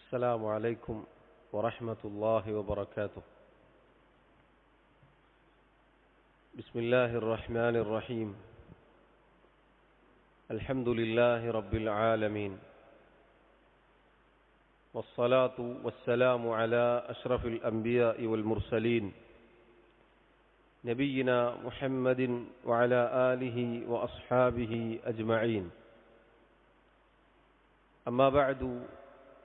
السلام عليكم ورحمة الله وبركاته. بسم الله الرحمن الرحيم. الحمد لله رب العالمين، والصلاة والسلام على أشرف الأنبياء والمرسلين نبينا محمد وعلى آله وأصحابه أجمعين. أما بعد،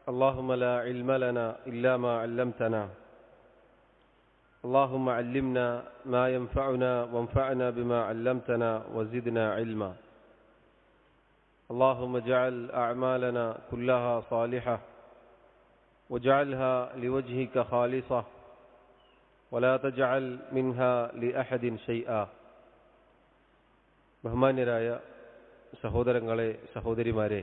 اللهم لا علم لنا إلا ما علمتنا، اللهم علمنا ما ينفعنا وانفعنا بما علمتنا وزدنا علما. اللهم اجعل أعمالنا كلها صالحة واجعلها لوجهك خالصة ولا تجعل منها لأحد شيئا. ബഹുമാന്യരായ സഹോദരങ്ങളെ, സഹോദരിമാരെ,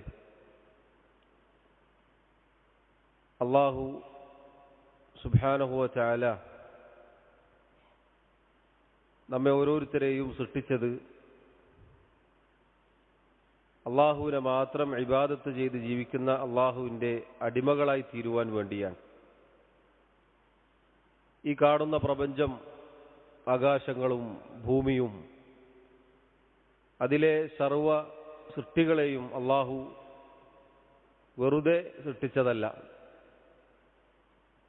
അല്ലാഹു സുബ്ഹാനഹു വ തആല നമ്മെ ഓരോരുത്തരെയും സൃഷ്ടിച്ചത് അല്ലാഹുവിനെ മാത്രം ഇബാദത്ത് ചെയ്ത് ജീവിക്കുന്ന അല്ലാഹുവിൻ്റെ അടിമകളായി തീരുവാൻ വേണ്ടിയാണ്. ഈ കാണുന്ന പ്രപഞ്ചം, ആകാശങ്ങളും ഭൂമിയും അതിലെ സർവ സൃഷ്ടികളെയും അല്ലാഹു വെറുതെ സൃഷ്ടിച്ചതല്ല.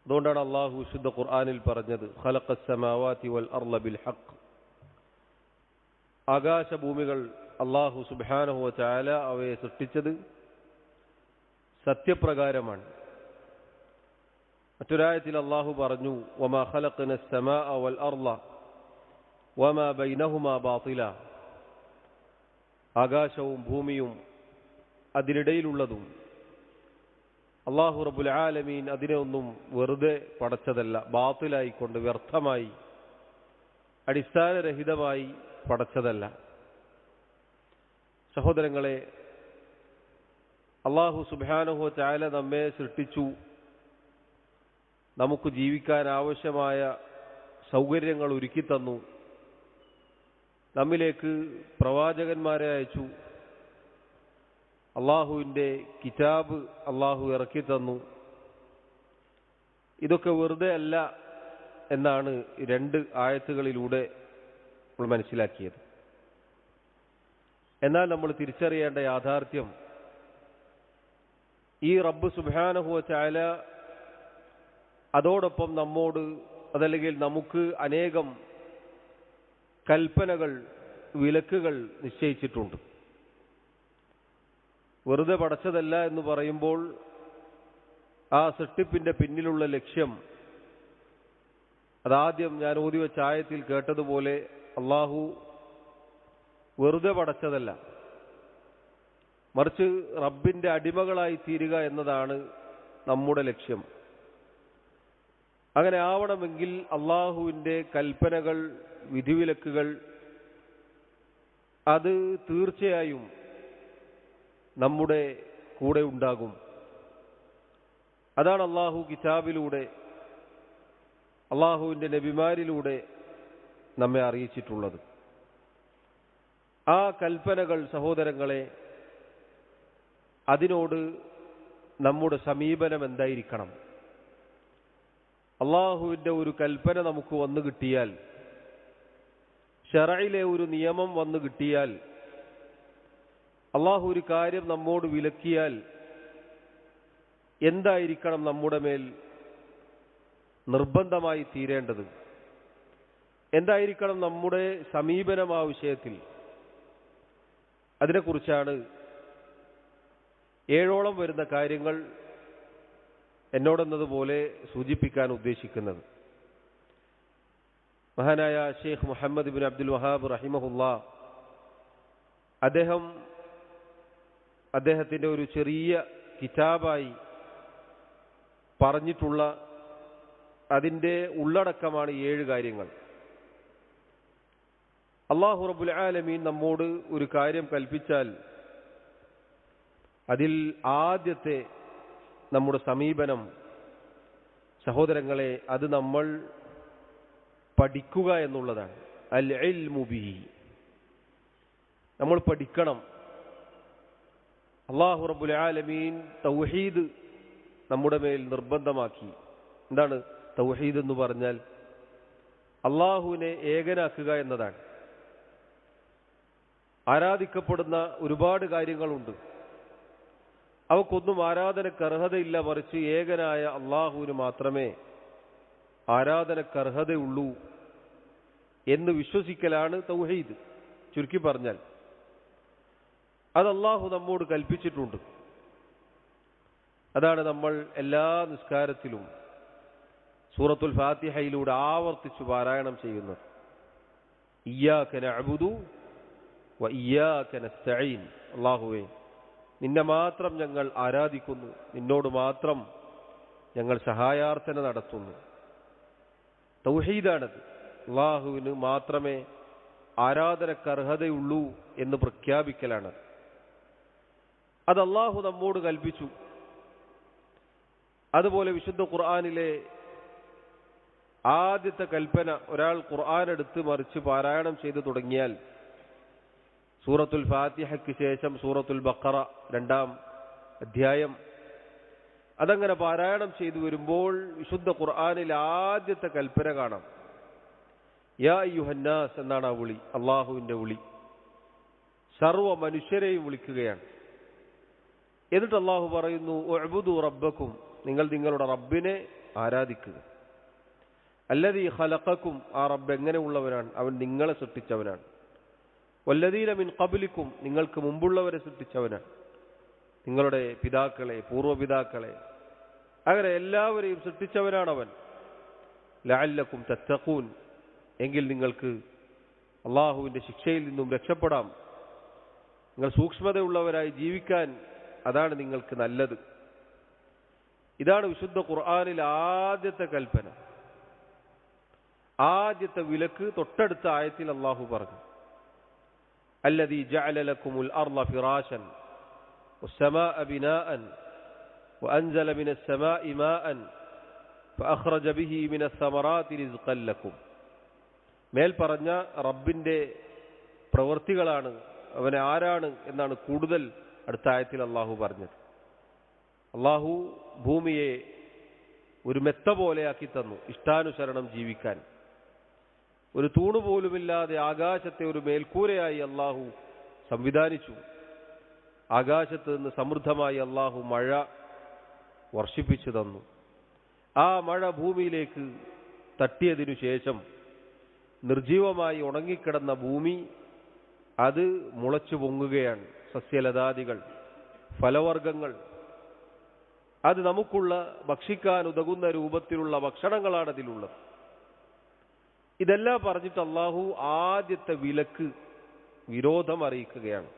അതുകൊണ്ടാണ് അല്ലാഹു വിശുദ്ധ ഖുർആനിൽ പറഞ്ഞത്, ഖലഖസ് സമാവാതി വൽ അർള ബിൽ ഹഖ്. ആകാശഭൂമികൾ അല്ലാഹു സുബ്ഹാനഹു വ തആല അവയെ സൃഷ്ടിച്ചത് സത്യപ്രകാരമാണ്. മറ്റൊരായത്തിൽ അല്ലാഹു പറഞ്ഞു, വമാ ഖലഖ്നസ് സമാഅ വൽ അർള വമാ ബൈനഹുമാ ബാതില. ആകാശവും ഭൂമിയും അതിനിടയിലുള്ളതും അല്ലാഹു റബ്ബുൽ ആലമീൻ അതിനെ ഒന്നും വെറുതെ പടച്ചതല്ല, ബാത്തിലായിക്കൊണ്ട്, വ്യർത്ഥമായി, അടിസ്ഥാനരഹിതമായി പടച്ചതല്ല. സഹോദരങ്ങളെ, അല്ലാഹു സുബ്ഹാനഹു വ തആല നമ്മെ സൃഷ്ടിച്ചു. നമുക്ക് ജീവിക്കാൻ ആവശ്യമായ സൗകര്യങ്ങൾ ഒരുക്കി തന്നു. നമ്മിലേക്ക് പ്രവാചകന്മാരെ അയച്ചു. അള്ളാഹുവിൻ്റെ കിതാബ് അള്ളാഹു ഇറക്കി തന്നു. ഇതൊക്കെ വെറുതെ അല്ല എന്നാണ് രണ്ട് ആയത്തുകളിലൂടെ നമ്മൾ മനസ്സിലാക്കിയത്. എന്നാൽ നമ്മൾ തിരിച്ചറിയേണ്ട യാഥാർത്ഥ്യം, ഈ റബ്ബ് സുബ്ഹാനഹു വ തആല അതോടൊപ്പം നമ്മോട്, അതല്ലെങ്കിൽ നമുക്ക് അനേകം കൽപ്പനകൾ, വിലക്കുകൾ നിശ്ചയിച്ചിട്ടുണ്ട്. വെറുതെ പടച്ചതല്ല എന്ന് പറയുമ്പോൾ ആ സൃഷ്ടിപ്പിന്റെ പിന്നിലുള്ള ലക്ഷ്യം, അതാദ്യം ഞാൻ ഓതി വെച്ച ആയത്തിൽ കേട്ടതുപോലെ, അള്ളാഹു വെറുതെ പടച്ചതല്ല, മറിച്ച് റബ്ബിന്റെ അടിമകളായി തീരുക എന്നതാണ് നമ്മുടെ ലക്ഷ്യം. അങ്ങനെ ആവണമെങ്കിൽ അള്ളാഹുവിൻ്റെ കൽപ്പനകൾ, വിധിവിലക്കുകൾ അത് തീർച്ചയായും നമ്മുടെ കൂടെ ഉണ്ടാകും. അതാണ് അള്ളാഹു കിതാബിലൂടെ, അള്ളാഹുവിൻ്റെ നബിമാരിലൂടെ നമ്മെ അറിയിച്ചിട്ടുള്ളത്. ആ കൽപ്പനകൾ, സഹോദരങ്ങളെ, അതിനോട് നമ്മുടെ സമീപനം എന്തായിരിക്കണം? അള്ളാഹുവിൻ്റെ ഒരു കൽപ്പന നമുക്ക് വന്നു കിട്ടിയാൽ, ശറഇലെ ഒരു നിയമം വന്നു കിട്ടിയാൽ, അള്ളാഹു ഒരു കാര്യം നമ്മോട് വിലക്കിയാൽ എന്തായിരിക്കണം നമ്മുടെ മേൽ നിർബന്ധമായി തീരേണ്ടത്? എന്തായിരിക്കണം നമ്മുടെ സമീപനം ആ വിഷയത്തിൽ? അതിനെക്കുറിച്ചാണ് 7ഓളം വരുന്ന കാര്യങ്ങൾ എന്നോടെന്നതുപോലെ സൂചിപ്പിക്കാൻ ഉദ്ദേശിക്കുന്നത്. മഹാനായ ഷെയ്ഖ് മുഹമ്മദ് ഇബ്നു അബ്ദുൽ വഹാബ് റഹിമഹുല്ലാ, അദ്ദേഹത്തിൻ്റെ ഒരു ചെറിയ കിതാബായി പറഞ്ഞിട്ടുള്ള അതിൻ്റെ ഉള്ളടക്കമാണ് 7 കാര്യങ്ങൾ. അല്ലാഹു റബ്ബുൽ ആലമീൻ നമ്മോട് ഒരു കാര്യം കൽപ്പിച്ചാൽ അതിൽ ആദ്യത്തെ നമ്മുടെ സമീപനം, സഹോദരങ്ങളെ, അത് നമ്മൾ പഠിക്കുക എന്നുള്ളതാണ്. അൽ ഇൽമു ബിഹി, നമ്മൾ പഠിക്കണം. അല്ലാഹു റബ്ബുൽ ആലമീൻ തൗഹീദ് നമ്മുടെ മേൽ നിർബന്ധമാക്കി. എന്താണ് തൗഹീദ് എന്ന് പറഞ്ഞാൽ? അള്ളാഹുവിനെ ഏകനാക്കുക എന്നതാണ്. ആരാധിക്കപ്പെടുന്ന ഒരുപാട് കാര്യങ്ങളുണ്ട്, അവക്കൊന്നും ആരാധനക്ക് അർഹതയില്ല. മറിച്ച് ഏകനായ അള്ളാഹുവിന് മാത്രമേ ആരാധനക്ക് അർഹതയുള്ളൂ എന്ന് വിശ്വസിക്കലാണ് തൗഹീദ്. ചുരുക്കി പറഞ്ഞാൽ അത് അള്ളാഹു നമ്മോട് കൽപ്പിച്ചിട്ടുണ്ട്. അതാണ് നമ്മൾ എല്ലാ നിസ്കാരത്തിലും സൂറത്തുൽ ഫാത്തിഹയിലൂടെ ആവർത്തിച്ചു പാരായണം ചെയ്യുന്നത്. ഇയ്യാക നഅ്ബുദു വ ഇയ്യാക നസ്തഈൻ. അല്ലാഹുവേ, നിന്നെ മാത്രം ഞങ്ങൾ ആരാധിക്കുന്നു, നിന്നോട് മാത്രം ഞങ്ങൾ സഹായാർത്ഥന നടത്തുന്നു. തൗഹീദാണത്. അല്ലാഹുവിന് മാത്രമേ ആരാധനക്ക് അർഹതയുള്ളൂ എന്ന് പ്രഖ്യാപിക്കലാണ്. അത് അല്ലാഹു നമ്മോട് കൽപ്പിച്ചു. അതുപോലെ വിശുദ്ധ ഖുർആനിലെ ആദ്യത്തെ കൽപ്പന, ഒരാൾ ഖുർആൻ എടുത്ത് മറിച്ച് പാരായണം ചെയ്തു തുടങ്ങിയാൽ സൂറത്തുൽ ഫാത്തിഹയ്ക്ക് ശേഷം സൂറത്തുൽ ബഖറ 2-ാം അധ്യായം അതങ്ങനെ പാരായണം ചെയ്തു വരുമ്പോൾ വിശുദ്ധ ഖുർആനിൽ ആദ്യത്തെ കൽപ്പന കാണാം. യാ അയ്യുഹന്നാസ് എന്നാണ് ആ വിളി, അള്ളാഹുവിന്റെ വിളി. സർവ മനുഷ്യരെയും വിളിക്കുകയാണ്. എന്നിട്ട് അള്ളാഹു പറയുന്നു, ഉഅ്ബുദു റബ്ബക്കും, നിങ്ങൾ നിങ്ങളുടെ റബ്ബിനെ ആരാധിക്കുക. അല്ലദീ ഖലഖക്കും, ആ റബ്ബ് എങ്ങനെയുള്ളവനാണ്? അവൻ നിങ്ങളെ സൃഷ്ടിച്ചവനാണ്. വല്ലദീന മിൻ ഖബ്ലിക്കും, നിങ്ങൾക്ക് മുമ്പുള്ളവരെ സൃഷ്ടിച്ചവനാണ്. നിങ്ങളുടെ പിതാക്കളെ, പൂർവ്വപിതാക്കളെ, അങ്ങനെ എല്ലാവരെയും സൃഷ്ടിച്ചവനാണവൻ. ലഅല്ലക്കും തത്തഖൂൻ, എങ്കിൽ നിങ്ങൾക്ക് അള്ളാഹുവിന്റെ ശിക്ഷയിൽ നിന്നും രക്ഷപ്പെടാം. നിങ്ങൾ സൂക്ഷ്മതയുള്ളവരായി ജീവിക്കാൻ അതാണ് നിങ്ങൾക്ക് നല്ലത്. ഇതാണ് വിശുദ്ധ ഖുർആനിൽ ആദ്യത്തെ കൽപ്പന. ആദ്യത്തെ വിലക്ക് തൊട്ടടുത്ത ആയത്തിൽ അള്ളാഹു പറഞ്ഞു, അല്ലദീ ജഅല ലക്കുമുൽ അർള ഫിറാശൻ വസ്സമാഅ ബിനാഅൻ വഅൻസല മിനസ് സമാഇ മാഅൻ ഫഅഖ്റജ ബിഹി മിനസ് സമറാത്തി റിസ്ഖൻ ലക്കും. മേൽ പറഞ്ഞ റബ്ബിന്റെ പ്രവൃത്തികളാണ്, അവനെ ആരാണ് എന്നാണ് കൂടുതൽ അടുത്ത ആയത്തിൽ അള്ളാഹു പറഞ്ഞത്. അള്ളാഹു ഭൂമിയെ ഒരു മെത്ത പോലെയാക്കി തന്നു ഇഷ്ടാനുസരണം ജീവിക്കാൻ. ഒരു തൂണുപോലുമില്ലാതെ ആകാശത്തെ ഒരു മേൽക്കൂരയായി അള്ളാഹു സംവിധാനിച്ചു. ആകാശത്ത് നിന്ന് സമൃദ്ധമായി അള്ളാഹു മഴ വർഷിപ്പിച്ചു തന്നു. ആ മഴ ഭൂമിയിലേക്ക് തട്ടിയതിനു ശേഷം നിർജീവമായി ഉണങ്ങിക്കിടന്ന ഭൂമി അത് മുളച്ചു പൊങ്ങുകയാണ്. സസ്യലതാദികൾ, ഫലവർഗങ്ങൾ, അത് നമുക്കുള്ള ഭക്ഷിക്കാൻ ഉതകുന്ന രൂപത്തിലുള്ള ഭക്ഷണങ്ങളാണ് അതിലുള്ളത്. ഇതെല്ലാം പറഞ്ഞിട്ട് അള്ളാഹു ആദ്യത്തെ വിലക്ക് വിരോധം അറിയിക്കുകയാണ്.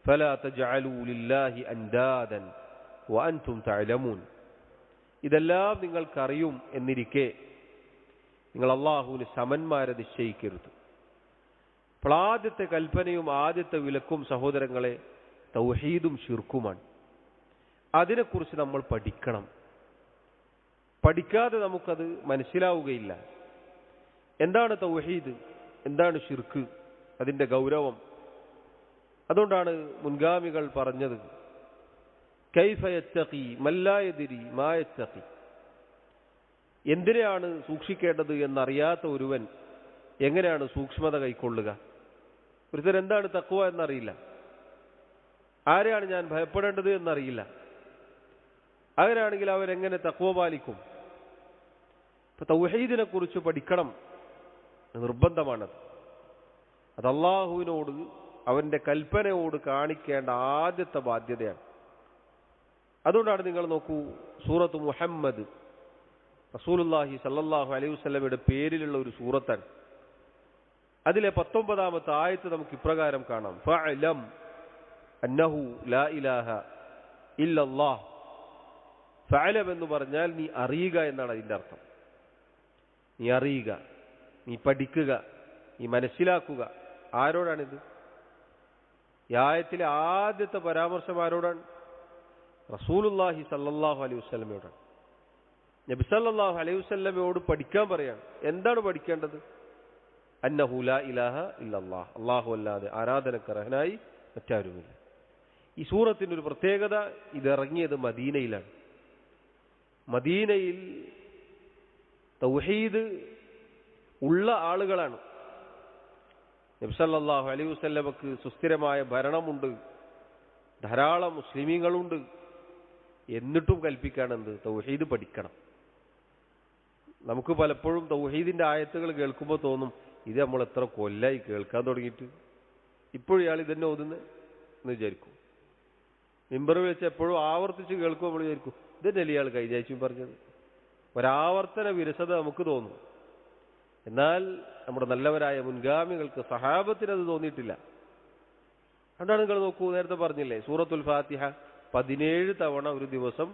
ഫലാ തജ്അലൂ ലില്ലാഹി അൻദാദൻ വഅൻതും തഅലമൂൻ. ഇതെല്ലാം നിങ്ങൾക്കറിയും എന്നിരിക്കെ നിങ്ങൾ അള്ളാഹുവിന് സമന്മാരെ നിശ്ചയിക്കരുത്. അപ്പോൾ ആദ്യത്തെ കൽപ്പനയും ആദ്യത്തെ വിലക്കും സഹോദരങ്ങളെ തൗഹീദും ശിർക്കുമാണ്. അതിനെക്കുറിച്ച് നമ്മൾ പഠിക്കണം. പഠിക്കാതെ നമുക്കത് മനസ്സിലാവുകയില്ല. എന്താണ് തൗഹീദ്, എന്താണ് ശിർക്ക്, അതിൻ്റെ ഗൗരവം. അതുകൊണ്ടാണ് മുൻഗാമികൾ പറഞ്ഞത്, കൈഫ യത്തഖി മല്ലാ യദ്രി മാ യത്തഖി. എന്തിനെയാണ് സൂക്ഷിക്കേണ്ടത് എന്നറിയാത്ത ഒരുവൻ എങ്ങനെയാണ് സൂക്ഷ്മത കൈക്കൊള്ളുക? ഒരുത്തൻ എന്താണ് തഖ്വ എന്നറിയില്ല, ആരെയാണ് ഞാൻ ഭയപ്പെടേണ്ടത് എന്നറിയില്ല. അങ്ങനെയാണെങ്കിൽ അവരെങ്ങനെ തഖ്വ പാലിക്കും? ഇപ്പൊ തൗഹീദിനെ കുറിച്ച് പഠിക്കണം, നിർബന്ധമാണത്. അത് അള്ളാഹുവിനോട്, അവന്റെ കൽപ്പനയോട് കാണിക്കേണ്ട ആദ്യത്തെ ബാധ്യതയാണ്. അതുകൊണ്ടാണ് നിങ്ങൾ നോക്കൂ, സൂറത്ത് മുഹമ്മദ് റസൂലുള്ളാഹി സല്ലല്ലാഹു അലൈഹി വസല്ലമയുടെ പേരിലുള്ള ഒരു സൂറത്താണ്. അതിലെ 19-ാമത്തെ ആയത്ത് നമുക്ക് ഇപ്രകാരം കാണാം, ഫഅലം അന്നഹു ലാ ഇലാഹ ഇല്ലല്ലാഹ്. ഫഅലം എന്ന് പറഞ്ഞാൽ നീ അറിയുക എന്നാണ് അതിൻ്റെ അർത്ഥം. നീ അറിയുക, നീ പഠിക്കുക, നീ മനസ്സിലാക്കുക. ആരോടാണിത്? ഈ ആയത്തിലെ ആദ്യത്തെ പരാമർശം ആരോടാണ്? റസൂലുള്ളാഹി സല്ലല്ലാഹു അലൈഹി വസല്ലമയോടാണ്. നബി സല്ലല്ലാഹു അലൈഹി വസല്ലമയോട് പഠിക്കാൻ പറയാണ്. എന്താണ് പഠിക്കേണ്ടത്? അന്നഹു ലാ ഇലാഹ ഇല്ലല്ലാഹ്, അല്ലാഹു അല്ലാതെ ആരാധനക്ക് അർഹനായി മറ്റാരുമില്ല. ഈ സൂറത്തിൻ്റെ ഒരു പ്രത്യേകത, ഇതിറങ്ങിയത് മദീനയിലാണ്. മദീനയിൽ തൗഹീദ് ഉള്ള ആളുകളാണ്. നബി സല്ലല്ലാഹു അലൈഹി വസല്ലമക്ക് സുസ്ഥിരമായ ഭരണമുണ്ട്, ധാരാളം മുസ്ലിമീങ്ങളുണ്ട്. എന്നിട്ടും കൽപ്പിക്കാണെന്ത്? തൗഹീദ് പഠിക്കണം. നമുക്ക് പലപ്പോഴും തൗഹീദിന്റെ ആയത്തുകൾ കേൾക്കുമ്പോൾ തോന്നും, ഇത് നമ്മൾ എത്ര കൊല്ലായി കേൾക്കാൻ തുടങ്ങിയിട്ട്, ഇപ്പോഴും ഇയാൾ ഇതന്നെ ഓതുന്നത് എന്ന് വിചാരിക്കും. മിമ്പറിൽ വെച്ച് എപ്പോഴും ആവർത്തിച്ച് കേൾക്കുമ്പോൾ നമ്മൾ വിചാരിക്കും, ഇതന്നെയല്ലേ ഇയാൾ കഴിഞ്ഞാഴ്ചയും പറഞ്ഞത്. ഒരാവർത്തന വിരസത നമുക്ക് തോന്നും. എന്നാൽ നമ്മുടെ നല്ലവരായ മുൻഗാമികൾക്ക്, സഹാബത്തിന് അത് തോന്നിയിട്ടില്ല. അതുകൊണ്ടാണ് നിങ്ങൾ നോക്കൂ, നേരത്തെ പറഞ്ഞില്ലേ, സൂറത്തുൽ ഫാത്തിഹ 17 തവണ ഒരു ദിവസം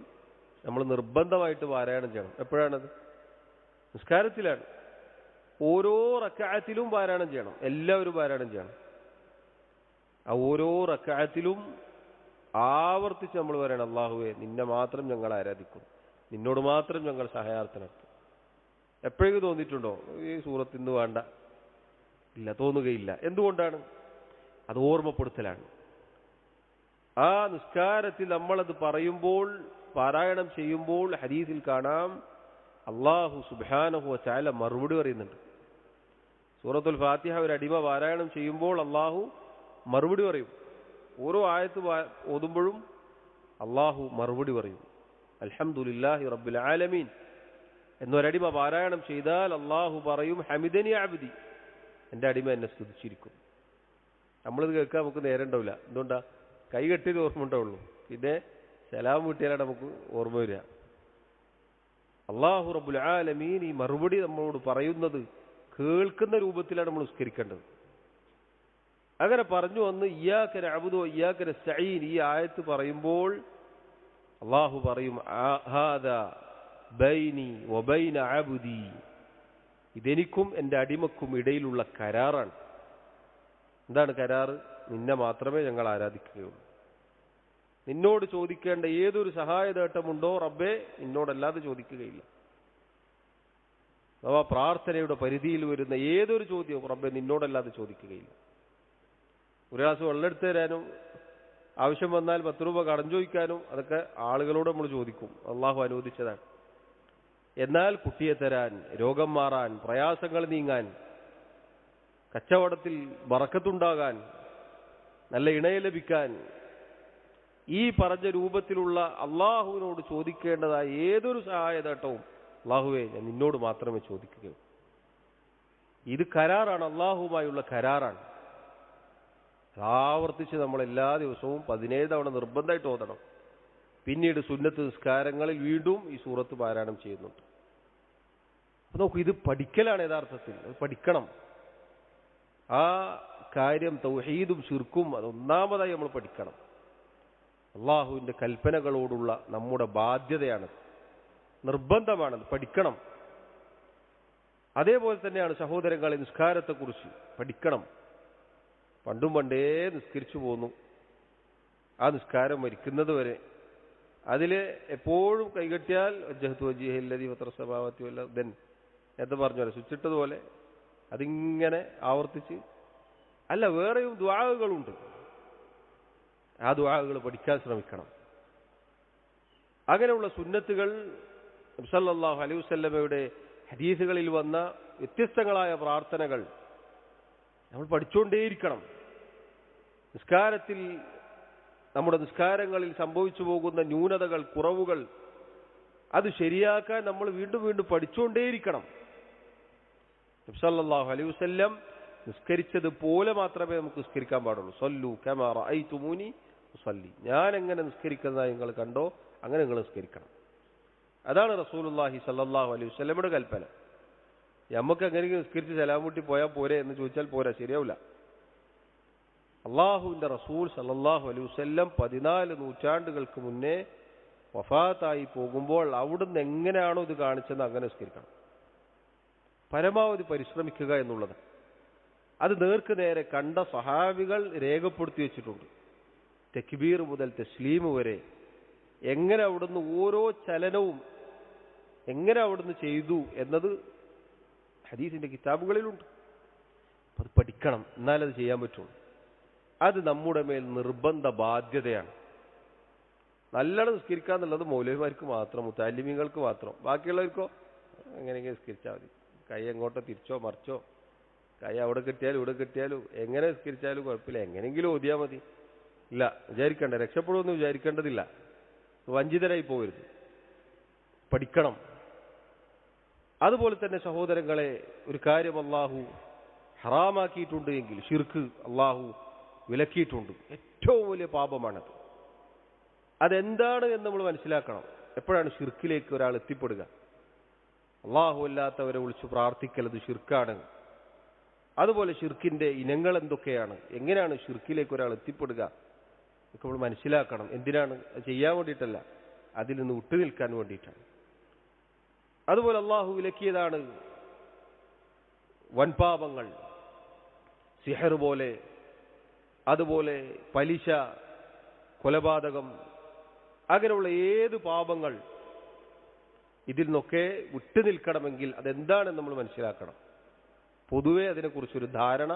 നമ്മൾ നിർബന്ധമായിട്ട് പാരായണം ചെയ്യണം. എപ്പോഴാണത്? നിസ്കാരത്തിലാണ്. ഓരോ റക്അത്തിലും പാരായണം ചെയ്യണം. എല്ലാവരും പാരായണം ചെയ്യണം. ആ ഓരോ റക്അത്തിലും ആവർത്തിച്ച് നമ്മൾ പറയണം, അല്ലാഹുവേ നിന്നെ മാത്രം ഞങ്ങൾ ആരാധിക്കും, നിന്നോട് മാത്രം ഞങ്ങൾ സഹായാർത്ഥനർത്തും. എപ്പോഴെങ്കിലും തോന്നിയിട്ടുണ്ടോ ഈ സൂറത്ത് ഇന്ന് വേണ്ട? ഇല്ല, തോന്നുകയില്ല. എന്തുകൊണ്ടാണ്? അത് ഓർമ്മപ്പെടുത്തലാണ്. ആ നിസ്കാരത്തിൽ നമ്മളത് പറയുമ്പോൾ, പാരായണം ചെയ്യുമ്പോൾ ഹദീസിൽ കാണാം, അല്ലാഹു സുബ്ഹാനഹു വ തആല മറുപടി പറയുന്നുണ്ട്. സൂറത്തുൽ ഫാത്തിഹ ഒരു അടിമ പാരായണം ചെയ്യുമ്പോൾ അല്ലാഹു മറുപടി പറയും. ഓരോ ആയത്ത് ഓതുമ്പോഴും അല്ലാഹു മറുപടി പറയും. അൽഹംദുലില്ലാഹി റബ്ബിൽ ആലമീൻ എന്നൊരടിമ പാരായണം ചെയ്താൽ അല്ലാഹു പറയും, ഹമിദനി അബ്ദി, എൻ്റെ അടിമ എന്നെ സ്തുതിച്ചിരിക്കും. നമ്മളിത് കേൾക്കാൻ നമുക്ക് നേരം ഉണ്ടാവില്ല. എന്തുകൊണ്ടാ? കൈ കെട്ടിയത് ഓർമ്മ ഉണ്ടാവുള്ളൂ. പിന്നെ സലാം വീട്ടിയാലാണ് നമുക്ക് ഓർമ്മ വരിക. അല്ലാഹു റബ്ബുൽ ആലമീൻ ഈ മറുപടി നമ്മളോട് പറയുന്നത് കേൾക്കുന്ന രൂപത്തിലാണ് നമ്മൾ നിസ്കരിക്കേണ്ടത്. അങ്ങനെ പറഞ്ഞു വന്ന് ഇയ്യാക നഅ്ബുദു വ ഇയ്യാക നസ്തഈൻ ഈ ആയത്ത് പറയുമ്പോൾ അല്ലാഹു പറയും, ഹാദാ ബൈനി വ ബൈന അബ്ദി, ഇതെനിക്കും എൻ്റെ അടിമക്കും ഇടയിലുള്ള കരാറാണ്. എന്താണ് കരാറ്? നിന്നെ മാത്രമേ ഞങ്ങൾ ആരാധിക്കുകയുള്ളൂ. നിന്നോട് ചോദിക്കേണ്ട ഏതൊരു സഹായതേട്ടമുണ്ടോ റബ്ബേ, നിന്നോടല്ലാതെ ചോദിക്കുകയില്ല. അഥവാ പ്രാർത്ഥനയുടെ പരിധിയിൽ വരുന്ന ഏതൊരു ചോദ്യവും റബ്ബേ നിന്നോടല്ലാതെ ചോദിക്കുകയില്ല. ഒരു ഗ്ലാസ് വെള്ളം എടുത്തു തരാനും ആവശ്യം വന്നാൽ 10 രൂപ കടം ചോദിക്കാനും അതൊക്കെ ആളുകളോട് നമ്മൾ ചോദിക്കും, അള്ളാഹു അനുവദിച്ചതാണ്. എന്നാൽ കുട്ടിയെ തരാൻ, രോഗം മാറാൻ, പ്രയാസങ്ങൾ നീങ്ങാൻ, കച്ചവടത്തിൽ ബറക്കത്തുണ്ടാകാൻ, നല്ല ഇണയെ ലഭിക്കാൻ, ഈ പറഞ്ഞ രൂപത്തിലുള്ള അള്ളാഹുവിനോട് ചോദിക്കേണ്ടതായ ഏതൊരു സഹായതേട്ടവും അള്ളാഹുവേ ഞാൻ നിന്നോട് മാത്രമേ ചോദിക്കുകയുള്ളൂ. ഇത് കരാറാണ്, അള്ളാഹുവുമായുള്ള കരാറാണ്. ആവർത്തിച്ച് നമ്മൾ എല്ലാ ദിവസവും 17 തവണ നിർബന്ധമായിട്ട് ഓതണം. പിന്നീട് സുന്നത്ത് നിസ്കാരങ്ങളിൽ വീണ്ടും ഈ സൂറത്ത് പാരായണം ചെയ്യുന്നുണ്ട്. അപ്പൊ നോക്കൂ, ഇത് പഠിക്കലാണ് യഥാർത്ഥത്തിൽ. അത് പഠിക്കണം. ആ കാര്യം തൗഹീദും ശിർക്കും അത് ഒന്നാമതായി നമ്മൾ പഠിക്കണം. അള്ളാഹുവിന്റെ കൽപ്പനകളോടുള്ള നമ്മുടെ ബാധ്യതയാണ്, നിർബന്ധമാണത്, പഠിക്കണം. അതേപോലെ തന്നെയാണ് സഹോദരങ്ങളെ നിസ്കാരത്തെക്കുറിച്ച് പഠിക്കണം. പണ്ടും പണ്ടേ നിസ്കരിച്ചു പോന്നു. ആ നിസ്കാരം മരിക്കുന്നത് വരെ അതിൽ എപ്പോഴും കൈകെട്ടിയാൽ നേരത്തെ പറഞ്ഞ സ്വിച്ചിട്ടതുപോലെ അതിങ്ങനെ ആവർത്തിച്ച്, അല്ല വേറെയും ദുആകളുണ്ട്, ആ ദുആകൾ പഠിക്കാൻ ശ്രമിക്കണം. അങ്ങനെയുള്ള സുന്നത്തുകൾ നബി സല്ലല്ലാഹു അലൈഹി വസല്ലമയുടെ ഹദീസുകളിൽ വന്ന വ്യത്യസ്തങ്ങളായ പ്രാർത്ഥനകൾ നമ്മൾ പഠിച്ചുകൊണ്ടേയിരിക്കണം. നിസ്കാരത്തിൽ, നമ്മുടെ നിസ്കാരങ്ങളിൽ സംഭവിച്ചു പോകുന്ന ന്യൂനതകൾ, കുറവുകൾ, അത് ശരിയാക്കാൻ നമ്മൾ വീണ്ടും വീണ്ടും പഠിച്ചുകൊണ്ടേയിരിക്കണം. നബി സല്ലല്ലാഹു അലൈഹി വസല്ലം നിസ്കരിച്ചത് പോലെ മാത്രമേ നമുക്ക് നിസ്കരിക്കാൻ പാടുള്ളൂ. സല്ലു കമാ റഅയ്തുമൂനി ഉസല്ലി, ഞാൻ എങ്ങനെ നിസ്കരിക്കുന്നതായി നിങ്ങൾ കണ്ടോ അങ്ങനെ നിങ്ങൾ നിസ്കരിക്കണം. അതാണ് റസൂലുള്ളാഹി സല്ലല്ലാഹു അലൈഹി വസല്ലമയുടെ കൽപ്പന. നമുക്ക് എങ്ങനെയെങ്കിലും നിസ്കരിച്ച് സലാം വീട്ടി പോയാൽ പോരെ എന്ന് ചോദിച്ചാൽ പോരാ, ശരിയാവില്ല. അള്ളാഹുവിന്റെ റസൂൽ സല്ലല്ലാഹു അലൈഹി വസല്ലം 14 നൂറ്റാണ്ടുകൾക്ക് മുന്നേ വഫാത്തായി പോകുമ്പോൾ അവിടുന്ന് എങ്ങനെയാണോ ഇത് കാണിച്ചെന്ന് അങ്ങനെ നിസ്കരിക്കണം. പരമാവധി പരിശ്രമിക്കുക എന്നുള്ളത് അത് നേർക്ക് നേരെ കണ്ട സഹാബികൾ രേഖപ്പെടുത്തി വെച്ചിട്ടുണ്ട്. തക്ബീർ മുതൽ തസ്ലീം വരെ എങ്ങനെ അവിടുന്ന് ഓരോ ചലനവും എങ്ങനെ അവിടുന്ന് ചെയ്തു എന്നത് ഹദീസിന്റെ കിതാബുകളിലുണ്ട്. അത് പഠിക്കണം, എന്നാലത് ചെയ്യാൻ പറ്റുള്ളൂ. അത് നമ്മുടെ മേൽ നിർബന്ധ ബാധ്യതയാണ്. നല്ലോണം നിസ്കരിക്കുക എന്നുള്ളത് മൗലവിമാർക്ക് മാത്രം, മുത്തല്ലിമീങ്ങൾക്ക് മാത്രം. ബാക്കിയുള്ളവർക്കോ എങ്ങനെയെങ്കിലും നിസ്കരിച്ചാൽ മതി. കൈ എങ്ങോട്ടോ തിരിച്ചോ മറിച്ചോ, കൈ അവിടെ കിട്ടിയാലും ഇവിടെ കിട്ടിയാലും എങ്ങനെ നിസ്കരിച്ചാലും കുഴപ്പമില്ല, എങ്ങനെയെങ്കിലും ഓതിയാൽ മതി. ഇല്ല, വിചാരിക്കണ്ട, രക്ഷപ്പെടുമെന്ന് വിചാരിക്കേണ്ടതില്ല. വഞ്ചിതരായി പോകരുത്, പഠിക്കണം. അതുപോലെ തന്നെ സഹോദരങ്ങളെ, ഒരു കാര്യം അള്ളാഹു ഹറാമാക്കിയിട്ടുണ്ട് എങ്കിൽ, ശിർക്ക് അള്ളാഹു വിലക്കിയിട്ടുണ്ട്, ഏറ്റവും വലിയ പാപമാണത്. അതെന്താണ് എന്ന് നമ്മൾ മനസ്സിലാക്കണം. എപ്പോഴാണ് ശിർക്കിലേക്ക് ഒരാൾ എത്തിപ്പെടുക? അള്ളാഹു അല്ലാത്തവരെ വിളിച്ചു പ്രാർത്ഥിക്കലത് ശിർക്കാണ്. അതുപോലെ ശിർക്കിന്റെ ഇനങ്ങൾ എന്തൊക്കെയാണ്, എങ്ങനെയാണ് ശിർക്കിലേക്ക് ഒരാൾ എത്തിപ്പെടുക ഒക്കെ നമ്മൾ മനസ്സിലാക്കണം. എന്തിനാണ്? ചെയ്യാൻ വേണ്ടിയിട്ടല്ല, അതിൽ നിന്ന് വിട്ടുനിൽക്കാൻ വേണ്ടിയിട്ടാണ്. അതുപോലെ അള്ളാഹു വിലക്കിയതാണ് വൻപാപങ്ങൾ, സിഹർ പോലെ, അതുപോലെ പലിശ, കൊലപാതകം, അങ്ങനെയുള്ള ഏത് പാപങ്ങൾ, ഇതിൽ നിന്നൊക്കെ വിട്ടുനിൽക്കണമെങ്കിൽ അതെന്താണെന്ന് നമ്മൾ മനസ്സിലാക്കണം. പൊതുവെ അതിനെക്കുറിച്ചൊരു ധാരണ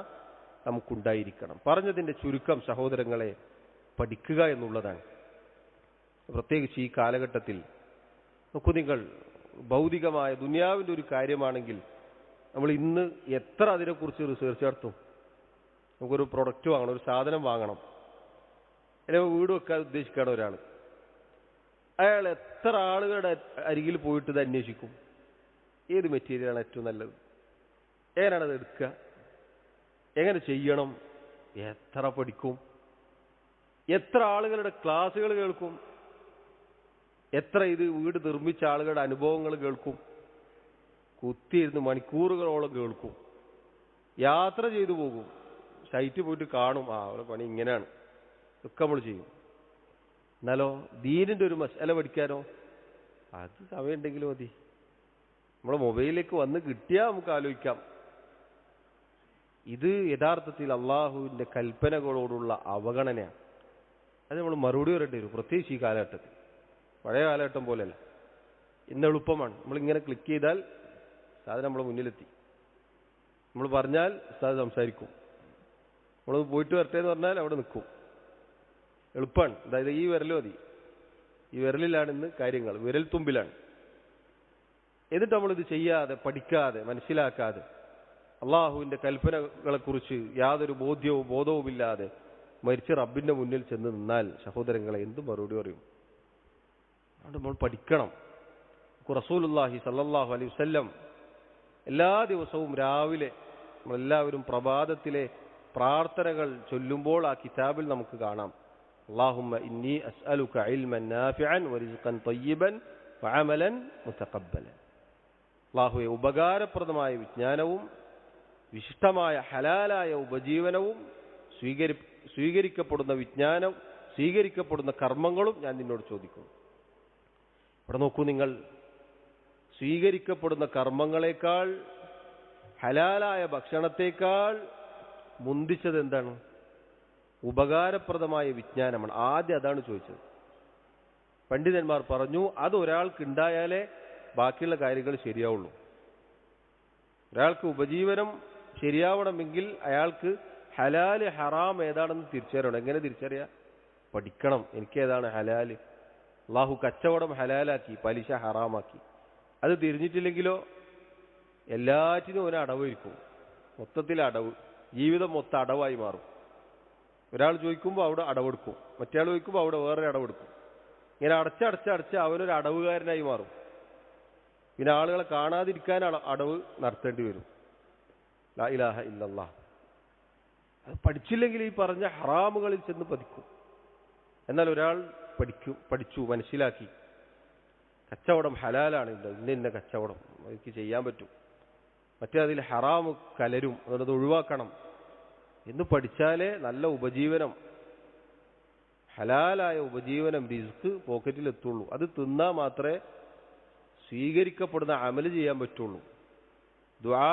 നമുക്കുണ്ടായിരിക്കണം. പറഞ്ഞതിൻ്റെ ചുരുക്കം സഹോദരങ്ങളെ, പഠിക്കുക എന്നുള്ളതാണ്. പ്രത്യേകിച്ച് ഈ കാലഘട്ടത്തിൽ നോക്കൂ നിങ്ങൾ, ഭൗതികമായ ദുനിയാവിൻ്റെ ഒരു കാര്യമാണെങ്കിൽ നമ്മൾ ഇന്ന് എത്ര അതിനെക്കുറിച്ച് റിസർച്ച് നടത്തും. നമുക്കൊരു പ്രൊഡക്റ്റ് വാങ്ങണം, ഒരു സാധനം വാങ്ങണം, അല്ലെങ്കിൽ വീട് വെക്കാൻ ഉദ്ദേശിക്കുകയാണ് ഒരാൾ, അയാൾ എത്ര ആളുകളുടെ അരികിൽ പോയിട്ട് ഇത് അന്വേഷിക്കും. ഏത് മെറ്റീരിയലാണ് ഏറ്റവും നല്ലത്, എങ്ങനെയാണത് എടുക്കുക, എങ്ങനെ ചെയ്യണം, എത്ര പഠിക്കും, എത്ര ആളുകളുടെ ക്ലാസ്സുകൾ കേൾക്കും, എത്ര ഇത് വീട് നിർമ്മിച്ച ആളുകളുടെ അനുഭവങ്ങൾ കേൾക്കും, കുത്തിയിരുന്ന് മണിക്കൂറുകളോളം കേൾക്കും, യാത്ര ചെയ്തു പോകും, സൈറ്റ് പോയിട്ട് കാണും, അവരുടെ പണി ഇങ്ങനെയാണ്, ഇതൊക്കെ നമ്മൾ ചെയ്യും. എന്നാലോ ദീനിൻ്റെ ഒരു മസാല പഠിക്കാനോ അത് സമയമുണ്ടെങ്കിലും മതി. നമ്മളെ മൊബൈലിലേക്ക് വന്ന് കിട്ടിയാൽ നമുക്ക് ആലോചിക്കാം. ഇത് യഥാർത്ഥത്തിൽ അള്ളാഹുവിൻ്റെ കൽപ്പനകളോടുള്ള അവഗണനയാണ്. അത് നമ്മൾ മറുപടി വരേണ്ടി വരും, പ്രത്യേകിച്ച് ഈ കാലഘട്ടത്തിൽ. പഴയ കാലഘട്ടം പോലെയല്ല, ഇന്ന് എളുപ്പമാണ്. നമ്മളിങ്ങനെ ക്ലിക്ക് ചെയ്താൽ സാധനം നമ്മളെ മുന്നിലെത്തി. നമ്മൾ പറഞ്ഞാൽ ഉസ്താദ് സംസാരിക്കും, നമ്മളൊന്ന് പോയിട്ട് വരട്ടെ എന്ന് പറഞ്ഞാൽ അവിടെ നിൽക്കും. എളുപ്പമാണ്. അതായത് ഈ വിരൽ മതി, ഈ വിരലിലാണ് ഇന്ന് കാര്യങ്ങൾ, വിരൽ തുമ്പിലാണ്. എന്നിട്ട് നമ്മളിത് ചെയ്യാതെ, പഠിക്കാതെ, മനസ്സിലാക്കാതെ, അള്ളാഹുവിൻ്റെ കൽപ്പനകളെക്കുറിച്ച് യാതൊരു ബോധവുമില്ലാതെ മരിച്ച റബ്ബിൻ്റെ മുന്നിൽ ചെന്ന് നിന്നാൽ സഹോദരങ്ങളെ എന്ത് മറുപടി പറയും? അതുകൊണ്ട് നമ്മൾ പഠിക്കണം. റസൂലുള്ളാഹി സല്ലല്ലാഹു അലൈഹി വസല്ലം എല്ലാ ദിവസവും രാവിലെ നമ്മളെല്ലാവരും പ്രഭാതത്തിലെ പ്രാർത്ഥനകൾ ചൊല്ലുമ്പോൾ ആ കിതാബിൽ നമുക്ക് കാണാം, അല്ലാഹുമ്മ ഇന്നി അസ്അലുക ഇൽമൻ നാഫിഅൻ വറിസ്ഖൻ തയ്യിബൻ വഅമലൻ മുതഖബ്ബലൻ. അല്ലാഹുവേ, ഉപകാരപ്രദമായ വിജ്ഞാനവും വിശിഷ്ടമായ ഹലാലായ ഉപജീവനവും സ്വീകരിക്കപ്പെടുന്ന വിജ്ഞാനം, സ്വീകരിക്കപ്പെടുന്ന കർമ്മങ്ങളും ഞാൻ നിന്നോട് ചോദിക്കുന്നു. ഇവിടെ നോക്കൂ നിങ്ങൾ, സ്വീകരിക്കപ്പെടുന്ന കർമ്മങ്ങളെക്കാൾ, ഹലാലായ ഭക്ഷണത്തെക്കാൾ മുന്തിച്ചത് എന്താണ്? ഉപകാരപ്രദമായ വിജ്ഞാനമാണ്. ആദ്യം അതാണ് ചോദിച്ചത്. പണ്ഡിതന്മാർ പറഞ്ഞു, അത് ഒരാൾക്ക് ഉണ്ടായാലേ ബാക്കിയുള്ള കാര്യങ്ങൾ ശരിയാവുള്ളൂ. ഒരാൾക്ക് ഉപജീവനം ശരിയാവണമെങ്കിൽ അയാൾക്ക് ഹലാല് ഹറാം ഏതാണെന്ന് തിരിച്ചറിയണം. എങ്ങനെ തിരിച്ചറിയാം? പഠിക്കണം. എനിക്കേതാണ് ഹലാല്? അള്ളാഹു കച്ചവടം ഹലാലാക്കി, പലിശ ഹറാമാക്കി. അത് തിരിഞ്ഞിട്ടില്ലെങ്കിലോ എല്ലാറ്റിനും ഒരു അടവായിരിക്കും. മൊത്തത്തിൽ അടവ്, ജീവിതം മൊത്തം അടവായി മാറും. ഒരാൾ ചോദിക്കുമ്പോൾ അവിടെ അടവെടുക്കും, മറ്റേ ചോദിക്കുമ്പോൾ അവിടെ വേറെ അടവെടുക്കും. ഇങ്ങനെ അടച്ചടച്ച് അവനൊരു അടവുകാരനായി മാറും. പിന്നെ ആളുകളെ കാണാതിരിക്കാൻ അടവ് നടത്തേണ്ടി വരും. ലാ ഇലാഹ ഇല്ലല്ലാഹ്. അത് പഠിച്ചില്ലെങ്കിൽ ഈ പറഞ്ഞ ഹറാമുകളിൽ ചെന്ന് പതിക്കും. എന്നാൽ ഒരാൾ പഠിച്ചു, മനസ്സിലാക്കി, കച്ചവടം ഹലാലാണ്, ഇന്ന കച്ചവടം എനിക്ക് ചെയ്യാൻ പറ്റും, മറ്റേ അതിൽ ഹറാമ് കലരും, അതുകൊണ്ട് ഒഴിവാക്കണം എന്ന് പഠിച്ചാലേ നല്ല ഉപജീവനം, ഹലാലായ ഉപജീവനം, റിസ്ക് പോക്കറ്റിൽ എത്തുള്ളൂ. അത് തിന്നാൽ മാത്രമേ സ്വീകരിക്കപ്പെടുന്ന അമല് ചെയ്യാൻ പറ്റുള്ളൂ. ദുആ,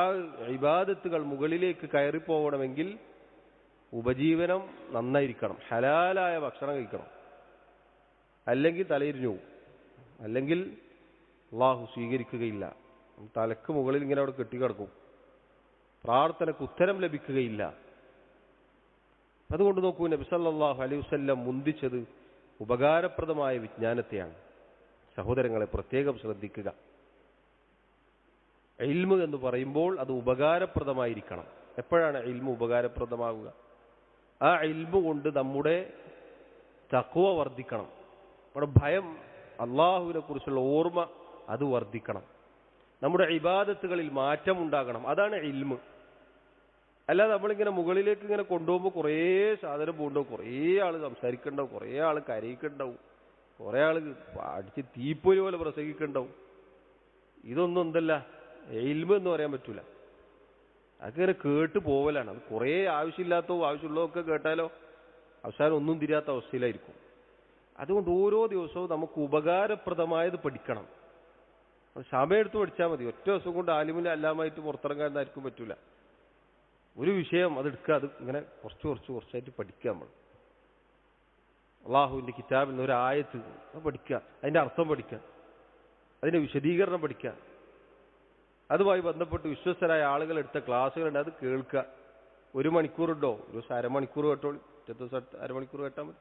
ഇബാദത്തുകൾ മുകളിലേക്ക് കയറിപ്പോകണമെങ്കിൽ ഉപജീവനം നന്നായിരിക്കണം, ഹലാലായ ഭക്ഷണം കഴിക്കണം. അല്ലെങ്കിൽ തലയിരിഞ്ഞു പോകും, അല്ലെങ്കിൽ അള്ളാഹു സ്വീകരിക്കുകയില്ല. തലക്ക് മുകളിൽ ഇങ്ങനെ അവിടെ കെട്ടിക്കിടക്കും, പ്രാർത്ഥനയ്ക്ക് ഉത്തരം ലഭിക്കുകയില്ല. അതുകൊണ്ട് നോക്കൂ, നബി സല്ലല്ലാഹു അലൈഹി വസല്ലം മുന്തിച്ചത് ഉപകാരപ്രദമായ വിജ്ഞാനത്തെയാണ്. സഹോദരങ്ങളെ പ്രത്യേകം ശ്രദ്ധിക്കുക. ഇൽമ് എന്ന് പറയുമ്പോൾ അത് ഉപകാരപ്രദമായിരിക്കണം. എപ്പോഴാണ് ഇൽമ് ഉപകാരപ്രദമാവുക? ആ ഇൽമ് കൊണ്ട് നമ്മുടെ തഖ്വ വർദ്ധിക്കണം, നമ്മുടെ ഭയം, അള്ളാഹുവിനെ കുറിച്ചുള്ള ഓർമ്മ അത് വർദ്ധിക്കണം, നമ്മുടെ ഇബാദത്തുകളിൽ മാറ്റം ഉണ്ടാകണം. അതാണ് ഇൽമ്. അല്ലാതെ നമ്മളിങ്ങനെ മുകളിലേക്ക് ഇങ്ങനെ കൊണ്ടുപോകുമ്പോൾ കുറേ സാധനം പോകണ്ടാവും, കുറേ ആൾ സംസാരിക്കണ്ടാവും, കുറേ ആൾ കരയിക്കണ്ടാവും, കുറേ ആൾ അടിച്ച് തീപ്പൊരി പോലെ പ്രസംഗിക്കണ്ടാവും. ഇതൊന്നും എന്തല്ല ഇൽമ് എന്ന് പറയാൻ പറ്റൂല. അതൊക്കെ കേട്ട് പോവലാണ്. അത് കുറേ ആവശ്യമില്ലാത്തതോ ആവശ്യമുള്ളതൊക്കെ കേട്ടാലോ അവസാനം ഒന്നും തിരിയാത്ത അവസ്ഥയിലായിരിക്കും. അതുകൊണ്ട് ഓരോ ദിവസവും നമുക്ക് ഉപകാരപ്രദമായത് പഠിക്കണം. സമയമെടുത്ത് പഠിച്ചാൽ മതി. ഒറ്റ ദിവസം കൊണ്ട് ആലിമിന് അല്ലാമായിട്ട് പുറത്തിറങ്ങാനായിരിക്കും പറ്റൂല. ഒരു വിഷയം അതെടുക്കുക, അത് ഇങ്ങനെ കുറച്ചായിട്ട് പഠിക്കുക. നമ്മൾ അള്ളാഹുവിൻ്റെ കിതാബിൽ നിന്ന് ഒരു ആയത്ത് പഠിക്കുക, അതിൻ്റെ അർത്ഥം പഠിക്കുക, അതിൻ്റെ വിശദീകരണം പഠിക്കുക, അതുമായി ബന്ധപ്പെട്ട് വിശ്വസ്തരായ ആളുകൾ എടുത്ത ക്ലാസ്സുകളുണ്ട്, അത് കേൾക്കുക. 1 മണിക്കൂറുണ്ടോ, ഒരു ദിവസം അരമണിക്കൂർ കേട്ടോളൂ, പിറ്റത്തെ ദിവസം അരമണിക്കൂർ കേട്ടാൽ മതി.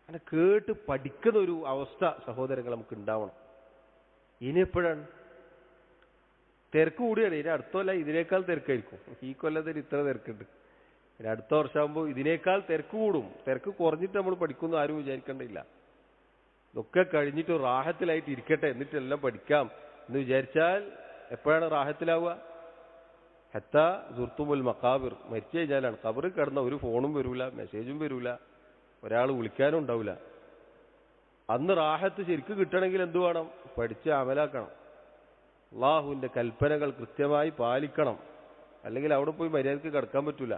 അങ്ങനെ കേട്ട് പഠിക്കുന്ന ഒരു അവസ്ഥ സഹോദരങ്ങൾ നമുക്ക് ഉണ്ടാവണം. ഇനി എപ്പോഴാണ് തിരക്ക് കൂടിയാണ്? ഇനി അടുത്തല്ല ഇതിനേക്കാൾ തിരക്കായിരിക്കും. ഈ കൊല്ലത്തിന് ഇത്ര തിരക്കുണ്ട്, ഇനി അടുത്ത വർഷമാകുമ്പോൾ ഇതിനേക്കാൾ തിരക്ക് കൂടും. തിരക്ക് കുറഞ്ഞിട്ട് നമ്മൾ പഠിക്കുന്നു ആരും വിചാരിക്കേണ്ടില്ല. ഇതൊക്കെ കഴിഞ്ഞിട്ട് റാഹത്തിലായിട്ട് ഇരിക്കട്ടെ എന്നിട്ടെല്ലാം പഠിക്കാം എന്ന് വിചാരിച്ചാൽ എപ്പോഴാണ് റാഹത്തിലാവുക? ഹത്താ സുർത്തുമുൽ മഖാബിർ, മരിച്ചു കഴിഞ്ഞാലാണ്. ഖബറിൽ കിടന്ന ഒരു ഫോണും വരൂല, മെസ്സേജും വരൂല, ഒരാൾ വിളിക്കാനും ഉണ്ടാവില്ല. അന്ന് റാഹത്ത് ശരിക്കും കിട്ടണമെങ്കിൽ എന്തു വേണം? പഠിച്ച് അമലാക്കണം, അള്ളാഹുവിൻ്റെ കൽപ്പനകൾ കൃത്യമായി പാലിക്കണം. അല്ലെങ്കിൽ അവിടെ പോയി മര്യാദക്ക് കിടക്കാൻ പറ്റൂല.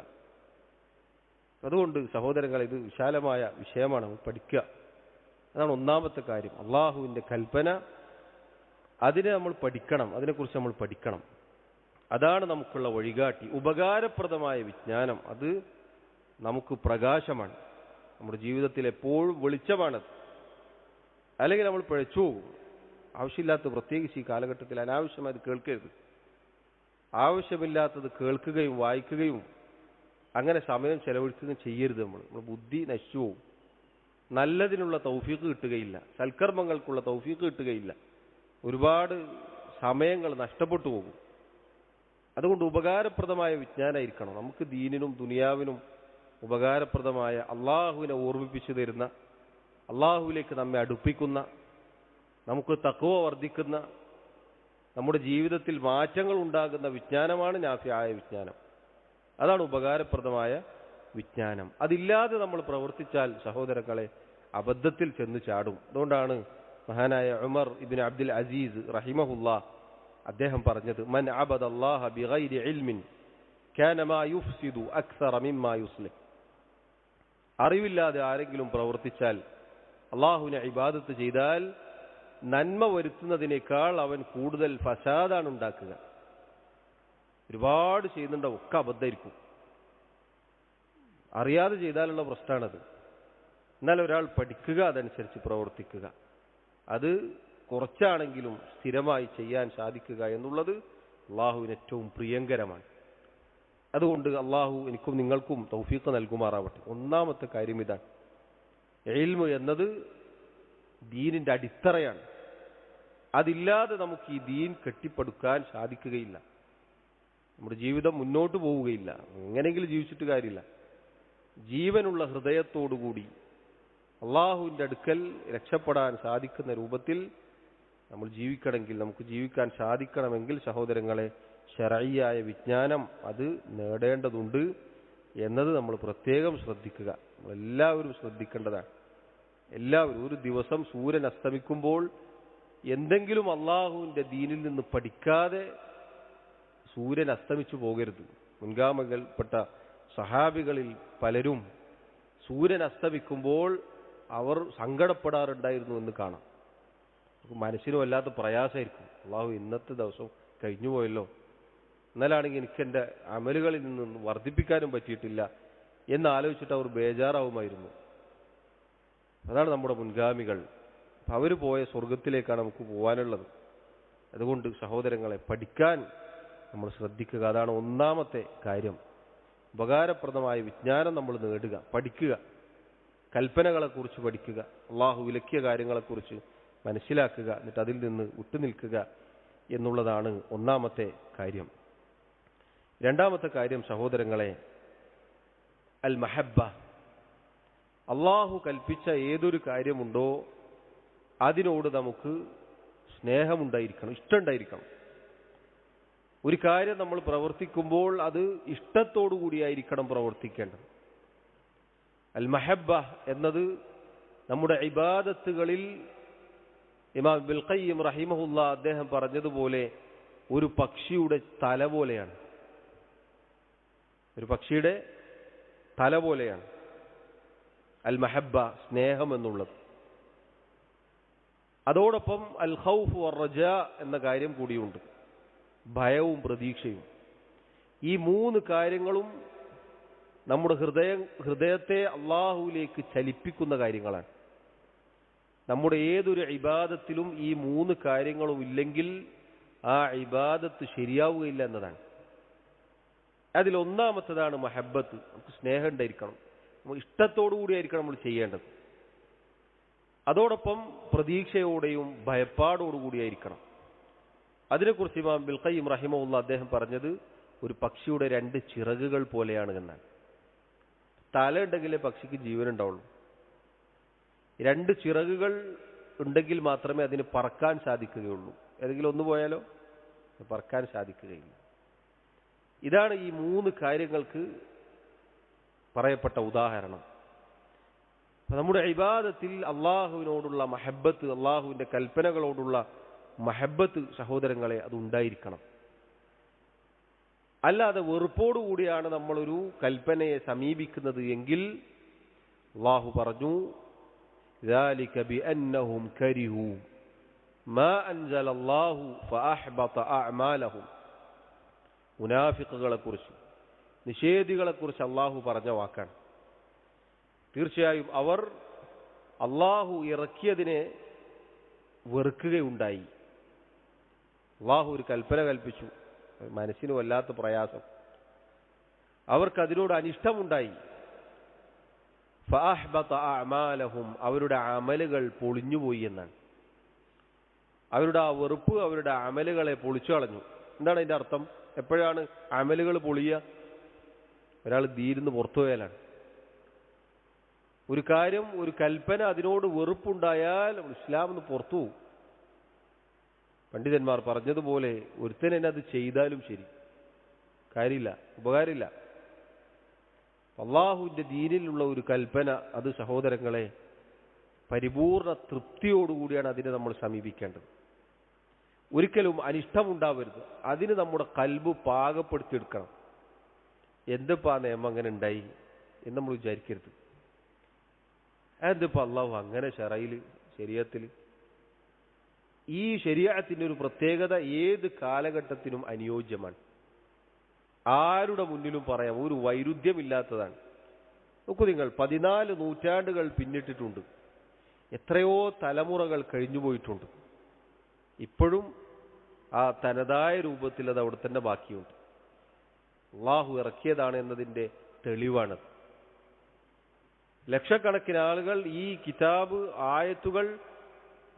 അതുകൊണ്ട് സഹോദരങ്ങൾ, ഇത് വിശാലമായ വിഷയമാണ്, പഠിക്കുക. അതാണ് ഒന്നാമത്തെ കാര്യം. അള്ളാഹുവിൻ്റെ കൽപ്പന, അതിനെ നമ്മൾ പഠിക്കണം, അതിനെക്കുറിച്ച് നമ്മൾ പഠിക്കണം. അതാണ് നമുക്കുള്ള വഴികാട്ടി. ഉപകാരപ്രദമായ വിജ്ഞാനം അത് നമുക്ക് പ്രകാശമാണ്, നമ്മുടെ ജീവിതത്തിൽ എപ്പോഴും വെളിച്ചമാണത്. അല്ലെങ്കിൽ നമ്മൾ പിഴച്ചു പോകും. ആവശ്യമില്ലാത്ത, പ്രത്യേകിച്ച് ഈ കാലഘട്ടത്തിൽ അനാവശ്യമായി അത് കേൾക്കരുത്. ആവശ്യമില്ലാത്തത് കേൾക്കുകയും വായിക്കുകയും അങ്ങനെ സമയം ചെലവഴിക്കുകയും ചെയ്യരുത്. നമ്മുടെ ബുദ്ധി നശിച്ചു പോകും. നല്ലതിനുള്ള തൗഫീഖ് കിട്ടുകയില്ല, സൽക്കർമ്മങ്ങൾക്കുള്ള തൗഫീഖ് കിട്ടുകയില്ല. ഒരുപാട് സമയങ്ങൾ നഷ്ടപ്പെട്ടു പോകും. അതുകൊണ്ട് ഉപകാരപ്രദമായ വിജ്ഞാനമായിരിക്കണം. നമുക്ക് ദീനിനും ദുനിയാവിനും ഉപകാരപ്രദമായ, അള്ളാഹുവിനെ ഓർമ്മിപ്പിച്ചു തരുന്ന, അള്ളാഹുവിലേക്ക് നമ്മെ അടുപ്പിക്കുന്ന, നമുക്ക് തഖ്വ വർദ്ധിക്കുന്ന, നമ്മുടെ ജീവിതത്തിൽ മാറ്റങ്ങൾ ഉണ്ടാകുന്ന വിജ്ഞാനമാണ് നാഫിയായ വിജ്ഞാനം. അതാണ് ഉപകാരപ്രദമായ വിജ്ഞാനം. അതില്ലാതെ നമ്മൾ പ്രവർത്തിച്ചാൽ സഹോദരങ്ങളെ അബദ്ധത്തിൽ ചെന്ന് ചാടും. അതുകൊണ്ടാണ് മഹാനായ ഉമർ ഇബ്നു അബ്ദുൽ അസീസ് റഹിമഹുല്ലാഹ് അദ്ദേഹം പറഞ്ഞത്, മൻ അബദല്ലാഹ ബിഗൈരി ഇൽമിൻ കാന മാ യുഫ്സിദു അക്സറ മിമ്മാ യുസ്ലിഹ്. അറിവില്ലാതെ ആരെങ്കിലും പ്രവർത്തിച്ചാൽ, അള്ളാഹുവിനെ ഇബാദത്ത് ചെയ്താൽ, നന്മ വരുത്തുന്നതിനേക്കാൾ അവൻ കൂടുതൽ ഫസാദാണ് ഉണ്ടാക്കുക. ഒരുപാട് ചെയ്യുന്നുണ്ടാവും, ഒക്കെ അബദ്ധമായിരിക്കും. അറിയാതെ ചെയ്താലുള്ള പ്രശ്നമാണത്. എന്നാൽ ഒരാൾ പഠിക്കുക, അതനുസരിച്ച് പ്രവർത്തിക്കുക, അത് കുറച്ചാണെങ്കിലും സ്ഥിരമായി ചെയ്യാൻ സാധിക്കുക എന്നുള്ളത് അള്ളാഹുവിന് ഏറ്റവും പ്രിയങ്കരമാണ്. അതുകൊണ്ട് അള്ളാഹു എനിക്കും നിങ്ങൾക്കും തൗഫീഖ് നൽകുമാറാവട്ടെ. ഒന്നാമത്തെ കാര്യം ഇതാണ്. ഇൽമ് എന്നത് ദീനിന്റെ അടിത്തറയാണ്. അതില്ലാതെ നമുക്ക് ഈ ദീൻ കെട്ടിപ്പടുക്കാൻ സാധിക്കുകയില്ല. നമ്മുടെ ജീവിതം മുന്നോട്ട് പോവുകയില്ല. എങ്ങനെയെങ്കിലും ജീവിച്ചിട്ട് കാര്യമില്ല. ജീവനുള്ള ഹൃദയത്തോടുകൂടി അള്ളാഹുവിൻ്റെ അടുക്കൽ രക്ഷപ്പെടാൻ സാധിക്കുന്ന രൂപത്തിൽ നമ്മൾ ജീവിക്കണമെങ്കിൽ, നമുക്ക് ജീവിക്കാൻ സാധിക്കണമെങ്കിൽ സഹോദരങ്ങളെ, ശരഈയായ വിജ്ഞാനം അത് നേടേണ്ടതുണ്ട് എന്നത് നമ്മൾ പ്രത്യേകം ശ്രദ്ധിക്കുക. നമ്മളെല്ലാവരും ശ്രദ്ധിക്കേണ്ടതാണ്. എല്ലാവരും ഒരു ദിവസം സൂര്യൻ അസ്തമിക്കുമ്പോൾ എന്തെങ്കിലും അള്ളാഹുവിൻ്റെ ദീനിൽ നിന്ന് പഠിക്കാതെ സൂര്യൻ അസ്തമിച്ചു പോകരുത്. മുൻഗാമികൾപ്പെട്ട സഹാബികളിൽ പലരും സൂര്യൻ അസ്തമിക്കുമ്പോൾ അവർ സങ്കടപ്പെടാറുണ്ടായിരുന്നു എന്ന് കാണാം. മനസ്സിന് വല്ലാത്ത പ്രയാസമായിരിക്കും. അള്ളാഹു ഇന്നത്തെ ദിവസം കഴിഞ്ഞു പോയല്ലോ, എന്നാലാണെങ്കിൽ എനിക്ക് എൻ്റെ അമലുകളിൽ നിന്ന് വർദ്ധിപ്പിക്കാനും പറ്റിയിട്ടില്ല എന്നാലോചിച്ചിട്ട് അവർ ബേജാറാവുമായിരുന്നു. അതാണ് നമ്മുടെ മുൻഗാമികൾ. അവർ പോയ സ്വർഗത്തിലേക്കാണ് നമുക്ക് പോകാനുള്ളത്. അതുകൊണ്ട് സഹോദരങ്ങളെ, പഠിക്കാൻ നമ്മൾ ശ്രദ്ധിക്കുക. അതാണ് ഒന്നാമത്തെ കാര്യം. ഉപകാരപ്രദമായ വിജ്ഞാനം നമ്മൾ നേടുക, പഠിക്കുക. കൽപ്പനകളെക്കുറിച്ച് പഠിക്കുക, അള്ളാഹു വിലക്കിയ കാര്യങ്ങളെക്കുറിച്ച് മനസ്സിലാക്കുക, എന്നിട്ട് അതിൽ നിന്ന് വിട്ടുനിൽക്കുക എന്നുള്ളതാണ് ഒന്നാമത്തെ കാര്യം. രണ്ടാമത്തെ കാര്യം സഹോദരങ്ങളെ, അൽ മഹബ്ബ. അള്ളാഹു കൽപ്പിച്ച ഏതൊരു കാര്യമുണ്ടോ അതിനോട് നമുക്ക് സ്നേഹമുണ്ടായിരിക്കണം, ഇഷ്ടമുണ്ടായിരിക്കണം. ഒരു കാര്യം നമ്മൾ പ്രവർത്തിക്കുമ്പോൾ അത് ഇഷ്ടത്തോടു കൂടിയായിരിക്കണം പ്രവർത്തിക്കേണ്ടത്. അൽ മഹബ്ബ എന്നത് നമ്മുടെ ഇബാദത്തുകളിൽ ഇമാം ഇബ്നുൽ ഖയ്യിം റഹിമഹുല്ലാ അദ്ദേഹം പറഞ്ഞതുപോലെ ഒരു പക്ഷിയുടെ തല പോലെയാണ്. ഒരു പക്ഷിയുടെ തല പോലെയാണ് അൽ മഹബ്ബ, സ്നേഹം എന്നുള്ളത്. അതോടൊപ്പം അൽ ഖൗഫ് വർ റജാ എന്ന കാര്യം കൂടിയുണ്ട്, ഭയവും പ്രതീക്ഷയും. ഈ മൂന്ന് കാര്യങ്ങളും നമ്മുടെ ഹൃദയത്തെ അള്ളാഹുവിലേക്ക് ചലിപ്പിക്കുന്ന കാര്യങ്ങളാണ്. നമ്മുടെ ഏതൊരു ഇബാദത്തിലും ഈ മൂന്ന് കാര്യങ്ങളും ഇല്ലെങ്കിൽ ആ ഇബാദത്ത് ശരിയാവുകയില്ല എന്നതാണ്. അതിലൊന്നാമത്തതാണ് മഹബ്ബത്ത്. നമുക്ക് സ്നേഹം ഉണ്ടായിരിക്കണം, നമ്മൾ ഇഷ്ടത്തോടു കൂടിയായിരിക്കണം നമ്മൾ ചെയ്യേണ്ടത്. അതോടൊപ്പം പ്രതീക്ഷയോടെയും ഭയപ്പാടോടുകൂടിയായിരിക്കണം. അതിനെക്കുറിച്ച് ഇമാം ഇബ്നുൽ ഖയ്യിം റഹിമഹുല്ലാ അദ്ദേഹം പറഞ്ഞത് ഒരു പക്ഷിയുടെ 2 ചിറകുകൾ പോലെയാണ് എന്നാണ്. തല ഉണ്ടെങ്കിലേ പക്ഷിക്ക് ജീവൻ ഉണ്ടാവുള്ളൂ. 2 ചിറകുകൾ ഉണ്ടെങ്കിൽ മാത്രമേ അതിന് പറക്കാൻ സാധിക്കുകയുള്ളൂ. ഏതെങ്കിലും ഒന്ന് പോയാലോ പറക്കാൻ സാധിക്കുകയില്ല. ഇതാണ് ഈ 3 കാര്യങ്ങൾക്ക് പറയപ്പെട്ട ഉദാഹരണം. നമ്മുടെ ഇബാദത്തിൽ അള്ളാഹുവിനോടുള്ള മഹബ്ബത്ത്, അള്ളാഹുവിന്റെ കൽപ്പനകളോടുള്ള മഹബ്ബത്ത് സഹോദരങ്ങളെ അതുണ്ടായിരിക്കണം. അല്ലാതെ വെറുപ്പോടുകൂടിയാണ് നമ്മളൊരു കൽപ്പനയെ സമീപിക്കുന്നത് എങ്കിൽ അള്ളാഹു പറഞ്ഞു, ذَلِكَ بِأَنَّهُمْ كَرِهُوا مَا أَنزَلَ اللَّهُ فَأَحْبَطَ أَعْمَالَهُمْ. മുനാഫിഖുകളെക്കുറിച്ച്, നിഷേധികളെക്കുറിച്ച് അള്ളാഹു പറഞ്ഞ വാക്കാണ്. തീർച്ചയായും അവർ അള്ളാഹു ഇറക്കിയതിനെ വെറുക്കുകയുണ്ടായി. അള്ളാഹു ഒരു കൽപ്പന കൽപ്പിച്ചു, മനസ്സിന് വല്ലാത്ത പ്രയാസം, അവർക്കതിനോട് അനിഷ്ടമുണ്ടായി. ഫഅഹ്ബത അഅമാലഹും, അവരുടെ അമലുകൾ പൊളിഞ്ഞുപോയി എന്നാണ്. അവരുടെ ആ വെറുപ്പ് അവരുടെ അമലുകളെ പൊളിച്ചു കളഞ്ഞു. എന്താണ് അതിന്റെ അർത്ഥം? എപ്പോഴാണ് അമലുകൾ പൊളിയുക? ഒരാൾ ദീനിന്ന് പുറത്തുപോയാലാണ്. ഒരു കാര്യം, ഒരു കൽപ്പന അതിനോട് വെറുപ്പുണ്ടായാൽ ഇസ്ലാമിന്ന് പുറത്തു പോകും. പണ്ഡിതന്മാർ പറഞ്ഞതുപോലെ ഒരുത്തൻ എന്നെ അത് ചെയ്താലും ശരി, കാര്യമില്ല, ഉപകാരമില്ല. അള്ളാഹുവിന്റെ ദീനിലുള്ള ഒരു കൽപ്പന, അത് സഹോദരങ്ങളെ പരിപൂർണ തൃപ്തിയോടുകൂടിയാണ് അതിനെ നമ്മൾ സമീപിക്കേണ്ടത്. ഒരിക്കലും അനിഷ്ടമുണ്ടാവരുത്. അതിന് നമ്മുടെ കൽബ് പാകപ്പെടുത്തിയെടുക്കണം. എന്തിപ്പാ നിയമം അങ്ങനെ ഉണ്ടായി എന്ന് നമ്മൾ വിചാരിക്കരുത്. എന്തിപ്പോ അള്ളാഹു അങ്ങനെ ശരീഅത്തിൽ. ഈ ശരീഅത്തിന്റെ ഒരു പ്രത്യേകത ഏത് കാലഘട്ടത്തിനും അനുയോജ്യമാണ്. ആരുടെ മുന്നിലും പറയാം, ഒരു വൈരുദ്ധ്യമില്ലാത്തതാണ്. നോക്കൂ നിങ്ങൾ, 14 നൂറ്റാണ്ടുകൾ പിന്നിട്ടിട്ടുണ്ട്, എത്രയോ തലമുറകൾ കഴിഞ്ഞുപോയിട്ടുണ്ട്. ഇപ്പോഴും ആ തനതായ രൂപത്തിൽ അത് അവിടെ തന്നെ ബാക്കിയുണ്ട്. അള്ളാഹു ഇറക്കിയതാണ് എന്നതിൻ്റെ തെളിവാണത്. ലക്ഷക്കണക്കിന് ആളുകൾ ഈ കിതാബ്, ആയത്തുകൾ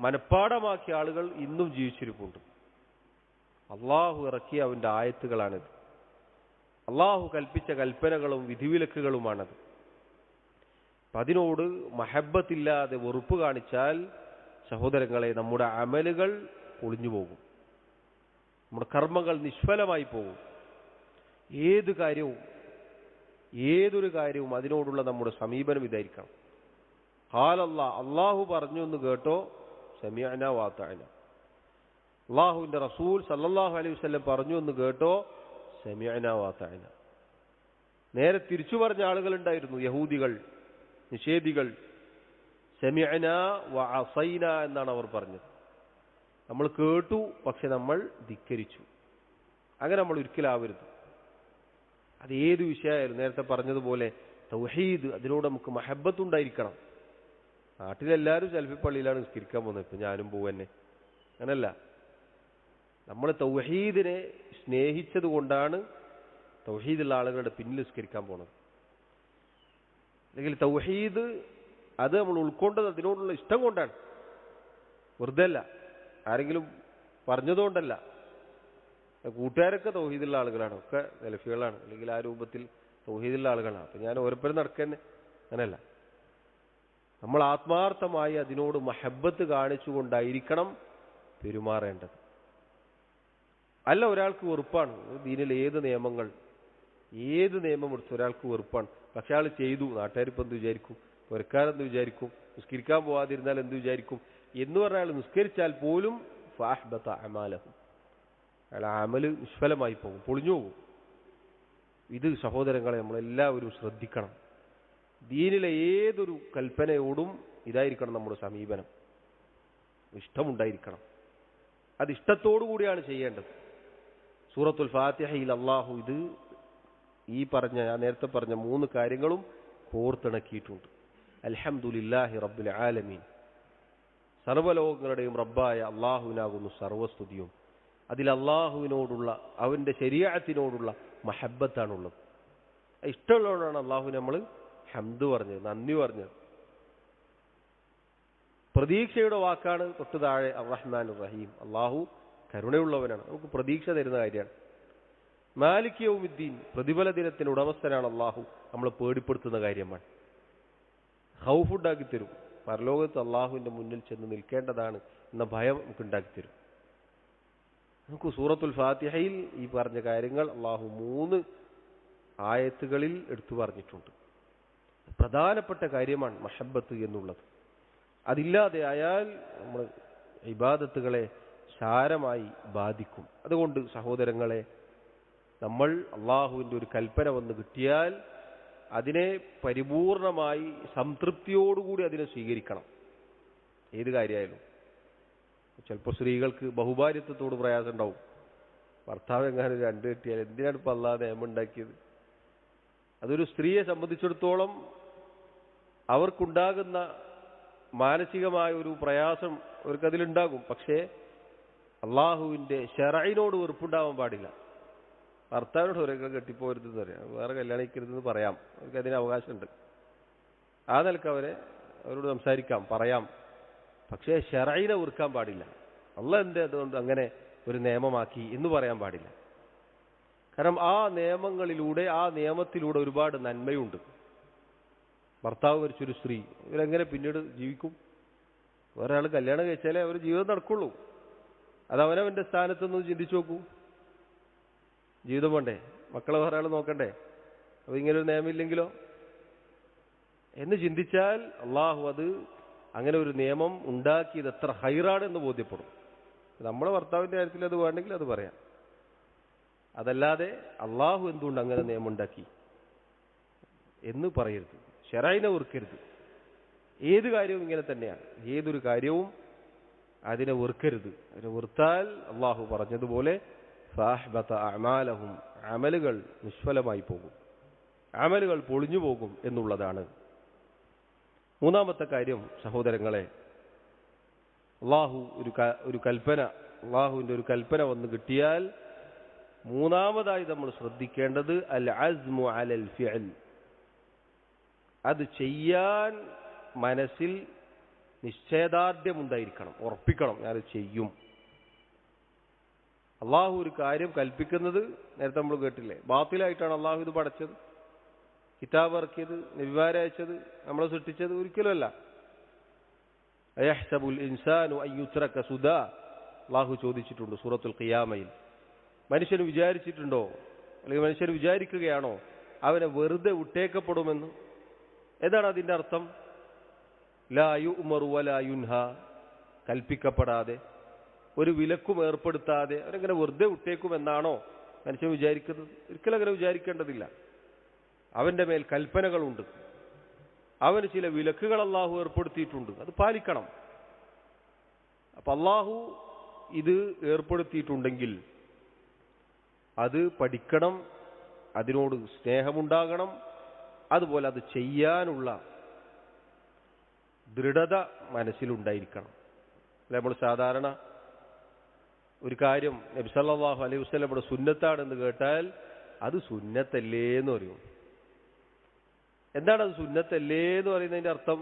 മനഃപ്പാടമാക്കിയ ആളുകൾ ഇന്നും ജീവിച്ചിരിപ്പുണ്ട്. അള്ളാഹു ഇറക്കിയ അവന്റെ ആയത്തുകളാണിത്. അള്ളാഹു കൽപ്പിച്ച കൽപ്പനകളും വിധിവിലക്കുകളുമാണത്. അതിനോട് മഹബ്ബത്തില്ലാതെ വെറുപ്പ് കാണിച്ചാൽ സഹോദരങ്ങളെ നമ്മുടെ അമലുകൾ ഒളിഞ്ഞു പോകും, നമ്മുടെ കർമ്മങ്ങൾ നിഷ്ഫലമായി പോകും. ഏതൊരു കാര്യവും അതിനോടുള്ള നമ്മുടെ സമീപനം ഇതായിരിക്കണം. അള്ളാഹു പറഞ്ഞു എന്ന് കേട്ടോ, സമിഅനാ വഅതഅനാ. അള്ളാഹുവിന്റെ റസൂൽ സല്ലല്ലാഹു അലൈഹി വസല്ലം പറഞ്ഞു എന്ന് കേട്ടോ, സമിഅനാ വഅതഅനാ. നേരെ തിരിച്ചു പറഞ്ഞ ആളുകളുണ്ടായിരുന്നു, യഹൂദികൾ, നിഷേധികൾ. സമിഅനാ വഅസൈനാ എന്നാണ് അവർ പറഞ്ഞത്. നമ്മൾ കേട്ടു, പക്ഷെ നമ്മൾ ധിക്കരിച്ചു. അങ്ങനെ നമ്മൾ ഒരിക്കലാവരുത്. അത് ഏത് വിഷയമായാലും നേരത്തെ പറഞ്ഞതുപോലെ തൗഹീദ്, അതിനോട് നമുക്ക് മഹബ്ബത്തുണ്ടായിരിക്കണം. നാട്ടിലെല്ലാവരും സെൽഫി പള്ളിയിലാണ് നിസ്കരിക്കാൻ പോകുന്നത്, ഇപ്പം ഞാനും പോവന്നെ. അങ്ങനല്ല, നമ്മൾ തൗഹീദിനെ സ്നേഹിച്ചത് കൊണ്ടാണ് തൗഹീദുള്ള ആളുകളുടെ പിന്നിൽ നിസ്കരിക്കാൻ പോണത്. അല്ലെങ്കിൽ തൗഹീദ് അത് നമ്മൾ ഉൾക്കൊണ്ടത് അതിനോടുള്ള ഇഷ്ടം കൊണ്ടാണ്, വെറുതെ അല്ല, ആരെങ്കിലും പറഞ്ഞതുകൊണ്ടല്ല. കൂട്ടുകാരൊക്കെ തൗഹീദുള്ള ആളുകളാണ്, ഒക്കെ സെലഫികളാണ്, അല്ലെങ്കിൽ ആ രൂപത്തിൽ തൗഹീദുള്ള ആളുകളാണ്. അപ്പം ഞാൻ ഓരോരുത്തരും നടക്കന്നെ അങ്ങനെയല്ല. നമ്മൾ ആത്മാർത്ഥമായി അതിനോട് മഹബത്ത് കാണിച്ചുകൊണ്ടായിരിക്കണം പെരുമാറേണ്ടത്. അല്ല ഒരാൾക്ക് വെറുപ്പാണ് ദീനിൽ ഏത് നിയമം എടുത്ത് ഒരാൾക്ക് വെറുപ്പാണ്, പക്ഷെ ആൾ ചെയ്തു, നാട്ടുകാരിപ്പോൾ എന്ത് വിചാരിക്കും, പൊരക്കാരെന്ത് വിചാരിക്കും, നിസ്കരിക്കാൻ പോകാതിരുന്നാൽ എന്ത് വിചാരിക്കും എന്ന് പറഞ്ഞാൽ നിസ്കരിച്ചാൽ പോലും ഫഅഹ്ബത അമാലഹു, അയാൾ അമല് നിഷ്ഫലമായി പോകും, പൊളിഞ്ഞു പോകും. ഇത് സഹോദരങ്ങളെ നമ്മളെല്ലാവരും ശ്രദ്ധിക്കണം. ദീനിലെ ഏതൊരു കൽപ്പനയോടും ഇതായിരിക്കണം നമ്മുടെ സമീപനം, ഇഷ്ടമുണ്ടായിരിക്കണം. അത് ഇഷ്ടത്തോടു കൂടിയാണ് ചെയ്യേണ്ടത്. സൂറത്തുൽ ഫാത്തിഹയിൽ അള്ളാഹു ഇത് ഞാൻ നേരത്തെ പറഞ്ഞ 3 കാര്യങ്ങളും കോർത്തിണക്കിയിട്ടുണ്ട്. അൽഹംദുലില്ലാഹി റബ്ബിൽ ആലമീൻ, സർവ്വലോകങ്ങളുടെയും റബ്ബായ അള്ളാഹുവിനാകുന്നു സർവസ്തുതിയും. അതിൽ അള്ളാഹുവിനോടുള്ള അവൻ്റെ ശരീഅത്തിനോടുള്ള മഹബത്താണുള്ളത്. ഇഷ്ടമുള്ളതുകൊണ്ടാണ് അള്ളാഹുവിനെ നമ്മൾ ഹംദ് പറഞ്ഞത്, നന്ദി പറഞ്ഞത്. പ്രതീക്ഷയുടെ വാക്കാണ് തൊട്ട് താഴെ അർറഹ്മാൻ റഹീം, അള്ളാഹു കരുണയുള്ളവനാണ്, നമുക്ക് പ്രതീക്ഷ തരുന്ന കാര്യമാണ്. മാലിക് യൗമിദ്ദീൻ, പ്രതിഫല ദിനത്തിന് ഉടമസ്ഥനാണ് അള്ളാഹു, നമ്മളെ പേടിപ്പെടുത്തുന്ന കാര്യമാണ്. ഖൗഫ് ഉണ്ടാക്കിത്തരും, പരലോകത്ത് അള്ളാഹുവിൻ്റെ മുന്നിൽ ചെന്ന് നിൽക്കേണ്ടതാണ് എന്ന ഭയം നമുക്ക് ഉണ്ടാക്കിത്തരും. നമുക്ക് സൂറത്തുൽ ഫാത്തിഹയിൽ ഈ പറഞ്ഞ കാര്യങ്ങൾ അള്ളാഹു 3 ആയത്തുകളിൽ എടുത്തു പറഞ്ഞിട്ടുണ്ട്. പ്രധാനപ്പെട്ട കാര്യമാണ് മഹബത്ത് എന്നുള്ളത്. അതില്ലാതെ ആയാൽ നമ്മൾ ഇബാദത്തുകളെ സാരമായി ബാധിക്കും. അതുകൊണ്ട് സഹോദരങ്ങളെ, നമ്മൾ അള്ളാഹുവിൻ്റെ ഒരു കൽപ്പന വന്ന് കിട്ടിയാൽ അതിനെ പരിപൂർണമായി സംതൃപ്തിയോടുകൂടി അതിനെ സ്വീകരിക്കണം. ഏത് കാര്യമായാലും. ചിലപ്പോൾ സ്ത്രീകൾക്ക് ബഹുഭാര്യത്വത്തോട് പ്രയാസം ഉണ്ടാവും. ഭർത്താവ് എങ്ങാനും 2 കിട്ടിയാൽ എന്തിനാണ് ഇപ്പം അള്ളാഹ് നിയമം ഉണ്ടാക്കിയത്? അതൊരു സ്ത്രീയെ സംബന്ധിച്ചിടത്തോളം അവർക്കുണ്ടാകുന്ന മാനസികമായ ഒരു പ്രയാസം അവർക്കതിലുണ്ടാകും. പക്ഷേ അള്ളാഹുവിൻ്റെ ശറഇനോട് വെറുപ്പുണ്ടാവാൻ പാടില്ല. ഭർത്താവിനോട് ഒരൊക്കെ കെട്ടിപ്പോരുതെന്ന് പറയാം, വേറെ കല്യാണിക്കരുതെന്ന് പറയാം, അവർക്ക് അതിന് അവകാശമുണ്ട്. ആ നിലക്ക് അവരോട് സംസാരിക്കാം, പറയാം. പക്ഷേ ശറഇനെ വെറുക്കാൻ പാടില്ല. അള്ളാഹ് എന്തേ അതുകൊണ്ട് അങ്ങനെ ഒരു നിയമമാക്കി എന്ന് പറയാൻ പാടില്ല. കാരണം ആ നിയമത്തിലൂടെ ഒരുപാട് നന്മയുണ്ട്. ഭർത്താവ് മരിച്ചൊരു സ്ത്രീ, ഇവരെങ്ങനെ പിന്നീട് ജീവിക്കും? വേറെ ആൾ കല്യാണം കഴിച്ചാലേ അവർ ജീവിതം നടക്കുള്ളൂ. അത് അവനവൻ്റെ സ്ഥാനത്തൊന്ന് ചിന്തിച്ചു നോക്കൂ. ജീവിതം വേണ്ടേ? മക്കളെ വേറെ ആൾ നോക്കണ്ടേ? അപ്പോൾ ഇങ്ങനൊരു നിയമമില്ലെങ്കിലോ എന്ന് ചിന്തിച്ചാൽ അള്ളാഹു അങ്ങനെ ഒരു നിയമം ഉണ്ടാക്കിയത് എത്ര ഹൈറാണ് എന്ന് ബോധ്യപ്പെടും. നമ്മുടെ ഭർത്താവിൻ്റെ കാര്യത്തിൽ അത് വേണമെങ്കിൽ അത് പറയാം. അതല്ലാതെ അള്ളാഹു എന്തുകൊണ്ട് അങ്ങനെ നിയമം ഉണ്ടാക്കി എന്ന് പറയരുത്. ശറഇനെ വെറുക്കരുത്. ഏത് കാര്യവും ഇങ്ങനെ തന്നെയാണ്. ഏതൊരു കാര്യവും അതിനെ വെറുക്കരുത്. അതിനെ വെറുത്താൽ അള്ളാഹു പറഞ്ഞതുപോലെ ഫഅഹ്ബത അഅമാലഹും, അമലുകൾ നിഷ്ഫലമായി പോകും, അമലുകൾ പൊളിഞ്ഞു പോകും എന്നുള്ളതാണ്. 3ാമത്തെ കാര്യം സഹോദരങ്ങളെ, അള്ളാഹുവിൻ്റെ ഒരു കൽപ്പന വന്ന് കിട്ടിയാൽ 3ാമതായി നമ്മൾ ശ്രദ്ധിക്കേണ്ടത് അൽ അസ്മു അലൽ ഫിഅൽ. അത് ചെയ്യാൻ മനസ്സിൽ നിശ്ചയദാർഢ്യമുണ്ടായിരിക്കണം, ഉറപ്പിക്കണം, ഞാനത് ചെയ്യും. അള്ളാഹു ഒരു കാര്യം കൽപ്പിക്കുന്നത് നേരത്തെ നമ്മൾ കേട്ടില്ലേ, ബാത്തിലായിട്ടാണ് അള്ളാഹു ഇത് പടച്ചത്, കിതാബ് ഇറക്കിയത്, നബിമാരെ അയച്ചത്, നമ്മളെ സൃഷ്ടിച്ചത്? ഒരിക്കലുമല്ല. അയഹ്സബുൽ ഇൻസാനു അൻ യുത്രക സുദാ, അള്ളാഹു ചോദിച്ചിട്ടുണ്ട് സൂറത്തുൽ ഖിയാമയിൽ. മനുഷ്യന് വിചാരിച്ചിട്ടുണ്ടോ, അല്ലെങ്കിൽ മനുഷ്യൻ വിചാരിക്കുകയാണോ അവനെ വെറുതെ വിട്ടേക്കപ്പെടുമെന്ന്? ഏതാണ് അതിൻ്റെ അർത്ഥം? ലാ യുഅ്മറു വലാ യുൻഹാ, കൽപ്പിക്കപ്പെടാതെ ഒരു വിലക്കും ഏർപ്പെടുത്താതെ അവരെങ്ങനെ വെറുതെ വിട്ടേക്കുമെന്നാണോ മനുഷ്യൻ വിചാരിക്കുന്നത്? ഒരിക്കലും അങ്ങനെ വിചാരിക്കേണ്ടതില്ല. അവൻ്റെ മേൽ കൽപ്പനകളുണ്ട്, അവന് ചില വിലക്കുകൾ അള്ളാഹു ഏർപ്പെടുത്തിയിട്ടുണ്ട്, അത് പാലിക്കണം. അപ്പം അള്ളാഹു ഇത് ഏർപ്പെടുത്തിയിട്ടുണ്ടെങ്കിൽ അത് പഠിക്കണം, അതിനോട് സ്നേഹമുണ്ടാകണം, അതുപോലെ അത് ചെയ്യാനുള്ള ദൃഢത മനസ്സിലുണ്ടായിരിക്കണം. നമ്മൾ സാധാരണ ഒരു കാര്യം നബി സല്ലല്ലാഹു അലൈഹി വസല്ലമയുടെ സുന്നത്താണെന്ന് കേട്ടാൽ അത് സുന്നത്തല്ലേ എന്ന് പറയും. എന്താണ് അത് സുന്നത്തല്ലേ എന്ന് പറയുന്നതിൻ്റെ അർത്ഥം?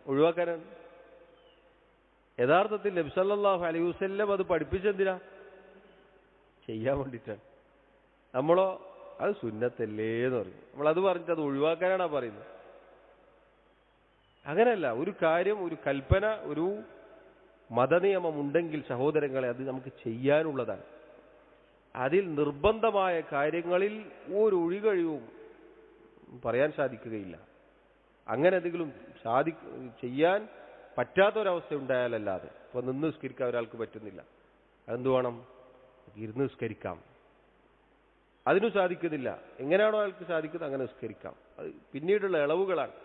ഒഴിവാക്കാനാണ്. യഥാർത്ഥത്തിൽ നബി സല്ലല്ലാഹു അലൈഹി വസല്ലം അത് പഠിപ്പിച്ചെന്തിനാ? ചെയ്യാൻ വേണ്ടിയിട്ടാണ്. നമ്മളോ അത് സുന്നത്തല്ലേ എന്ന് പറയും. നമ്മളത് പറഞ്ഞിട്ട് അത് ഒഴിവാക്കാനാണ് പറയുന്നത്. അങ്ങനെയല്ല. ഒരു കാര്യം, ഒരു കൽപ്പന, ഒരു മതനിയമം ഉണ്ടെങ്കിൽ സഹോദരങ്ങളെ അത് നമുക്ക് ചെയ്യാനുള്ളതാണ്. അതിൽ നിർബന്ധമായ കാര്യങ്ങളിൽ ഒരു ഒഴികഴിവും പറയാൻ സാധിക്കുകയില്ല. അങ്ങനെ എന്തെങ്കിലും ചെയ്യാൻ പറ്റാത്തൊരവസ്ഥ ഉണ്ടായാലല്ലാതെ. ഇപ്പൊ നിന്ന് നിസ്കരിക്കാൻ ഒരാൾക്ക് പറ്റുന്നില്ല, അതെന്ത് വേണം? ഇരുന്ന് നിസ്കരിക്കാം. അതിനും സാധിക്കുന്നില്ല, എങ്ങനെയാണോ അയാൾക്ക് സാധിക്കുന്നത് അങ്ങനെ നിസ്കരിക്കാം. അത് പിന്നീടുള്ള ഇളവുകളാണ്.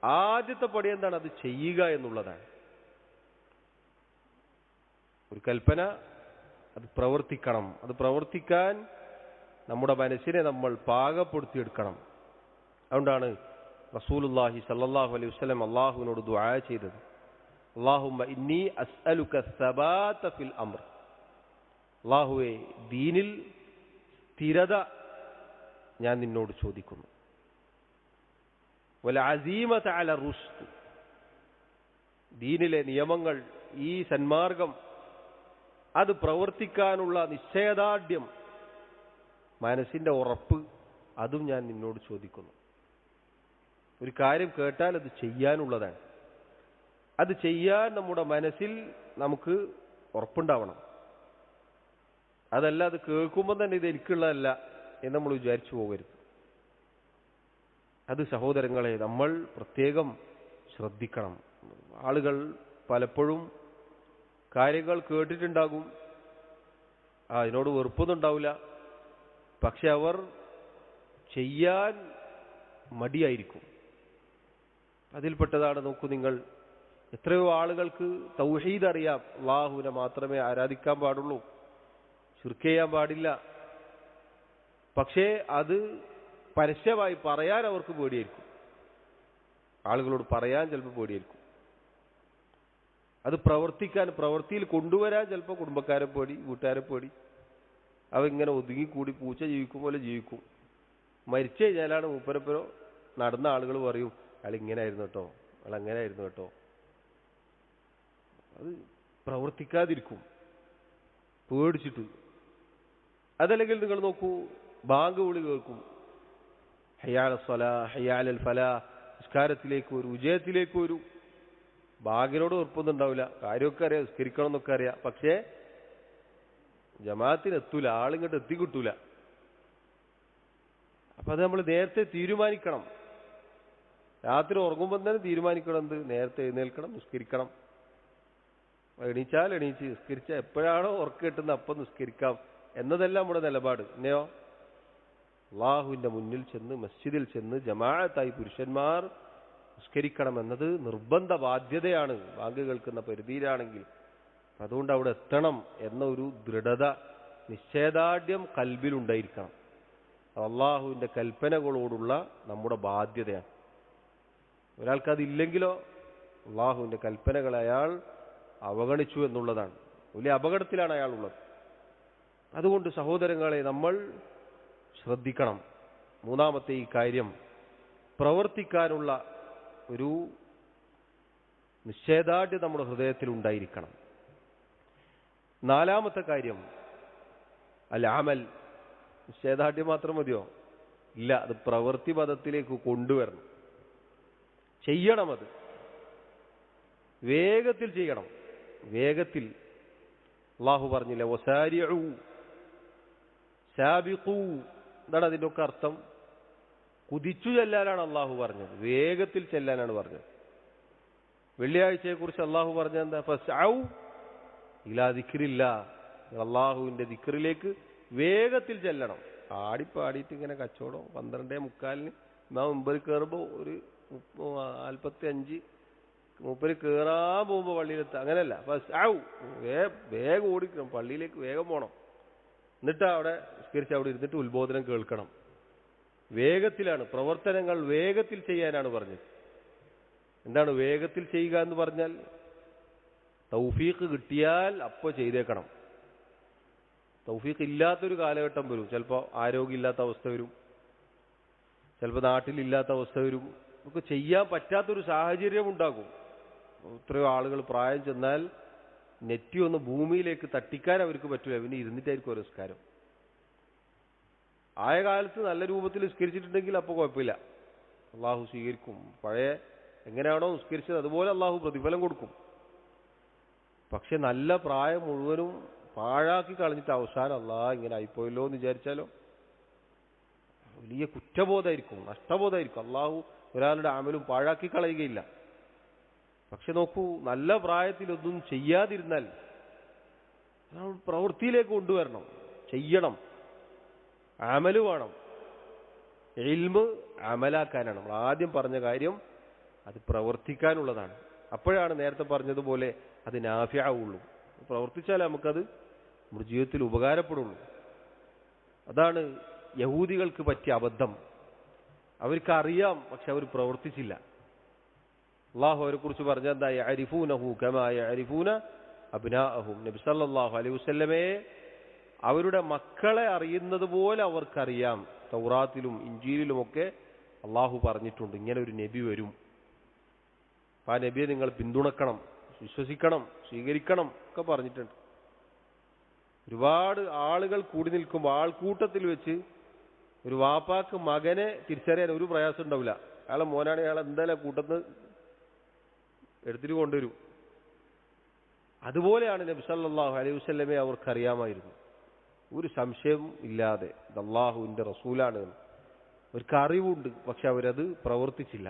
ആദ്യത്തെ പടി എന്താണ്? അത് ചെയ്യുക എന്നുള്ളതാണ്. ഒരു കൽപ്പന, അത് പ്രവർത്തിക്കണം. അത് പ്രവർത്തിക്കാൻ നമ്മുടെ മനസ്സിനെ നമ്മൾ പാകപ്പെടുത്തിയെടുക്കണം. അതുകൊണ്ടാണ് റസൂലുള്ളാഹി സ്വല്ലല്ലാഹു അലൈഹി വസല്ലം അല്ലാഹുവിനോട് ദുആ ചെയ്തത്, അല്ലാഹുമ്മ ഇന്നി അസ്അലുക സബാത ഫിൽ അംർ. അല്ലാഹുവേ, ദീനിൽ സ്ഥിരത ഞാൻ നിന്നോട് ചോദിക്കുന്നു. വൽ അസീമത അല റുശ്ദ്, ദീനിലെ നിയമങ്ങൾ, ഈ സന്മാർഗം അത് പ്രവർത്തിക്കാനുള്ള നിശ്ചയദാർഢ്യം, മനസ്സിന്റെ ഉറപ്പ്, അതും ഞാൻ നിന്നോട് ചോദിക്കുന്നു. ഒരു കാര്യം കേട്ടാൽ അത് ചെയ്യാനുള്ളതാണ്. അത് ചെയ്യാൻ നമ്മുടെ മനസ്സിൽ നമുക്ക് ഉറപ്പുണ്ടാവണം. അതല്ല അത് കേൾക്കുമ്പോൾ തന്നെ ഇത് എനിക്കുള്ളതല്ല എന്ന് നമ്മൾ വിചാരിച്ചു പോകരുത്. അത് സഹോദരങ്ങളെ നമ്മൾ പ്രത്യേകം ശ്രദ്ധിക്കണം. ആളുകൾ പലപ്പോഴും കാര്യങ്ങൾ കേട്ടിട്ടുണ്ടാകും, അതിനോട് വെറുപ്പൊന്നും ഉണ്ടാവില്ല, പക്ഷെ അവർ ചെയ്യാൻ മടിയായിരിക്കും. അതിൽപ്പെട്ടതാണ്, നോക്കൂ നിങ്ങൾ, എത്രയോ ആളുകൾക്ക് തൗഹീദ് അറിയാം, അല്ലാഹുവിനെ മാത്രമേ ആരാധിക്കാൻ പാടുള്ളൂ, ശിർക്ക് ചെയ്യാൻ പാടില്ല, പക്ഷേ അത് പരസ്യമായി പറയാൻ അവർക്ക് പേടിയായിരിക്കും. ആളുകളോട് പറയാൻ ചിലപ്പോൾ പേടിയായിരിക്കും. അത് പ്രവൃത്തിയിൽ കൊണ്ടുവരാൻ ചിലപ്പോൾ കുടുംബക്കാരെ പേടി, വീട്ടുകാരെ പേടി. അവ ഇങ്ങനെ ഒതുങ്ങിക്കൂടി പൂച്ച ജീവിക്കും പോലെ ജീവിക്കും. മരിച്ചു കഴിഞ്ഞാലാണ് മൂപ്പരപ്പരോ നടന്ന ആളുകൾ പറയും, അയാൾ ഇങ്ങനെ ആയിരുന്നു കേട്ടോ, അയാൾ അങ്ങനെ ആയിരുന്നു കേട്ടോ. അത് പ്രവർത്തിക്കാതിരിക്കും പേടിച്ചിട്ട്. അതല്ലെങ്കിൽ നിങ്ങൾ നോക്കൂ, ബാങ്ക് വിളി കേൾക്കും, ഹയ്യാൽ സ്വലാ ഹയ്യാൽ ഫലാ, നിസ്കാരത്തിലേക്ക് വരും, വിജയത്തിലേക്ക് വരും. ബാങ്കിനോട് ഉറപ്പൊന്നും ഉണ്ടാവില്ല, കാര്യമൊക്കെ അറിയാം, നിസ്കരിക്കണം എന്നൊക്കെ അറിയാം, പക്ഷേ ജമാഅത്തിന് എത്തൂല, ആളിങ്ങോട്ട് എത്തിക്കിട്ടൂല. അപ്പൊ അത് നമ്മൾ നേരത്തെ തീരുമാനിക്കണം. രാത്രി ഉറങ്ങുമ്പോൾ തന്നെ തീരുമാനിക്കണം, എന്ത്? നേരത്തെ എഴുന്നേൽക്കണം, നിസ്കരിക്കണം. എണീച്ചാൽ എണീച്ച് നിസ്കരിച്ചാൽ എപ്പോഴാണോ ഉറക്കം കിട്ടുന്നത് അപ്പം നിസ്കരിക്കാം എന്നതല്ല നമ്മുടെ നിലപാട്. എന്നെയോ അള്ളാഹുവിന്റെ മുന്നിൽ ചെന്ന്, മസ്ജിദിൽ ചെന്ന് ജമാഅത്തായി പുരുഷന്മാർ നിസ്കരിക്കണം എന്നത് നിർബന്ധ ബാധ്യതയാണ്, ബാങ്ക് കേൾക്കുന്ന പരിധിയിലാണെങ്കിൽ. അതുകൊണ്ട് അവിടെ എത്തണം എന്ന ഒരു ദൃഢത, നിശ്ചയദാർഢ്യം കൽബിലുണ്ടായിരിക്കണം. അള്ളാഹുവിന്റെ കൽപ്പനകളോടുള്ള നമ്മുടെ ബാധ്യതയാണ്. ഒരാൾക്കതില്ലെങ്കിലോ അള്ളാഹുവിന്റെ കൽപ്പനകളെ അയാൾ അവഗണിച്ചു എന്നുള്ളതാണ്. വലിയ അപകടത്തിലാണ് അയാളുള്ളത്. അതുകൊണ്ട് സഹോദരങ്ങളെ നമ്മൾ ശ്രദ്ധിക്കണം. മൂന്നാമത്തെ ഈ കാര്യം, പ്രവർത്തിക്കാനുള്ള ഒരു നിശ്ചയദാർഢ്യം നമ്മുടെ ഹൃദയത്തിൽ ഉണ്ടായിരിക്കണം. നാലാമത്തെ കാര്യം അൽ അമൽ. നിശ്ചയദാർഢ്യം മാത്രം മതിയോ? ഇല്ല, അത് പ്രവൃത്തി പദത്തിലേക്ക് കൊണ്ടുവരണം, ചെയ്യണം. അത് വേഗത്തിൽ ചെയ്യണം. വേഗത്തിൽ. അല്ലാഹു പറഞ്ഞില്ലേ, വസാരിഉ സാബിഖു. എന്താണ് അതിൻ്റെ ഒക്കെ അർത്ഥം? കുതിച്ചു ചെല്ലാനാണ് അള്ളാഹു പറഞ്ഞത്, വേഗത്തിൽ ചെല്ലാനാണ് പറഞ്ഞത്. വെള്ളിയാഴ്ചയെ കുറിച്ച് അള്ളാഹു പറഞ്ഞത് എന്താ? ഫസ്ഔ ഇലാ ദിക്രില്ലാ, അള്ളാഹുവിന്റെ ദിക്റിലേക്ക് വേഗത്തിൽ ചെല്ലണം. ആടിപ്പാടിയിട്ട് ഇങ്ങനെ കച്ചവടം 12:45 നാം മുമ്പിൽ കയറുമ്പോൾ ഒരു 45 മൂപ്പര് കയറാൻ പോകുമ്പോൾ പള്ളിയിലെത്ത, അങ്ങനെയല്ല. ഫസ്ഔ, വേഗം ഓടിക്കണം, പള്ളിയിലേക്ക് വേഗം പോകണം. എന്നിട്ട് അവിടെ നിസ്കരിച്ച് അവിടെ ഇരുന്നിട്ട് ഉത്ബോധനം കേൾക്കണം. വേഗത്തിലാണ് പ്രവർത്തനങ്ങൾ, വേഗത്തിൽ ചെയ്യാനാണ് പറഞ്ഞത്. എന്താണ് വേഗത്തിൽ ചെയ്യുക എന്ന് പറഞ്ഞാൽ? തൗഫീഖ് കിട്ടിയാൽ അപ്പോൾ ചെയ്തേക്കണം. തൗഫീഖ് ഇല്ലാത്തൊരു കാലഘട്ടം വരും. ചിലപ്പോൾ ആരോഗ്യമില്ലാത്ത അവസ്ഥ വരും, ചിലപ്പോൾ നാട്ടിലില്ലാത്ത അവസ്ഥ വരും, നമുക്ക് ചെയ്യാൻ പറ്റാത്തൊരു സാഹചര്യം ഉണ്ടാകും. എത്രയോ ആളുകൾ പ്രായം ചെന്നാൽ നെറ്റി ഒന്ന് ഭൂമിയിലേക്ക് തട്ടിക്കാൻ അവർക്ക് പറ്റില്ല, പിന്നെ ഇരുന്നിട്ടായിരിക്കും ഒരു നിസ്കാരം. ആയ കാലത്ത് നല്ല രൂപത്തിൽ നിസ്കരിച്ചിട്ടുണ്ടെങ്കിൽ അപ്പോൾ കുഴപ്പമില്ല, അള്ളാഹു സ്വീകരിക്കും. പഴയ എങ്ങനെയാണോ നിസ്കരിച്ചത് അതുപോലെ അള്ളാഹു പ്രതിഫലം കൊടുക്കും. പക്ഷെ നല്ല പ്രായം മുഴുവനും പാഴാക്കി കളഞ്ഞിട്ട് അവസാനം അള്ളാഹ് ഇങ്ങനെ ആയിപ്പോയല്ലോ എന്ന് വിചാരിച്ചാലോ വലിയ കുറ്റബോധമായിരിക്കും, നഷ്ടബോധമായിരിക്കും. അള്ളാഹു ഒരാളുടെ അമലും പാഴാക്കി കളയുകയില്ല. പക്ഷെ നോക്കൂ, നല്ല പ്രായത്തിലൊന്നും ചെയ്യാതിരുന്നാൽ നമ്മൾ പ്രവൃത്തിയിലേക്ക് കൊണ്ടുവരണം, ചെയ്യണം, അമല് വേണം. ഇൽമ് അമലാക്കാനാണ്. നമ്മൾ ആദ്യം പറഞ്ഞ കാര്യം അത് പ്രവർത്തിക്കാനുള്ളതാണ്. അപ്പോഴാണ് നേരത്തെ പറഞ്ഞതുപോലെ അത് നാഫിഅവുള്ളൂ. പ്രവർത്തിച്ചാലേ നമുക്കത് നമ്മുടെ ജീവിതത്തിൽ ഉപകാരപ്പെടുള്ളൂ. അതാണ് യഹൂദികൾക്ക് പറ്റിയ അബദ്ധം. അവർക്കറിയാം, പക്ഷെ അവർ പ്രവർത്തിച്ചില്ല. അള്ളാഹു അവരെ കുറിച്ച് പറഞ്ഞാൽ എന്താ? യഅരിഫൂനഹു കമാ യഅരിഫൂന അബ്നാഅഹും. നബി സല്ലല്ലാഹു അലൈഹി വസല്ലമയെ അവരുടെ മക്കളെ അറിയുന്നത് പോലെ അവർക്കറിയാം. തൗറാത്തിലും ഇഞ്ചീലിലുമൊക്കെ അള്ളാഹു പറഞ്ഞിട്ടുണ്ട് ഇങ്ങനെ ഒരു നബി വരും, ആ നബിയെ നിങ്ങൾ പിന്തുണക്കണം, വിശ്വസിക്കണം, സ്വീകരിക്കണം ഒക്കെ പറഞ്ഞിട്ടുണ്ട്. ഒരുപാട് ആളുകൾ കൂടി നിൽക്കുമ്പോൾ ആൾക്കൂട്ടത്തിൽ വെച്ച് ഒരു വാപ്പാക്ക് മകനെ തിരിച്ചറിയാൻ ഒരു പ്രയാസം ഉണ്ടാവില്ല. അയാളെ മോനാണ്, അയാളെ എന്തായാലും കൂട്ടത്തിൽ എടുത്തിട്ട് കൊണ്ടുവരും. അതുപോലെയാണ് നബി സല്ലല്ലാഹു അലൈഹി വസല്ലമയെ അവർക്കറിയാമായിരുന്നു, ഒരു സംശയം ഇല്ലാതെ ഇത് അള്ളാഹുവിൻ്റെ റസൂലാണ്. അവർക്ക് അറിവുണ്ട്, പക്ഷെ അവരത് പ്രവർത്തിച്ചില്ല.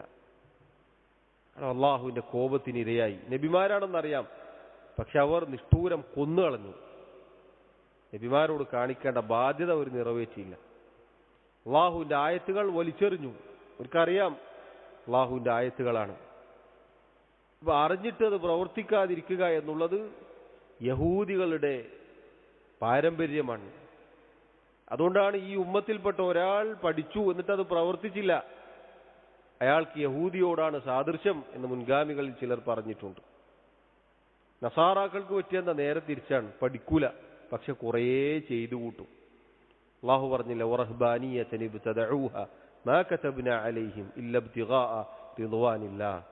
അള്ളാഹുവിൻ്റെ കോപത്തിന് ഇരയായി. നബിമാരാണെന്നറിയാം, പക്ഷെ അവർ നിഷ്ഠൂരം കൊന്നുകളഞ്ഞു. നബിമാരോട് കാണിക്കേണ്ട ബാധ്യത അവർ നിറവേറ്റിയില്ല. അള്ളാഹുവിൻ്റെ ആയത്തുകൾ വലിച്ചെറിഞ്ഞു. അവർക്കറിയാം അള്ളാഹുവിൻ്റെ ആയത്തുകളാണ്. അപ്പൊ അറിഞ്ഞിട്ട് അത് പ്രവർത്തിക്കാതിരിക്കുക എന്നുള്ളത് യഹൂദികളുടെ പാരമ്പര്യമാണ്. അതുകൊണ്ടാണ് ഈ ഉമ്മത്തിൽപ്പെട്ട ഒരാൾ പഠിച്ചു എന്നിട്ട് അത് പ്രവർത്തിച്ചില്ല, അയാൾക്ക് യഹൂദിയോടാണ് സാദൃശ്യം എന്ന് മുൻഗാമികളിൽ ചിലർ പറഞ്ഞിട്ടുണ്ട്. നസാറാക്കൾക്ക് പറ്റിയെന്താ? നേരെ തിരിച്ചാണ്, പഠിക്കൂല, പക്ഷെ കുറേ ചെയ്തു കൂട്ടും. അള്ളാഹു പറഞ്ഞില്ല, വറഹ്ബാനിയതൻ ഇബ്തദഊഹ മാ കതബ്നാ അലൈഹിം ഇല്ല ഇബ്തിഗാഅ റിദ്വാനില്ലാഹ്.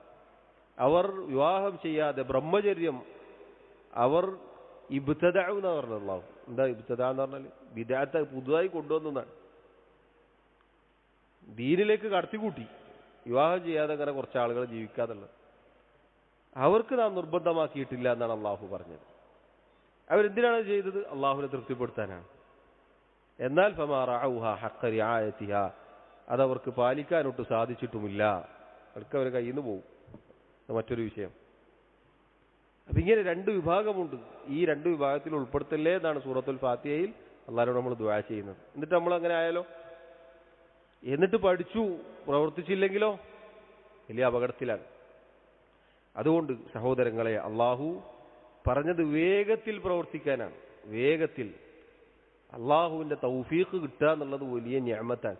അവർ വിവാഹം ചെയ്യാതെ ബ്രഹ്മചര്യം അവർ ഇബ്തദഉ എന്ന് പറഞ്ഞത്. അള്ളാഹു എന്താ ഇബ്തദാ എന്ന് പറഞ്ഞാൽ? ബിദ്അത്ത്, പുതുതായി കൊണ്ടുവന്നതാണ്, ദീനിലേക്ക് കടത്തിക്കൂട്ടി. വിവാഹം ചെയ്യാതെ അങ്ങനെ കുറച്ച് ആളുകൾ ജീവിക്കാതുള്ളത് അവർക്ക് നാം നിർബന്ധമാക്കിയിട്ടില്ല എന്നാണ് അള്ളാഹു പറഞ്ഞത്. അവരെന്തിനാണ് ചെയ്തത്? അള്ളാഹുവിനെ തൃപ്തിപ്പെടുത്താനാണ്. എന്നാൽ ഫമാ റഅൗഹാ ഹഖ്ഖ റിആയതിഹാ, അതവർക്ക് പാലിക്കാനൊട്ട് സാധിച്ചിട്ടുമില്ല. അവർക്ക് അവരെ കയ്യിൽ നിന്ന് പോകും. മറ്റൊരു വിഷയം. അപ്പൊ ഇങ്ങനെ രണ്ട് വിഭാഗമുണ്ട്. ഈ രണ്ട് വിഭാഗത്തിൽ ഉൾപ്പെടുത്തല്ലേ എന്നാണ് സൂറത്തുൽ ഫാത്തിഹയിൽ അള്ളാഹുവിനോട് നമ്മൾ ദുആ ചെയ്യുന്നത്. എന്നിട്ട് നമ്മൾ അങ്ങനെ ആയാലോ? എന്നിട്ട് പഠിച്ചു പ്രവർത്തിച്ചില്ലെങ്കിലോ വലിയ അപകടത്തിലാണ്. അതുകൊണ്ട് സഹോദരങ്ങളെ, അള്ളാഹു പറഞ്ഞത് വേഗത്തിൽ പ്രവർത്തിക്കാനാണ്. വേഗത്തിൽ അള്ളാഹുവിൻ്റെ തൗഫീഖ് കിട്ടുക എന്നുള്ളത് വലിയ നിഅമത്താണ്.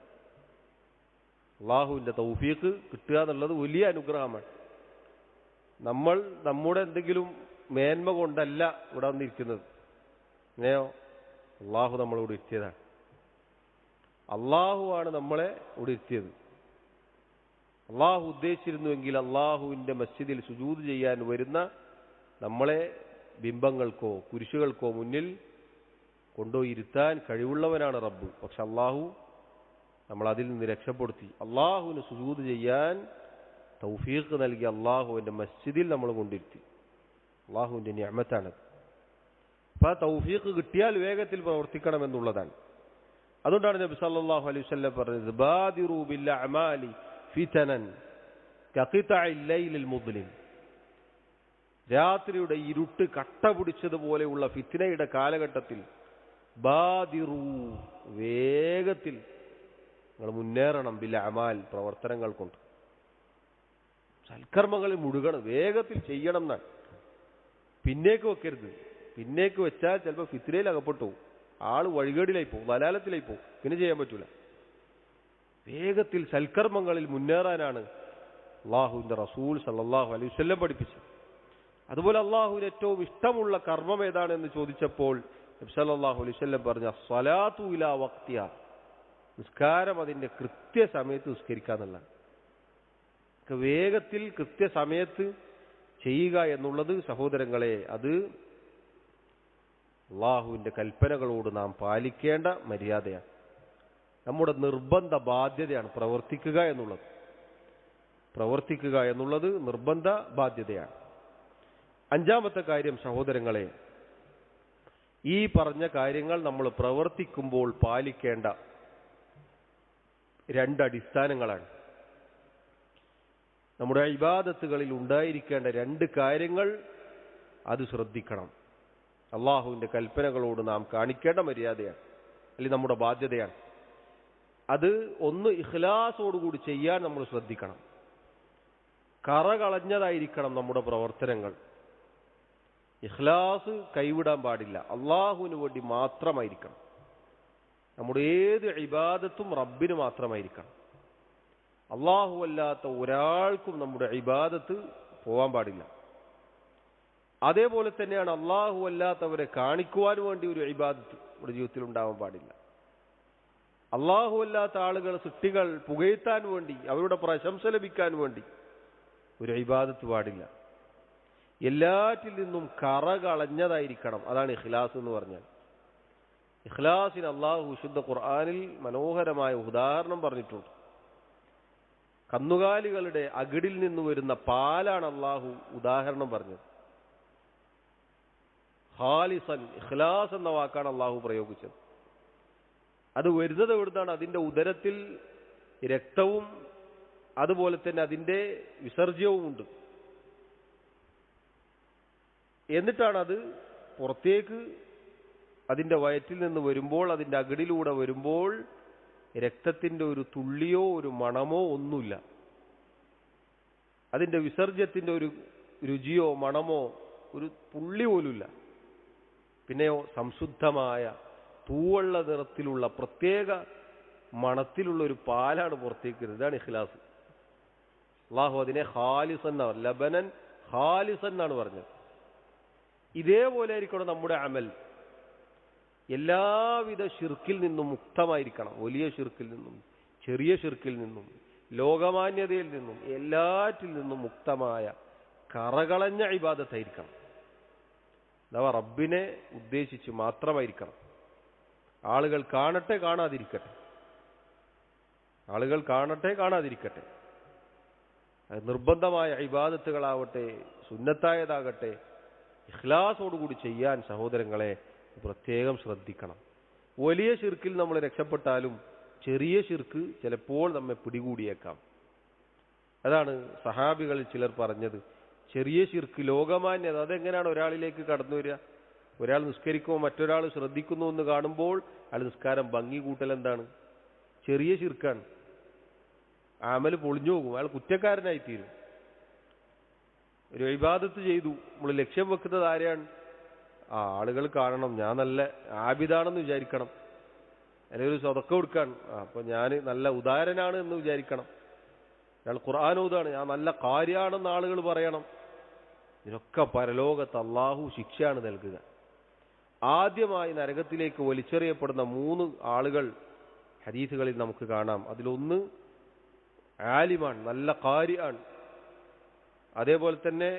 അള്ളാഹുവിൻ്റെ തൗഫീഖ് കിട്ടുക എന്നുള്ളത് വലിയ അനുഗ്രഹമാണ്. നമ്മൾ നമ്മുടെ എന്തെങ്കിലും മേന്മ കൊണ്ടല്ല ഇവിടെ വന്നിരിക്കുന്നത്. ഇങ്ങനെയോ അള്ളാഹു നമ്മളിവിടെ ഇരുത്തിയതാണ്. അള്ളാഹുവാണ് നമ്മളെ ഇവിടെ ഇരുത്തിയത്. അള്ളാഹു ഉദ്ദേശിച്ചിരുന്നുവെങ്കിൽ അള്ളാഹുവിൻ്റെ മസ്ജിദിൽ സുജൂദ് ചെയ്യാൻ വരുന്ന നമ്മളെ ബിംബങ്ങൾക്കോ കുരിശുകൾക്കോ മുന്നിൽ കൊണ്ടുപോയി ഇരുത്താൻ കഴിവുള്ളവനാണ് റബ്ബ്. പക്ഷെ അള്ളാഹു നമ്മൾ അതിൽ നിന്ന് രക്ഷപ്പെടുത്തി. അള്ളാഹുവിന് സുജൂദ് ചെയ്യാൻ തൗഫീഖ് നൽകി അള്ളാഹുവിൻ്റെ മസ്ജിദിൽ നമ്മൾ കൊണ്ടിരുത്തി. അള്ളാഹുവിൻ്റെ നിഅമത്താണത്. അപ്പം ആ തൗഫീഖ് കിട്ടിയാൽ വേഗത്തിൽ പ്രവർത്തിക്കണമെന്നുള്ളതാണ്. അതുകൊണ്ടാണ് നബി സല്ലല്ലാഹു അലൈഹി വസല്ലം പറഞ്ഞത്, ബാദിറു ബിൽ അഅമാലി ഫിതനൻ കഖിതഇൽ ലൈലിൽ മുദ്ലിം. രാത്രിയുടെ ഇരുട്ട് കട്ട പിടിച്ചതുപോലെയുള്ള ഫിത്നയുടെ കാലഘട്ടത്തിൽ ബാദിറു, വേഗത്തിൽ നിങ്ങൾ മുന്നേറണം, ബിൽ അമാൽ, പ്രവർത്തനങ്ങൾ കൊണ്ട്, സൽക്കർമ്മങ്ങളിൽ മുഴുകണം, വേഗത്തിൽ ചെയ്യണം എന്നാണ്. പിന്നേക്ക് വെക്കരുത്. പിന്നേക്ക് വെച്ചാൽ ചിലപ്പോൾ ഫിത്നയിൽ അകപ്പെട്ടു പോകും, ആള് വഴികേടിലായി പോകും, വലാലത്തിലായി പോകും, പിന്നെ ചെയ്യാൻ പറ്റൂല. വേഗത്തിൽ സൽക്കർമ്മങ്ങളിൽ മുന്നേറാനാണ് അള്ളാഹുവിൻ്റെ റസൂൽ സല്ലല്ലാഹു അലൈഹി വസല്ലം പഠിപ്പിച്ചത്. അതുപോലെ അള്ളാഹുവിന് ഏറ്റവും ഇഷ്ടമുള്ള കർമ്മം ഏതാണെന്ന് ചോദിച്ചപ്പോൾ നബി സല്ലല്ലാഹു അലൈഹി വസല്ലം പറഞ്ഞ സ്വലാത്തു ഇലാ വഖ്തിഹാ, നിസ്കാരം അതിൻ്റെ കൃത്യസമയത്ത് നിസ്കരിക്കാന്നുള്ളതാണ്. വേഗത്തിൽ കൃത്യസമയത്ത് ചെയ്യുക എന്നുള്ളത് സഹോദരങ്ങളെ, അത് അള്ളാഹുവിൻ്റെ കൽപ്പനകളോട് നാം പാലിക്കേണ്ട മര്യാദയാണ്. നമ്മുടെ നിർബന്ധ ബാധ്യതയാണ് പ്രവർത്തിക്കുക എന്നുള്ളത്. പ്രവർത്തിക്കുക എന്നുള്ളത് നിർബന്ധ ബാധ്യതയാണ്. അഞ്ചാമത്തെ കാര്യം സഹോദരങ്ങളെ, ഈ പറഞ്ഞ കാര്യങ്ങൾ നമ്മൾ പ്രവർത്തിക്കുമ്പോൾ പാലിക്കേണ്ട രണ്ട് അടിസ്ഥാനങ്ങളാണ്. നമ്മുടെ ഇബാദത്തുകളിൽ ഉണ്ടായിരിക്കേണ്ട രണ്ട് കാര്യങ്ങൾ, അത് ശ്രദ്ധിക്കണം. അള്ളാഹുവിൻ്റെ കൽപ്പനകളോട് നാം കാണിക്കേണ്ട മര്യാദയാണ്, അല്ലെങ്കിൽ നമ്മുടെ ബാധ്യതയാണ്. അത് ഒന്ന്, ഇഖ്ലാസോടുകൂടി ചെയ്യാൻ നമ്മൾ ശ്രദ്ധിക്കണം. കറകളഞ്ഞതായിരിക്കണം നമ്മുടെ പ്രവർത്തനങ്ങൾ. ഇഖ്ലാസ് കൈവിടാൻ പാടില്ല. അള്ളാഹുവിന് വേണ്ടി മാത്രമായിരിക്കണം. നമ്മുടെ ഏത് ഇബാദത്തും റബ്ബിന് മാത്രമായിരിക്കണം. അള്ളാഹു അല്ലാത്ത ഒരാൾക്കും നമ്മുടെ ഇബാദത്ത് പോവാൻ പാടില്ല. അതേപോലെ തന്നെയാണ് അള്ളാഹു അല്ലാത്തവരെ കാണിക്കുവാൻ വേണ്ടി ഒരു ഇബാദത്ത് നമ്മുടെ ജീവിതത്തിൽ ഉണ്ടാവാൻ പാടില്ല. അള്ളാഹു അല്ലാത്ത ആളുകൾ, സൃഷ്ടികൾ പുകഴ്ത്താൻ വേണ്ടി, അവരുടെ പ്രശംസ ലഭിക്കാൻ വേണ്ടി ഒരു ഇബാദത്ത് പാടില്ല. എല്ലാറ്റിൽ നിന്നും കറകളഞ്ഞതായിരിക്കണം. അതാണ് ഇഖ്ലാസ് എന്ന് പറഞ്ഞാൽ. ഇഖ്ലാസിന് അള്ളാഹു വിശുദ്ധ ഖുർആനിൽ മനോഹരമായ ഉദാഹരണം പറഞ്ഞിട്ടുണ്ട്. കന്നുകാലികളുടെ അകിടിൽ നിന്ന് വരുന്ന പാലാണ് അള്ളാഹു ഉദാഹരണം പറഞ്ഞത്. ഖാലിസൻ, ഇഖ്ലാസ് എന്ന വാക്കാണ് അള്ളാഹു പ്രയോഗിച്ചത്. അത് വരുന്നത് എവിടുന്നാണ്? അതിൻ്റെ ഉദരത്തിൽ രക്തവും അതുപോലെ തന്നെ അതിൻ്റെ വിസർജ്യവും ഉണ്ട്. എന്നിട്ടാണ് അത് പുറത്തേക്ക് അതിൻ്റെ വയറ്റിൽ നിന്ന് വരുമ്പോൾ, അതിൻ്റെ അകിടിലൂടെ വരുമ്പോൾ രക്തത്തിൻ്റെ ഒരു തുള്ളിയോ ഒരു മണമോ ഒന്നുമില്ല. അതിൻ്റെ വിസർജ്യത്തിൻ്റെ ഒരു രുചിയോ മണമോ ഒരു പുള്ളി പോലുമില്ല. പിന്നെയോ സംശുദ്ധമായ തൂവെള്ള നിറത്തിലുള്ള പ്രത്യേക മണത്തിലുള്ള ഒരു പാലാണ് പുറത്തേക്ക് വരുന്നത്. ഇതാണ് ഇഖ്ലാസ്. അള്ളാഹു അതിനെ ഖാലിസൻ എന്നാണ്, ലബനൻ ഖാലിസൻ എന്നാണ് പറഞ്ഞത്. ഇതേപോലെ ആയിരിക്കണം നമ്മുടെ അമൽ. എല്ലാവിധ ശിർക്കിൽ നിന്നും മുക്തമായിരിക്കണം. വലിയ ശിർക്കിൽ നിന്നും, ചെറിയ ശിർക്കിൽ നിന്നും, ലോകമാന്യതയിൽ നിന്നും, എല്ലാറ്റിൽ നിന്നും മുക്തമായ കറകളഞ്ഞ ഇബാദത്തായിരിക്കണം. അഥവാ റബ്ബിനെ ഉദ്ദേശിച്ച് മാത്രമായിരിക്കണം. ആളുകൾ കാണട്ടെ കാണാതിരിക്കട്ടെ, ആളുകൾ കാണട്ടെ കാണാതിരിക്കട്ടെ. അത് നിർബന്ധമായ ഇബാദത്തുകളാവട്ടെ, സുന്നത്തായതാകട്ടെ, ഇഖ്ലാസോടുകൂടി ചെയ്യാൻ സഹോദരങ്ങളെ പ്രത്യേകം ശ്രദ്ധിക്കണം. വലിയ ശിർക്കിൽ നമ്മൾ രക്ഷപ്പെട്ടാലും ചെറിയ ശിർക്ക് ചിലപ്പോൾ നമ്മെ പിടികൂടിയേക്കാം. അതാണ് സഹാബികളിൽ ചിലർ പറഞ്ഞത്, ചെറിയ ശിർക്ക്, ലോകമാന്യത, അതെങ്ങനെയാണ് ഒരാളിലേക്ക് കടന്നു വരിക? ഒരാൾ നിസ്കരിക്കുമ്പോൾ മറ്റൊരാൾ ശ്രദ്ധിക്കുന്നു എന്ന് കാണുമ്പോൾ അയാൾ നിസ്കാരം ഭംഗി കൂട്ടൽ എന്താണ്? ചെറിയ ശിർക്കാണ്. അമൽ പൊളിഞ്ഞു പോകും, അയാൾ കുറ്റക്കാരനായിത്തീരും. ഒരു ഇബാദത്ത് ചെയ്തു, നമ്മൾ ലക്ഷ്യം വെക്കുന്നത് ആരെയാണ്? ആളുകൾ കാണണം, ഞാൻ നല്ല ആബിദാണെന്ന് വിചാരിക്കണം, അല്ലെങ്കിൽ ഒരു സ്വതക്ക കൊടുക്കാൻ, അപ്പൊ ഞാൻ നല്ല ഉദാരനാണ് എന്ന് വിചാരിക്കണം. അയാൾ ഖുർആൻ ഓതാണ്, ഞാൻ നല്ല കാര്യമാണെന്ന് ആളുകൾ പറയണം. ഇതിനൊക്കെ പരലോകത്ത് അള്ളാഹു ശിക്ഷയാണ് നൽകുക. ആദ്യമായി നരകത്തിലേക്ക് വലിച്ചെറിയപ്പെടുന്ന 3 ആളുകൾ ഹദീസുകളിൽ നമുക്ക് കാണാം. അതിലൊന്ന് ആലിമാണ്, നല്ല കാര്യമാണ്. അതേപോലെ തന്നെ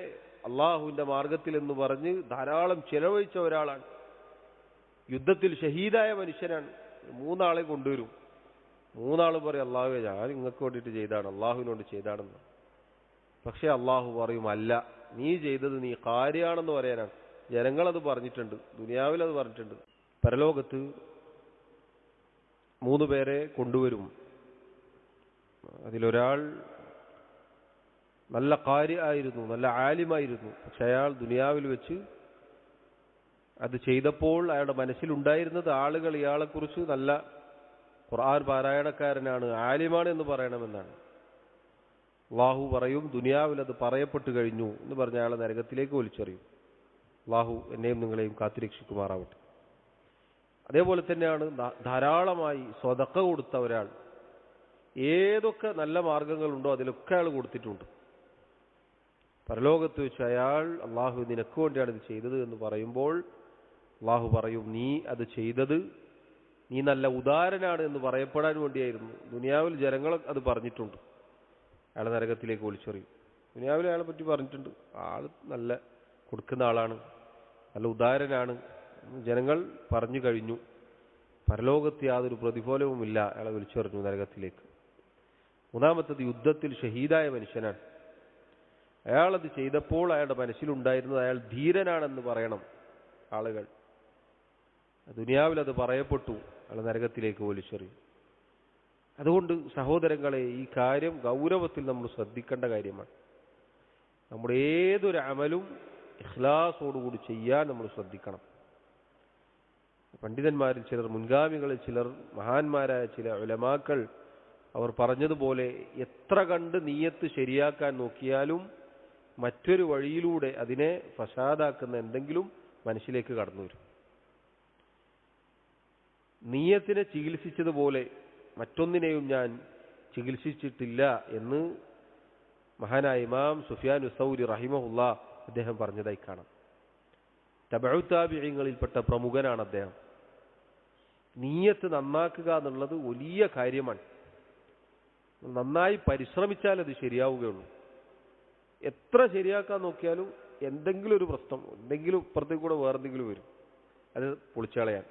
അള്ളാഹുവിന്റെ മാർഗത്തിൽ എന്ന് പറഞ്ഞ് ധാരാളം ചെലവഴിച്ച ഒരാളാണ്. യുദ്ധത്തിൽ ഷഹീദായ മനുഷ്യനാണ്. 3 ആളെ കൊണ്ടുവരും. 3 ആൾ പറയും, അള്ളാഹുവേ ഞാൻ നിങ്ങൾക്ക് വേണ്ടിയിട്ട് ചെയ്താണ്, അള്ളാഹുവിന് വേണ്ടി ചെയ്താണെന്ന്. പക്ഷെ അള്ളാഹു പറയും, അല്ല, നീ ചെയ്തത് നീ കാര്യമാണെന്ന് പറയാനാണ്. ജനങ്ങളത് പറഞ്ഞിട്ടുണ്ട്, ദുനിയാവിൽ അത് പറഞ്ഞിട്ടുണ്ട്. പരലോകത്ത് 3 പേരെ കൊണ്ടുവരും. അതിലൊരാൾ നല്ല കാര്യമായിരുന്നു, നല്ല ആലിമായിരുന്നു. പക്ഷെ അയാൾ ദുനിയാവിൽ വെച്ച് അത് ചെയ്തപ്പോൾ അയാളുടെ മനസ്സിലുണ്ടായിരുന്നത് ആളുകൾ ഇയാളെക്കുറിച്ച് നല്ല ഖുർആൻ പാരായണക്കാരനാണ്, ആലിമാണ് എന്ന് പറയണമെന്നാണ്. അള്ളാഹു പറയും, ദുനിയാവിൽ അത് പറയപ്പെട്ടു കഴിഞ്ഞു എന്ന് പറഞ്ഞ അയാളെ നരകത്തിലേക്ക് വലിച്ചെറിയും. അള്ളാഹു എന്നെയും നിങ്ങളെയും കാത്തുരക്ഷിക്കുമാറാവട്ടെ. അതേപോലെ തന്നെയാണ് ധാരാളമായി സ്വതക്ക കൊടുത്ത ഒരാൾ. ഏതൊക്കെ നല്ല മാർഗങ്ങളുണ്ടോ അതിലൊക്കെ അയാൾ കൊടുത്തിട്ടുണ്ട്. പരലോകത്ത് വെച്ച് അയാൾ, അള്ളാഹു നിനക്ക് വേണ്ടിയാണ് ഇത് ചെയ്തത് എന്ന് പറയുമ്പോൾ അള്ളാഹു പറയും, നീ അത് ചെയ്തത് നീ നല്ല ഉദാരനാണ് എന്ന് പറയപ്പെടാൻ വേണ്ടിയായിരുന്നു. ദുനിയാവിൽ ജനങ്ങൾ അത് പറഞ്ഞിട്ടുണ്ട്. അയാളെ നരകത്തിലേക്ക് വലിച്ചെറിയും. ദുനിയാവിൽ അയാളെ പറ്റി പറഞ്ഞിട്ടുണ്ട്, ആൾ നല്ല കൊടുക്കുന്ന ആളാണ്, നല്ല ഉദാരനാണ്, ജനങ്ങൾ പറഞ്ഞു കഴിഞ്ഞു. പരലോകത്ത് യാതൊരു പ്രതിഫലവുമില്ല, അയാളെ വലിച്ചെറിഞ്ഞു നരകത്തിലേക്ക്. മൂന്നാമത്തത് യുദ്ധത്തിൽ ഷഹീദായ മനുഷ്യനാണ്. അയാളത് ചെയ്തപ്പോൾ അയാളുടെ മനസ്സിലുണ്ടായിരുന്നത് അയാൾ ധീരനാണെന്ന് പറയണം ആളുകൾ. ദുനിയാവിൽ അത് പറയപ്പെട്ടു, അയാൾ നരകത്തിലേക്ക് വലിച്ചെറിയും. അതുകൊണ്ട് സഹോദരങ്ങളെ, ഈ കാര്യം ഗൗരവത്തിൽ നമ്മൾ ശ്രദ്ധിക്കേണ്ട കാര്യമാണ്. നമ്മുടെ ഏതൊരു അമലും ഇഖ്ലാസോടുകൂടി ചെയ്യാൻ നമ്മൾ ശ്രദ്ധിക്കണം. പണ്ഡിതന്മാരിൽ ചിലർ, മുൻഗാമികളിൽ ചിലർ, മഹാന്മാരായ ചില ഉലമാക്കൾ അവർ പറഞ്ഞതുപോലെ എത്ര കണ്ട് നിയ്യത്ത് ശരിയാക്കാൻ നോക്കിയാലും മറ്റൊരു വഴിയിലൂടെ അതിനെ ഫസാദാക്കുന്ന എന്തെങ്കിലും മനസ്സിലേക്ക് കടന്നു വരും. നിയ്യത്തിനെ ചികിത്സിച്ചതുപോലെ മറ്റൊന്നിനെയും ഞാൻ ചികിത്സിച്ചിട്ടില്ല എന്ന് മഹാനായ ഇമാം സുഫിയാൻ സൗരി റഹിമഹുല്ലാ അദ്ദേഹം പറഞ്ഞതായി കാണാം. തബഉ താബിഈങ്ങളിൽപ്പെട്ട പ്രമുഖനാണ് അദ്ദേഹം. നിയ്യത്ത് നന്നാക്കുക എന്നുള്ളത് വലിയ കാര്യമാണ്. നന്നായി പരിശ്രമിച്ചാൽ അത് ശരിയാവുകയുള്ളൂ. എത്ര ശരിയാക്കാൻ നോക്കിയാലും എന്തെങ്കിലും ഒരു പ്രശ്നം, എന്തെങ്കിലും ഇപ്പുറത്തേക്ക് കൂടെ വേറെന്തെങ്കിലും വരും, അത് പൊളിച്ചളയാൻ.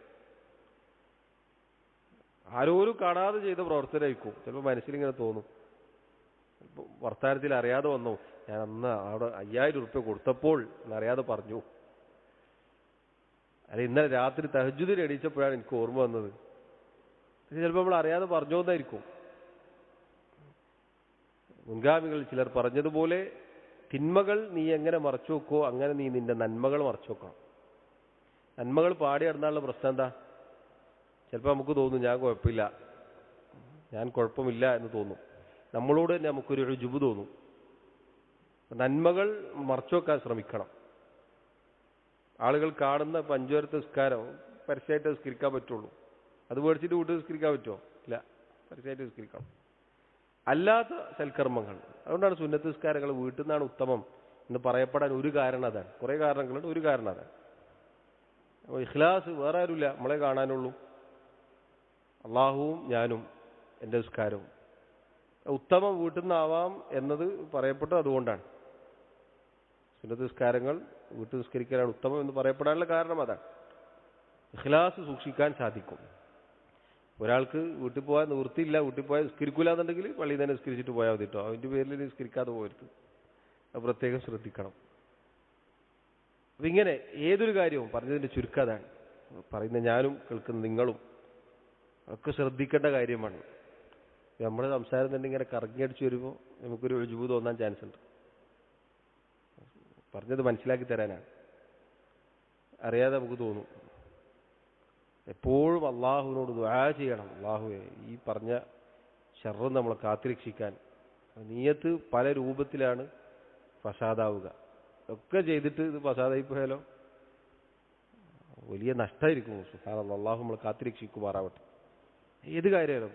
ആരോരും കാണാതെ ചെയ്ത പ്രവർത്തനമായിരിക്കും. ചിലപ്പോൾ മനസ്സിലിങ്ങനെ തോന്നും, ചിലപ്പോൾ വർത്താനത്തിൽ അറിയാതെ വന്നു, ഞാൻ അന്ന് അവിടെ 5000 ഉറുപ്യ കൊടുത്തപ്പോൾ എന്നറിയാതെ പറഞ്ഞു, അല്ല ഇന്നലെ രാത്രി തഹജ്ജുദിന് എണീച്ചപ്പോഴാണ് എനിക്ക് ഓർമ്മ വന്നത്. ചിലപ്പോൾ നമ്മൾ അറിയാതെ പറഞ്ഞോന്നായിരിക്കും. മുൻഗാമികൾ ചിലർ പറഞ്ഞതുപോലെ തിന്മകൾ നീ എങ്ങനെ മറച്ചു വെക്കോ അങ്ങനെ നീ നിന്റെ നന്മകൾ മറച്ചു വെക്കണം. നന്മകൾ പാടി നടന്നാലുള്ള പ്രശ്നം എന്താ? ചിലപ്പോൾ നമുക്ക് തോന്നും ഞാൻ കുഴപ്പമില്ല, ഞാൻ കുഴപ്പമില്ല എന്ന് തോന്നും. നമ്മളോട് തന്നെ നമുക്കൊരു ഉജുബ് തോന്നും. നന്മകൾ മറച്ചു വെക്കാൻ ശ്രമിക്കണം. ആളുകൾ കാണുന്ന 5 നേരത്തെ നിസ്കാരം പരസ്യമായിട്ട് നിസ്കരിക്കാൻ പറ്റുള്ളൂ. അത് മേടിച്ചിട്ട് വീട്ടിൽ നിസ്കരിക്കാൻ പറ്റുമോ? ഇല്ല, പരസ്യമായിട്ട് നിസ്കരിക്കണം. അല്ലാത്ത സൽക്കർമ്മങ്ങൾ, അതുകൊണ്ടാണ് സുന്നത്ത് നിസ്കാരങ്ങൾ വീട്ടിൽ നിന്നാണ് ഉത്തമം എന്ന് പറയപ്പെടാൻ ഒരു കാരണം അതാണ്. കുറേ കാരണങ്ങളുണ്ട്, ഒരു കാരണം അതാണ്. അപ്പോൾ ഇഖ്ലാസ് വേറെ ആരുമില്ല, നമ്മളെ കാണാനുള്ളൂ, അള്ളാഹുവും ഞാനും എൻ്റെ നിസ്കാരവും. ഉത്തമം വീട്ടിൽ നിന്നാവാം എന്നത് പറയപ്പെട്ടത് അതുകൊണ്ടാണ്. സുന്നത്ത് നിസ്കാരങ്ങൾ വീട്ടിൽ നിസ്കരിക്കാനാണ് ഉത്തമം എന്ന് പറയപ്പെടാനുള്ള കാരണം അതാണ്. ഇഖ്ലാസ് സൂക്ഷിക്കാൻ സാധിക്കും. ഒരാൾക്ക് വീട്ടിൽ പോകാൻ നിവൃത്തിയില്ല, വീട്ടിൽ പോയാൽ നിസ്കരിക്കൂല എന്നുണ്ടെങ്കിൽ പള്ളിയിൽ തന്നെ നിസ്കരിച്ചിട്ട് പോയാൽ മതി കേട്ടോ. അതിൻ്റെ പേരിൽ നിസ്കരിക്കാതെ പോകരുത്, അത് പ്രത്യേകം ശ്രദ്ധിക്കണം. അപ്പം ഇങ്ങനെ ഏതൊരു കാര്യവും പറഞ്ഞതിൻ്റെ ചുരുക്കം അതാണ്. പറയുന്ന ഞാനും കേൾക്കുന്ന നിങ്ങളും ഒക്കെ ശ്രദ്ധിക്കേണ്ട കാര്യമാണ്. നമ്മുടെ സംസാരം തന്നെ ഇങ്ങനെ കറങ്ങിയടിച്ച് വരുമ്പോൾ നമുക്കൊരു ഉജുബ് തോന്നാൻ ചാൻസ് ഉണ്ട്. പറഞ്ഞത് മനസ്സിലാക്കി തരാനാണ്, അറിയാതെ നമുക്ക് തോന്നും. എപ്പോഴും അള്ളാഹുവിനോട് ദുആ ചെയ്യണം, അള്ളാഹുവേ ഈ പറഞ്ഞ ശർറ് നമ്മളെ കാത്തുരക്ഷിക്കാൻ. നിയ്യത്ത് പല രൂപത്തിലാണ് ഫസാദാവുക. ഒക്കെ ചെയ്തിട്ട് ഇത് ഫസാദായി പോയാലോ വലിയ നഷ്ടമായിരിക്കും. സുബ്ഹാനല്ലാഹ്, അള്ളാഹു നമ്മളെ കാത്തുരക്ഷിക്കുമാറാവട്ടെ. ഏത് കാര്യമായാലും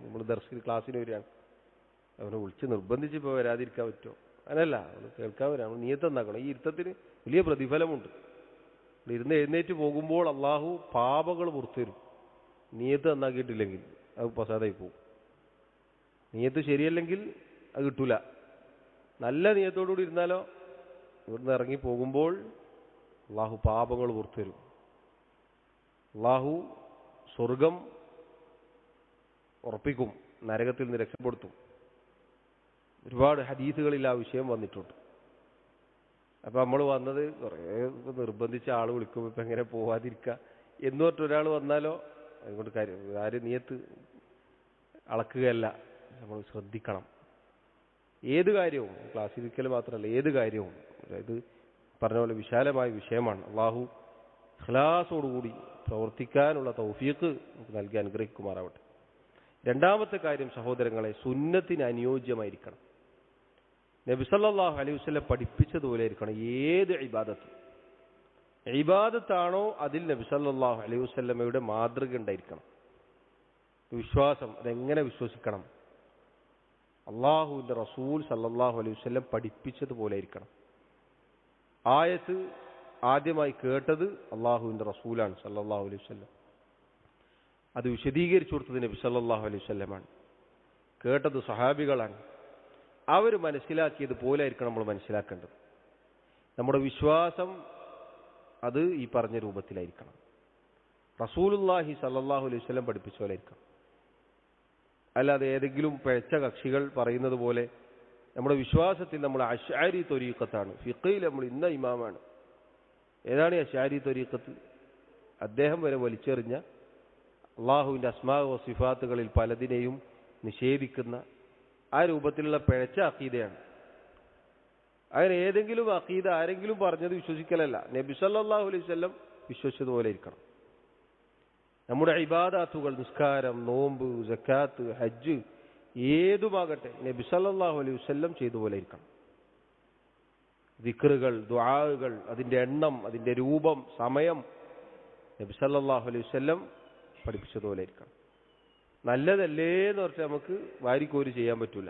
നമ്മൾ ദർസിൽ ക്ലാസ്സിന് വരികയാണ്, അവനെ വിളിച്ച് നിർബന്ധിച്ച് ഇപ്പോൾ വരാതിരിക്കാൻ പറ്റുമോ? അങ്ങനല്ല, അവന് കേൾക്കാൻ വരാം. നമ്മൾ നിയ്യത്ത് നന്നാക്കണം. ഈ ഇരുത്തത്തിന് വലിയ പ്രതിഫലമുണ്ട്. ഇരുന്ന് എഴുന്നേറ്റ് പോകുമ്പോൾ അള്ളാഹു പാപങ്ങൾ പുറത്തു വരും. നിയ്യത്ത് നന്നാക്കിയിട്ടില്ലെങ്കിൽ അത് ഫസാദായി പോകും. നിയ്യത്ത് ശരിയല്ലെങ്കിൽ അത് കിട്ടൂല. നല്ല നിയ്യത്തോടുകൂടി ഇരുന്നാലോ ഇവിടുന്ന് ഇറങ്ങി പോകുമ്പോൾ അള്ളാഹു പാപങ്ങൾ പുറത്തു വരും. അള്ളാഹു സ്വർഗം ഉറപ്പിക്കും, നരകത്തിൽ നിന്ന് രക്ഷപ്പെടുത്തും. ഒരുപാട് ഹദീസുകളിൽ ആ വിഷയം വന്നിട്ടുണ്ട്. അപ്പം നമ്മൾ വന്നത് കുറേ നിർബന്ധിച്ച ആൾ വിളിക്കുമ്പോൾ ഇപ്പം എങ്ങനെ പോവാതിരിക്കുക എന്ന് പറഞ്ഞിട്ട് ഒരാൾ വന്നാലോ അതുകൊണ്ട് കാര്യം ആരും നിയ്യത്ത് അളക്കുകയല്ല. നമ്മൾ ശ്രദ്ധിക്കണം. ഏത് കാര്യവും ക്ലാസ്സിരിക്കൽ മാത്രമല്ല, ഏത് കാര്യവും ഇത് പറഞ്ഞ പോലെ വിശാലമായ വിഷയമാണ്. അള്ളാഹു ഇഖ്ലാസോടുകൂടി പ്രവർത്തിക്കാനുള്ള തൗഫീഖ് നമുക്ക് നൽകി അനുഗ്രഹിക്കുമാറാവട്ടെ. രണ്ടാമത്തെ കാര്യം സഹോദരങ്ങളെ, സുന്നത്തിന് അനുയോജ്യമായിരിക്കണം. നബി സല്ലല്ലാഹു അലൈഹി വസല്ലം പഠിപ്പിച്ചതുപോലെ ആയിരിക്കണം ഏത് ഇബാദത്തും. ഇബാദത്താണോ അതിൽ നബി സല്ലല്ലാഹു അലൈഹി വസല്ലമയുടെ മാതൃക ഉണ്ടായിരിക്കണം. വിശ്വാസം, അതെങ്ങനെ വിശ്വസിക്കണം? അള്ളാഹുവിൻ്റെ റസൂൽ സല്ലല്ലാഹു അലൈഹി വസല്ലം പഠിപ്പിച്ചതുപോലെ ആയിരിക്കണം. ആയത്ത് ആദ്യമായി കേട്ടത് അള്ളാഹുവിൻ്റെ റസൂലാണ് സല്ലല്ലാഹു അലൈഹി വസല്ലം. അത് വിശദീകരിച്ചു കൊടുത്തത് നബി സല്ലല്ലാഹു അലൈഹി വസല്ലമാണ്. കേട്ടത് സഹാബികളാണ്. അവർ മനസ്സിലാക്കിയതുപോലെ ആയിരിക്കണം നമ്മൾ മനസ്സിലാക്കേണ്ടത്. നമ്മുടെ വിശ്വാസം അത് ഈ പറഞ്ഞ രൂപത്തിലായിരിക്കണം. റസൂലുള്ളാഹി സ്വല്ലല്ലാഹു അലൈഹി വസല്ലം പഠിപ്പിച്ച പോലെ ആയിരിക്കണം. അല്ലാതെ ഏതെങ്കിലും പിഴച്ച കക്ഷികൾ പറയുന്നത് പോലെ നമ്മുടെ വിശ്വാസത്തിൽ നമ്മൾ അശ്അരി ത്വരീഖത്താണ്, ഫിഖിൽ നമ്മൾ ഇന്ന ഇമാമാണ്. ഏതാണ് അശ്അരി ത്വരീഖത്ത്? അദ്ദേഹം വരെ വലിച്ചെറിഞ്ഞ അള്ളാഹുവിൻ്റെ അസ്മാ വ സിഫാത്തുകളിൽ പലതിനെയും നിഷേധിക്കുന്ന ആ രൂപത്തിലുള്ള പിഴച്ച അഖീദയാണ്. അങ്ങനെ ഏതെങ്കിലും അഖീദ ആരെങ്കിലും പറഞ്ഞത് വിശ്വസിക്കലല്ല, നബി സല്ലല്ലാഹു അലൈഹി വസല്ലം വിശ്വസിച്ചതുപോലെ ഇരിക്കണം. നമ്മുടെ ഇബാദാത്തുകൾ, നിസ്കാരം, നോമ്പ്, സക്കാത്ത്, ഹജ്ജ് ഏതുമാകട്ടെ നബി സല്ലല്ലാഹു അലൈഹി വസല്ലം ചെയ്തതുപോലെ ഇരിക്കണം. ദിക്റുകൾ, ദുആകൾ, അതിൻ്റെ എണ്ണം, അതിൻ്റെ രൂപം, സമയം നബി സല്ലല്ലാഹു അലൈഹി വസല്ലം പഠിപ്പിച്ചതുപോലെ ഇരിക്കണം. നല്ലതല്ലേ എന്ന് പറഞ്ഞാൽ നമുക്ക് വാരിക്കോരി ചെയ്യാൻ പറ്റൂല.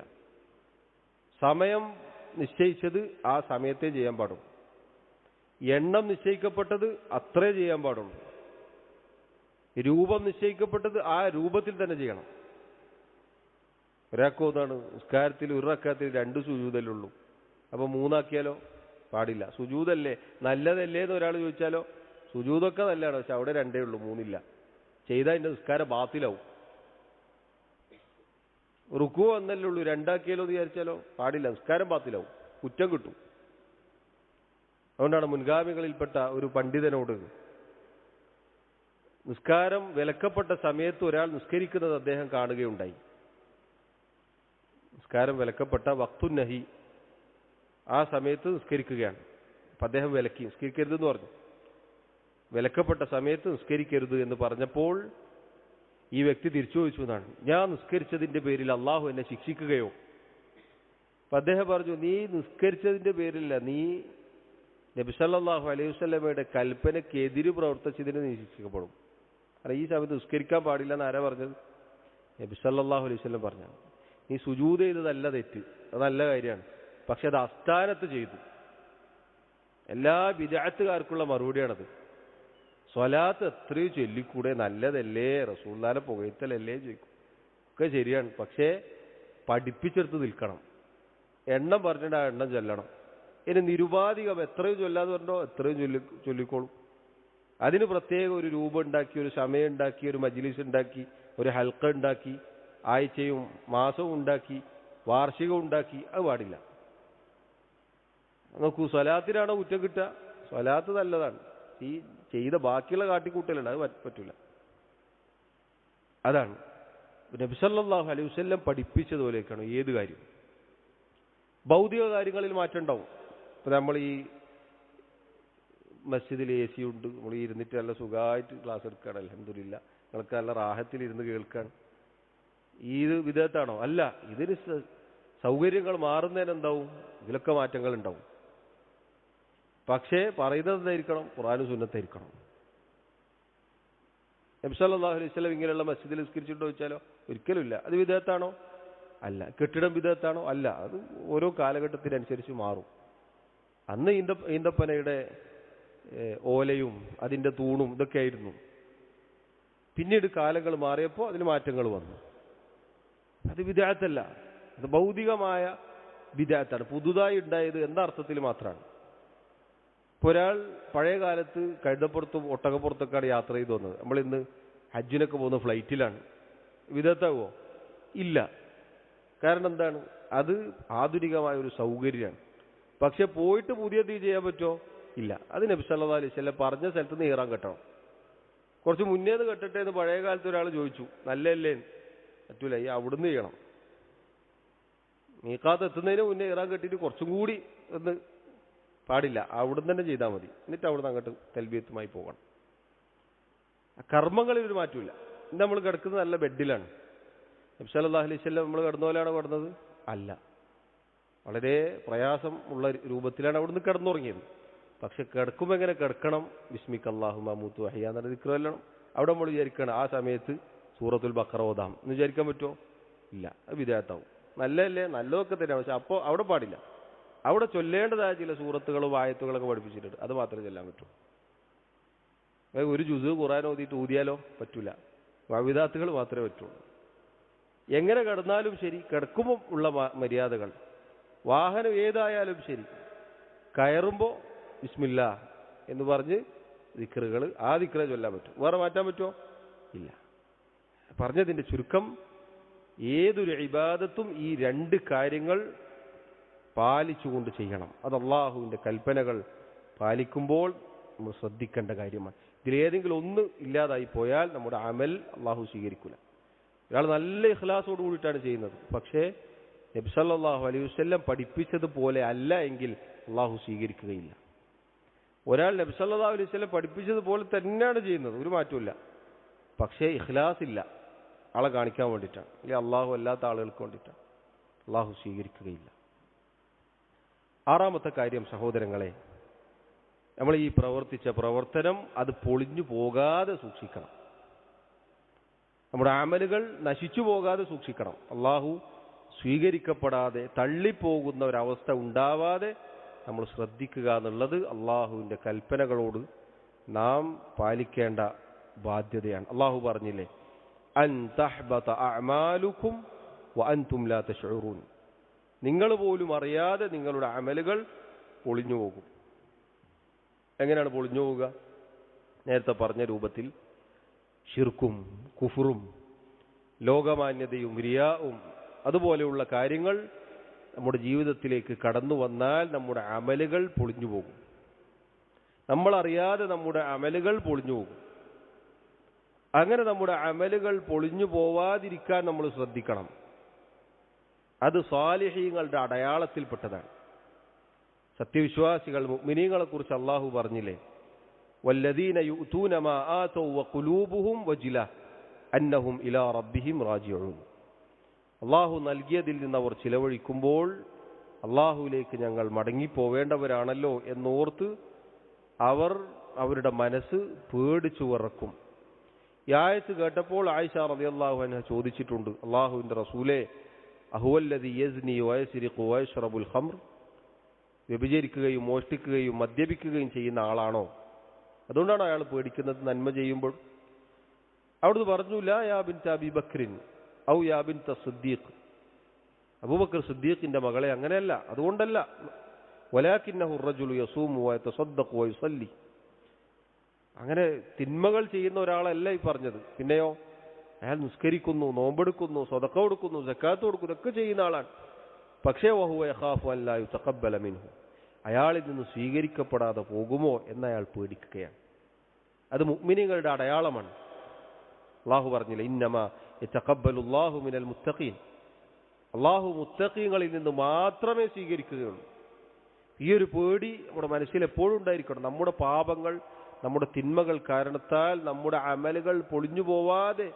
സമയം നിശ്ചയിച്ചത് ആ സമയത്തേ ചെയ്യാൻ പാടും. എണ്ണം നിശ്ചയിക്കപ്പെട്ടത് അത്രേ ചെയ്യാൻ പാടുള്ളൂ. രൂപം നിശ്ചയിക്കപ്പെട്ടത് ആ രൂപത്തിൽ തന്നെ ചെയ്യണം. ഒരാൾക്കൊന്നാണ് നിസ്കാരത്തിൽ ഒരു റക്അത്തിൽ 2 സുജൂദല്ലുള്ളൂ, അപ്പോൾ 3 ആക്കിയാലോ? പാടില്ല. സുജൂദല്ലേ നല്ലതല്ലേ എന്ന് ഒരാൾ ചോദിച്ചാലോ? സുജൂദൊക്കെ നല്ലതാണ്, പക്ഷെ അവിടെ 2 ഉള്ളൂ, 3 ഇല്ല. ചെയ്താൽ അതിൻ്റെ നിസ്കാരം ബാത്തിലാവും. റുക്കു എന്നല്ലേ ഉള്ളൂ, 2 ആക്കിയാലോ എന്ന് വിചാരിച്ചാലോ? പാടില്ല, നിസ്കാരം ബാത്തിലാവും, കുറ്റം കിട്ടും. അതുകൊണ്ടാണ് മുൻഗാമികളിൽപ്പെട്ട ഒരു പണ്ഡിതനോട് നിസ്കാരം വിലക്കപ്പെട്ട സമയത്ത് ഒരാൾ നിസ്കരിക്കുന്നത് അദ്ദേഹം കാണുകയുണ്ടായി. നിസ്കാരം വിലക്കപ്പെട്ട വഖ്തുന്നഹി, ആ സമയത്ത് നിസ്കരിക്കുകയാണ്. അപ്പം അദ്ദേഹം വിലക്കി, നിസ്കരിക്കരുതെന്ന് പറഞ്ഞു. വിലക്കപ്പെട്ട സമയത്ത് നിസ്കരിക്കരുത് എന്ന് പറഞ്ഞപ്പോൾ ഈ വ്യക്തി തിരിച്ചു ചോദിച്ചു എന്നാണ്, ഞാൻ നിസ്കരിച്ചതിൻ്റെ പേരിൽ അള്ളാഹു എന്നെ ശിക്ഷിക്കുകയോ? അപ്പം അദ്ദേഹം പറഞ്ഞു, നീ നിസ്കരിച്ചതിൻ്റെ പേരില്ല, നീ നബി സല്ലല്ലാഹു അലൈഹി വസല്ലമയുടെ കൽപ്പനയ്ക്കെതിര് പ്രവർത്തിച്ചതിന് നീ ശിക്ഷിക്കപ്പെടും. അല്ല, ഈ സമയത്ത് നിസ്കരിക്കാൻ പാടില്ല എന്ന് ആരാ പറഞ്ഞത്? നബി സല്ലല്ലാഹു അലൈഹി വസല്ലം പറഞ്ഞാണ്. നീ സുജൂദ് ചെയ്തതല്ല തെറ്റ്, അത് നല്ല കാര്യമാണ്, പക്ഷെ അത് അസ്ഥാനത്ത് ചെയ്തു. എല്ലാ ബിദ്അത്തുകാർക്കുള്ള മറുപടിയാണത്. സ്വലാത്ത് എത്രയോ ചൊല്ലിക്കൂടെ, നല്ലതല്ലേ, റസൂലുള്ളാഹിനെ പുകഴ്ത്തലല്ലേ ചോദിക്കും. ഒക്കെ ശരിയാണ്, പക്ഷേ പഠിപ്പിച്ചെടുത്ത് നിൽക്കണം. എണ്ണം പറഞ്ഞിട്ട് ആ എണ്ണം ചൊല്ലണം. ഇനി നിരുപാധികം എത്രയും ചൊല്ലാന്ന് പറഞ്ഞോ എത്രയും ചൊല്ലിക്കോളും. അതിന് പ്രത്യേക ഒരു രൂപം ഉണ്ടാക്കി, ഒരു സമയം ഉണ്ടാക്കി, ഒരു മജ്ലിസ് ഉണ്ടാക്കി, ഒരു ഹൽക്ക ഉണ്ടാക്കി, ആഴ്ചയും മാസവും ഉണ്ടാക്കി, വാർഷികം ഉണ്ടാക്കി, അത് പാടില്ല. നോക്കൂ, സ്വലാത്തിനാണോ കുറ്റം കിട്ടുക? സ്വലാത്ത് നല്ലതാണ്, ഈ ചെയ്ത ബാക്കിയുള്ള കാട്ടിക്കൂട്ടലുണ്ട്, അത് പറ്റൂല. അതാണ് നബി സല്ലല്ലാഹു അലൈഹി വസല്ലം പഠിപ്പിച്ചതുപോലെയൊക്കെയാണ് ഏത് കാര്യം. ഭൗതിക കാര്യങ്ങളിൽ മാറ്റം ഉണ്ടാവും. ഇപ്പം നമ്മൾ ഈ മസ്ജിദിൽ AC ഉണ്ട്, നമ്മൾ ഇരുന്നിട്ട് നല്ല സുഖമായിട്ട് ക്ലാസ് എടുക്കുകയാണ്, അൽഹംദുലില്ലാ, നിങ്ങൾക്ക് നല്ല റാഹത്തിലിരുന്ന് കേൾക്കുകയാണ്. ഇത് വിദഅത്താണോ? അല്ല. ഇതിന് സൗകര്യങ്ങൾ മാറുന്നതിന് എന്താവും? ഇതിലൊക്കെ മാറ്റങ്ങൾ ഉണ്ടാവും. പക്ഷേ പറയുന്നത് എന്തായിരിക്കണം? ഖുർആനും സുന്നത്തായിരിക്കണം. നബി സല്ലല്ലാഹു അലൈഹി വസല്ലം ഇങ്ങനെയുള്ള മസ്ജിദിൽ നിസ്കരിച്ചിട്ടോ ചോദിച്ചാലോ? ഒരിക്കലുമില്ല. അത് വിദഅത്താണോ? അല്ല. കെട്ടിടം വിദഅത്താണോ? അല്ല. അത് ഓരോ കാലഘട്ടത്തിനനുസരിച്ച് മാറും. അന്ന് ഈന്തപ്പനയുടെ ഓലയും അതിൻ്റെ തൂണും ഇതൊക്കെ ആയിരുന്നു. പിന്നീട് കാലങ്ങൾ മാറിയപ്പോൾ അതിന് മാറ്റങ്ങൾ വന്നു. അത് ബിദ്അത്തല്ല, അത് ഭൗതികമായ ബിദ്അത്താണ്, പുതുതായി ഉണ്ടായത് എന്ന അർത്ഥത്തിൽ മാത്രമാണ്. ഇപ്പോൾ ഒരാൾ പഴയ കാലത്ത് കഴുതപ്പുറത്തും ഒട്ടകപ്പുറത്തൊക്കെയാണ് യാത്ര ചെയ്തു വന്നത്. നമ്മളിന്ന് ഹജ്ജിനൊക്കെ പോകുന്ന ഫ്ലൈറ്റിലാണ്. ബിദ്അത്താവോ? ഇല്ല. കാരണം എന്താണ്? അത് ആധുനികമായ ഒരു സൗകര്യമാണ്. പക്ഷെ പോയിട്ട് പുതിയ തീ ചെയ്യാൻ പറ്റുമോ? ഇല്ല. അത് നബി സല്ലല്ലാഹു അലൈഹി വസല്ലം പറഞ്ഞ സ്ഥലത്ത് നിന്ന് ഇഹ്റാം കെട്ടണം. കുറച്ച് മുന്നേന്ന് കെട്ടട്ടെ എന്ന് പഴയ കാലത്ത് ഒരാൾ ചോദിച്ചു, നല്ലല്ലേ? പറ്റൂല, ഈ അവിടുന്ന് ചെയ്യണം. മീഖാത്ത് എത്തുന്നതിന് മുന്നേ ഇഹ്റാം കെട്ടിയിട്ട് കുറച്ചും കൂടി ഒന്ന് പാടില്ല, അവിടുന്ന് തന്നെ ചെയ്താൽ മതി. എന്നിട്ട് അവിടുന്ന് അങ്ങോട്ട് തൽബിയത്തുമായി പോകണം. കർമ്മങ്ങളിൽ ഒരു മാറ്റമില്ല. ഇന്ന് നമ്മൾ കിടക്കുന്നത് നല്ല ബെഡിലാണ്. നബി സല്ലല്ലാഹു അലൈഹി വസല്ലം നമ്മൾ കിടന്ന പോലെയാണോ കിടന്നത്? അല്ല. വളരെ പ്രയാസം ഉള്ള രൂപത്തിലാണ് അവിടുന്ന് കിടന്നുറങ്ങിയത്. പക്ഷെ കിടക്കുമ്പോൾ എങ്ങനെ കിടക്കണം? ബിസ്മിക അല്ലാഹുമ്മ അമൂതു വഅഹ്യാ എന്ന ദിക്റെല്ലാം അവിടെ നമ്മൾ വിചാരിക്കണം ആ സമയത്ത് സൂറത്തുൽ ബഖറ ഓതാം എന്ന് വിചാരിക്കാൻ പറ്റുമോ? ഇല്ല. അത് ബിദ്അത്താവും. നല്ലതല്ലേ? നല്ലതൊക്കെ തന്നെയാണ്, പക്ഷെ അപ്പോൾ അവിടെ പാടില്ല. അവിടെ ചൊല്ലേണ്ടതായ ചില സൂറത്തുകളും ആയത്തുകളൊക്കെ പഠിപ്പിച്ചിട്ടുണ്ട്, അത് മാത്രമേ ചൊല്ലാൻ പറ്റൂ. ഒരു ജുസ് ഖുർആൻ ഓതിയിട്ട് ഊതിയാലോ? പറ്റൂല. വിദഅത്തുകൾ മാത്രമേ പറ്റുള്ളൂ. എങ്ങനെ കിടന്നാലും ശരി, കിടക്കുമ്പോൾ ഉള്ള മര്യാദകൾ വാഹനം ഏതായാലും ശരി, കയറുമ്പോൾ ബിസ്മില്ലാ എന്ന് പറഞ്ഞ് ദിക്റുകൾ ആ ദിക്റേ ചൊല്ലാൻ പറ്റും. വേറെ മാറ്റാൻ പറ്റുമോ? ഇല്ല. പറഞ്ഞതിൻ്റെ ചുരുക്കം, ഏതൊരു ഇബാദത്തും ഈ രണ്ട് കാര്യങ്ങൾ പാലിച്ചുകൊണ്ട് ചെയ്യണം. അത് അള്ളാഹുവിൻ്റെ കൽപ്പനകൾ പാലിക്കുമ്പോൾ നമ്മൾ ശ്രദ്ധിക്കേണ്ട കാര്യമാണ്. ഇതിലേതെങ്കിലും ഒന്ന് ഇല്ലാതായി പോയാൽ നമ്മുടെ അമൽ അള്ളാഹു സ്വീകരിക്കില്ല. ഒരാൾ നല്ല ഇഖ്ലാസോട് കൂടിയിട്ടാണ് ചെയ്യുന്നത്, പക്ഷേ നബി സല്ലല്ലാഹു അലൈഹി വസല്ലം പഠിപ്പിച്ചതുപോലെ അല്ല എങ്കിൽ അള്ളാഹു സ്വീകരിക്കുകയില്ല. ഒരാൾ നബി സല്ലല്ലാഹു അലൈഹി വസല്ലം പഠിപ്പിച്ചതുപോലെ തന്നെയാണ് ചെയ്യുന്നത്, ഒരു മാറ്റമില്ല, പക്ഷേ ഇഖ്ലാസ് ഇല്ല, ആളെ കാണിക്കാൻ വേണ്ടിയിട്ടാണ്, അല്ലെങ്കിൽ അള്ളാഹു അല്ലാത്ത ആളുകൾക്ക് വേണ്ടിയിട്ടാണ്, അള്ളാഹു സ്വീകരിക്കുകയില്ല. ആറാമത്തെ കാര്യം സഹോദരങ്ങളെ, നമ്മൾ ഈ പ്രവർത്തിച്ച പ്രവർത്തനം അത് പൊളിഞ്ഞു പോകാതെ സൂക്ഷിക്കണം. നമ്മുടെ അമലുകൾ നശിച്ചു പോകാതെ സൂക്ഷിക്കണം. അള്ളാഹു സ്വീകരിക്കപ്പെടാതെ തള്ളിപ്പോകുന്ന ഒരവസ്ഥ ഉണ്ടാവാതെ നമ്മൾ ശ്രദ്ധിക്കുക എന്നുള്ളത് അള്ളാഹുവിൻ്റെ കൽപ്പനകളോട് നാം പാലിക്കേണ്ട ബാധ്യതയാണ്. അള്ളാഹു പറഞ്ഞില്ലേ, അൻ തഹ്ബത അഅമാലുക്കും വഅൻതും ലാ തശ്ഉറൂൻ. നിങ്ങൾ പോലും അറിയാതെ നിങ്ങളുടെ അമലുകൾ പൊളിഞ്ഞു പോകും. എങ്ങനെയാണ് പൊളിഞ്ഞു പോവുക? നേരത്തെ പറഞ്ഞ രൂപത്തിൽ ശിർക്കും കുഫറും ലോകമാന്യതയും റിയാഉം അതുപോലെയുള്ള കാര്യങ്ങൾ നമ്മുടെ ജീവിതത്തിലേക്ക് കടന്നു വന്നാൽ നമ്മുടെ അമലുകൾ പൊളിഞ്ഞു പോകും. നമ്മളറിയാതെ നമ്മുടെ അമലുകൾ പൊളിഞ്ഞു പോകും. അങ്ങനെ നമ്മുടെ അമലുകൾ പൊളിഞ്ഞു പോവാതിരിക്കാൻ നമ്മൾ ശ്രദ്ധിക്കണം. അത് സ്വാലിഹീങ്ങളുടെ അടയാളത്തിൽപ്പെട്ടതാണ്. സത്യവിശ്വാസികൾ മുഅ്മിനീങ്ങളെ കുറിച്ച് അല്ലാഹു പറഞ്ഞില്ലേ, വല്ലദീന യുഅ്തൂന മാ ആതൗ വഖുലൂബുഹും വജില അന്നഹും ഇലാ റബ്ബിഹിം റാജിഊൻ. അല്ലാഹു നൽകിയതിൽ നിന്ന് അവർ ചിലവഴിക്കുമ്പോൾ അല്ലാഹുവിലേക്ക് ഞങ്ങൾ മടങ്ങിപ്പോവേണ്ടവരാണല്ലോ എന്നോർത്ത് അവരുടെ മനസ്സ് പേടിച്ചു വിറക്കും. ഈ ആയത്ത് കേട്ടപ്പോൾ ആയിഷ റളിയല്ലാഹു അൻഹ ചോദിച്ചിട്ടുണ്ട്, അല്ലാഹുവിൻ്റെ റസൂലേ, അഹുവല്ലദി യസ്നി വയസ്രിഖു വയശ്റബുൽ ഖംർ, വ്യഭിചരിക്കുകയും മോഷ്ടിക്കുകയും മദ്യപിക്കുകയും ചെയ്യുന്ന ആളാണോ? അതുകൊണ്ടാണ് അയാൾ പേടിക്കുന്നത് നന്മ ചെയ്യുമ്പോൾ? അവിടുന്ന് പറഞ്ഞു, ലാ യാ ബിൻത അബീ ബക്രിൻ ഔ യാ ബിൻത സിദ്ദീഖ്, അബൂബക്കർ സിദ്ദീഖിന്റെ മകളെ, അങ്ങനെയല്ല, അതുകൊണ്ടല്ല. വലാകിന്നഹു റജുലു യസൂമു വയതസദ്ദഖു വയുസല്ലി, അങ്ങനെ തിന്മകൾ ചെയ്യുന്ന ഒരാളല്ല ഈ പറഞ്ഞത്. പിന്നെയോ, അയാൾ നിസ്കരിക്കുന്നു, നോമ്പെടുക്കുന്നു, സദഖ കൊടുക്കുന്നു, സക്കാത്ത് കൊടുക്കുന്നു, ഒക്കെ ചെയ്യുന്ന ആളാണ്. പക്ഷേ വഹുവ യഖാഫു അൻ ലാ യുതഖബ്ബല മിൻഹു, അയാളിൽ നിന്ന് സ്വീകരിക്കപ്പെടാതെ പോകുമോ എന്നയാൾ പേടിക്കുകയാണ്. അത് മുഅ്മിനീങ്ങളുടെ അടയാളമാണ്. അല്ലാഹു പറഞ്ഞില്ല, ഇന്നമാ യതഖബ്ബലുല്ലാഹു മിനൽ മുത്തഖീൻ, അല്ലാഹു മുത്തഖീങ്ങളിൽ നിന്ന് മാത്രമേ സ്വീകരിക്കുകയുള്ളൂ. ഈ ഒരു പേടി നമ്മുടെ മനസ്സിൽ എപ്പോഴും ഉണ്ടായിരിക്കണം. നമ്മുടെ പാപങ്ങൾ, നമ്മുടെ തിന്മകൾ കാരണത്താൽ നമ്മുടെ അമലുകൾ പൊളിഞ്ഞു പോവാതെ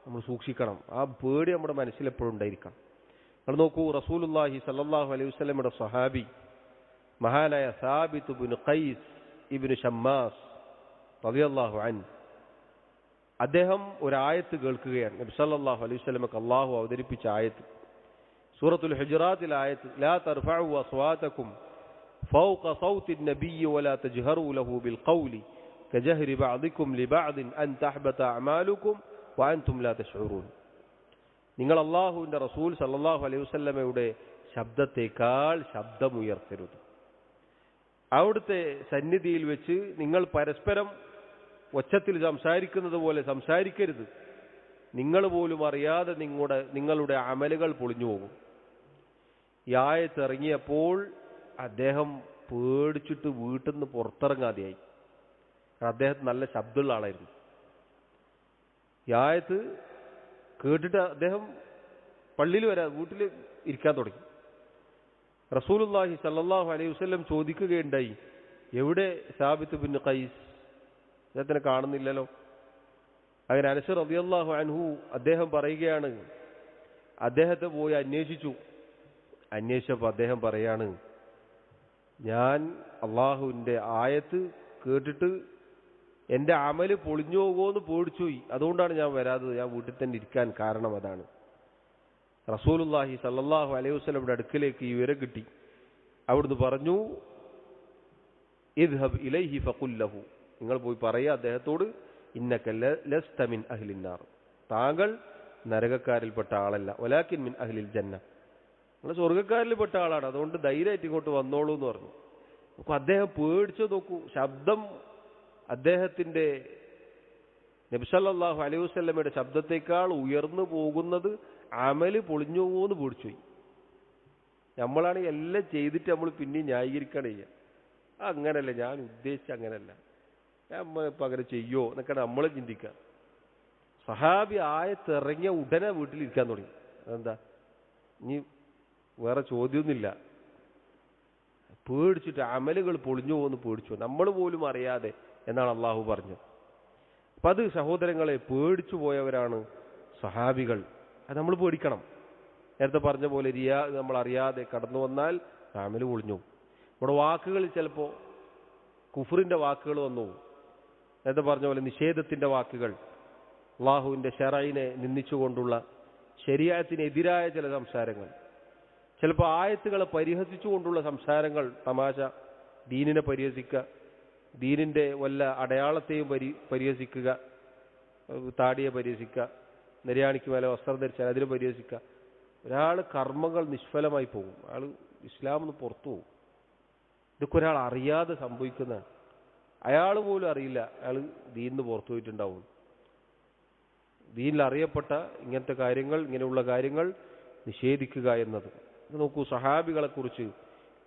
നമ്മൾ സൂക്ഷിക്കണം. ആ പേടി നമ്മുടെ മനസ്സിൽ എപ്പോഴും ഉണ്ടായിരിക്കണം. നിങ്ങൾ നോക്കൂ, റസൂലുള്ളാഹി സ്വല്ലല്ലാഹു അലൈഹി വസല്ലമയുടെ സ്വഹാബി മഹാനായ സാബിത്ത് ഇബ്നു ഖൈസ് ഇബ്നു ഷമ്മാസ് റളിയല്ലാഹു അൻഹു, അദ്ദേഹം ഒരു ആയത്ത് കേൾക്കുകയാണ്. നബി സല്ലല്ലാഹു അലൈഹി വസല്ലമക്ക് അല്ലാഹു അവതരിപ്പിച്ച ആയത്ത്, സൂറത്തുൽ ഹുജറാത്തിലെ ആയത്ത്, ലാ തർഫഉ അസ്വാതകും ഫൗക സൗതി നബിയ്യി വലാ തജ്ഹറു ലഹു ബിൽ ഖൗലി കജഹരി ബഅദികും ലിബഅദിൻ അൻ തഹ്ബത അഅമാലുകും വഅൻതും ലാ തശ്ഉറൂൻ. നിങ്ങൾ അല്ലാഹുവിൻ്റെ റസൂൽ സല്ലല്ലാഹു അലൈഹി വസല്ലമയുടെ ശബ്ദത്തേക്കാൾ ശബ്ദമുയർത്തരുത്. അവിടുത്തെ സന്നിധിയിൽ വെച്ച് നിങ്ങൾ പരസ്പരം ഒച്ചത്തിൽ സംസാരിക്കുന്നത് പോലെ സംസാരിക്കരുത്. നിങ്ങൾ പോലും അറിയാതെ നിങ്ങളുടെ അമലുകൾ പൊളിഞ്ഞു പോകും. ഈ ആയത്ത് ഇറങ്ങിയപ്പോൾ അദ്ദേഹം പേടിച്ചിട്ട് വീട്ടിൽ നിന്ന് പുറത്തിറങ്ങാതെയായി. അദ്ദേഹത്തിന് നല്ല ശബ്ദമുള്ള ആളായിരുന്നു. ഈ ആയത്ത് കേട്ടിട്ട് അദ്ദേഹം പള്ളിയിൽ വീട്ടിൽ ഇരിക്കാൻ തുടങ്ങി. റസൂലുള്ളാഹി സല്ലല്ലാഹു അലൈഹി വസല്ലം ചോദിക്കുകയുണ്ടായി, എവിടെ സാബിത്ത് ഇബ്നു ഖൈസ്? അദ്ദേഹത്തിനെ കാണുന്നില്ലല്ലോ. അങ്ങനെ അനസ് റളിയല്ലാഹു അൻഹു അദ്ദേഹം പറയുകയാണ്, അദ്ദേഹത്തെ പോയി അന്വേഷിച്ചപ്പോൾ അദ്ദേഹം പറയാണ്, ഞാൻ അള്ളാഹുവിൻ്റെ ആയത്ത് കേട്ടിട്ട് എൻ്റെ അമല് പൊളിഞ്ഞു പോകുമെന്ന് പേടിച്ചുപോയി, അതുകൊണ്ടാണ് ഞാൻ വരാത്തത്, ഞാൻ വീട്ടിൽ തന്നെ ഇരിക്കാൻ കാരണം അതാണ്. റസൂലുള്ളാഹി സല്ലല്ലാഹു അലൈഹി വസല്ലമയുടെ അടുക്കലേക്ക് ഈ വിവരം കിട്ടി. അവിടുന്ന് പറഞ്ഞു, ഇദ്ഹബ് ഇലൈഹി ഫഖുൽ ലഹു, നിങ്ങൾ പോയി പറയുക അദ്ദേഹത്തോട്, ഇന്നക ലസ്ത മിൻ അഹ്ലിൻ നാർ, താങ്കൾ നരകക്കാരിൽപ്പെട്ട ആളല്ല, വലാകിൻ മിൻ അഹ്ലിൽ ജന്ന, നിങ്ങൾ സ്വർഗ്ഗക്കാരിൽ പെട്ട ആളാണ്, അതുകൊണ്ട് ധൈര്യമായിട്ട് ഇങ്ങോട്ട് വന്നോളൂ എന്ന് പറഞ്ഞു. നോക്കൂ, അദ്ദേഹം പേടിച്ചു. നോക്കൂ, ശബ്ദം അദ്ദേഹത്തിന്റെ നബി സല്ലല്ലാഹു അലൈഹി വസല്ലമയുടെ ശബ്ദത്തേക്കാൾ ഉയർന്നു പോകുന്നത് അമല് പൊളിഞ്ഞു പോകുമെന്ന് പേടിച്ചുപോയി. നമ്മളാണ് എല്ലാം ചെയ്തിട്ട് നമ്മൾ പിന്നെയും ന്യായീകരിക്കണം ചെയ്യുക. അങ്ങനല്ല, ഞാൻ ഉദ്ദേശിച്ച അങ്ങനല്ല, നമ്മൾ ഇപ്പം അങ്ങനെ ചെയ്യോ എന്നൊക്കെ നമ്മൾ ചിന്തിക്കുക. സഹാബി ആയത്തിറങ്ങിയ ഉടനെ വീട്ടിലിരിക്കാൻ തുടങ്ങി. അതെന്താ, ഇനി വേറെ ചോദ്യമൊന്നുമില്ല. പേടിച്ചിട്ട് അമലുകൾ പൊളിഞ്ഞു പോകുമെന്ന് പേടിച്ചു, നമ്മൾ പോലും അറിയാതെ എന്നാണ് അള്ളാഹു പറഞ്ഞത്. അപ്പം അത് സഹോദരങ്ങളെ, പേടിച്ചു പോയവരാണ് സഹാബികൾ. അത് നമ്മൾ പേടിക്കണം. നേരത്തെ പറഞ്ഞ പോലെ റിയാ നമ്മൾ അറിയാതെ കടന്നു വന്നാൽ അമല് പൊളിഞ്ഞു. നമ്മുടെ വാക്കുകളിൽ ചിലപ്പോൾ കുഫറിന്റെ വാക്കുകൾ വന്നു. നേരത്തെ പറഞ്ഞ പോലെ നിഷേധത്തിന്റെ വാക്കുകൾ, അള്ളാഹുവിന്റെ ശറഇനെ നിന്ദിച്ചുകൊണ്ടുള്ള ശരീഅത്തിനെതിരായ ചില സംസാരങ്ങൾ, ചിലപ്പോൾ ആയത്തുകളെ പരിഹസിച്ചുകൊണ്ടുള്ള സംസാരങ്ങൾ, തമാശ, ദീനിനെ പരിഹസിക്കുക, ദീനിന്റെ വല്ല അടയാളത്തെയും പരിഹസിക്കുക, താടിയെ പരിഹസിക്കുക, നിര്യാണിക്ക് മേലെ വസ്ത്രം ധരിച്ചാൽ അതിനെ പരിഹസിക്കുക. ഒരാൾ കർമ്മങ്ങൾ നിഷ്ഫലമായി പോകും, അയാൾ ഇസ്ലാമിന്ന് പുറത്തു പോകും. ഇതൊക്കെ ഒരാൾ അറിയാതെ സംഭവിക്കുന്നതാണ്. അയാൾ പോലും അറിയില്ല അയാൾ ദീനിന്ന് പുറത്തു പോയിട്ടുണ്ടാവും. ദീനിൽ അറിയപ്പെട്ട ഇങ്ങനത്തെ കാര്യങ്ങൾ, ഇങ്ങനെയുള്ള കാര്യങ്ങൾ നിഷേധിക്കുക എന്നത്. നോക്കൂ, സഹാബികളെ കുറിച്ച്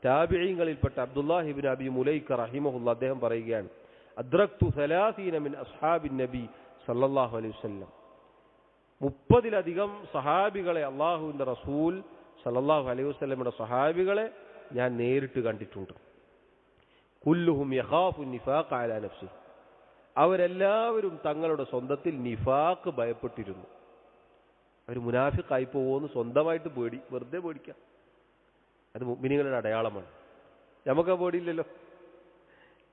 താബിഈങ്ങളിൽപ്പെട്ട അബ്ദുല്ലാഹി ഇബ്നു അബി മുലൈക റഹിമഹുല്ലാ അദ്ദേഹം പറയുകയാണ്, അദ്റക്തു 30 മിൻ അസ്ഹാബിൻ നബി സല്ലല്ലാഹു അലൈഹി വസല്ലം. 30-ലധികം സഹാബികളെ, അള്ളാഹുവിന്റെ റസൂൽ സല്ലല്ലാഹു അലൈഹി വസല്ലമയുടെ സഹാബികളെ ഞാൻ നേരിട്ട് കണ്ടിട്ടുണ്ട്. കുല്ലുഹും യഖാഫു നിഫാഖ അലാ നഫ്സി. അവരെല്ലാവരും തങ്ങളുടെ സ്വന്തത്തിൽ നിഫാഖ് ഭയപ്പെട്ടിരുന്നു. അവർ മുനാഫിഖായി പോകുമെന്ന് സ്വന്തമായിട്ട് വെറുതെ പേടിക്കാം. അത് മുഅ്മിനീങ്ങളുടെ അടയാളമാണ്. നമുക്ക് ആ പേടിയില്ലല്ലോ.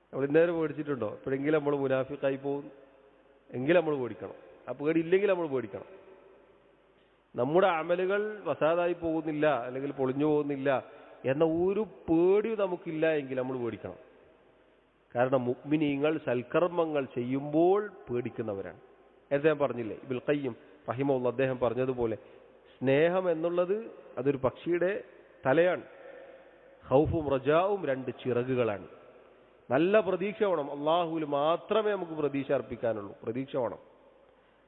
നമ്മൾ ഇന്നേരം പേടിച്ചിട്ടുണ്ടോ? എപ്പോഴെങ്കിലും നമ്മൾ മുനാഫിഖായി പോകും എങ്കിൽ നമ്മൾ പേടിക്കണം. ആ പേടിയില്ലെങ്കിൽ നമ്മൾ പേടിക്കണം. നമ്മുടെ അമലുകൾ വസാദായി പോകുന്നില്ല, അല്ലെങ്കിൽ പൊളിഞ്ഞു പോകുന്നില്ല എന്ന ഒരു പേടി നമുക്കില്ല എങ്കിൽ നമ്മൾ പേടിക്കണം. കാരണം മുഅ്മിനീങ്ങൾ സൽക്കർമ്മങ്ങൾ ചെയ്യുമ്പോൾ പേടിക്കുന്നവരാണ്. നേരത്തെ ഞാൻ പറഞ്ഞില്ലേ, ഇബ്നുൽ ഖയ്യിം റഹിമഹുല്ലാഹ് അദ്ദേഹം പറഞ്ഞതുപോലെ, സ്നേഹം എന്നുള്ളത് അതൊരു പക്ഷിയുടെ തലയാണ്. ഖൗഫും റജാവും 2 ചിറകുകളാണ്. നല്ല പ്രതീക്ഷ വേണം. അള്ളാഹുവിൽ മാത്രമേ നമുക്ക് പ്രതീക്ഷ അർപ്പിക്കാനുള്ളൂ. പ്രതീക്ഷ വേണം,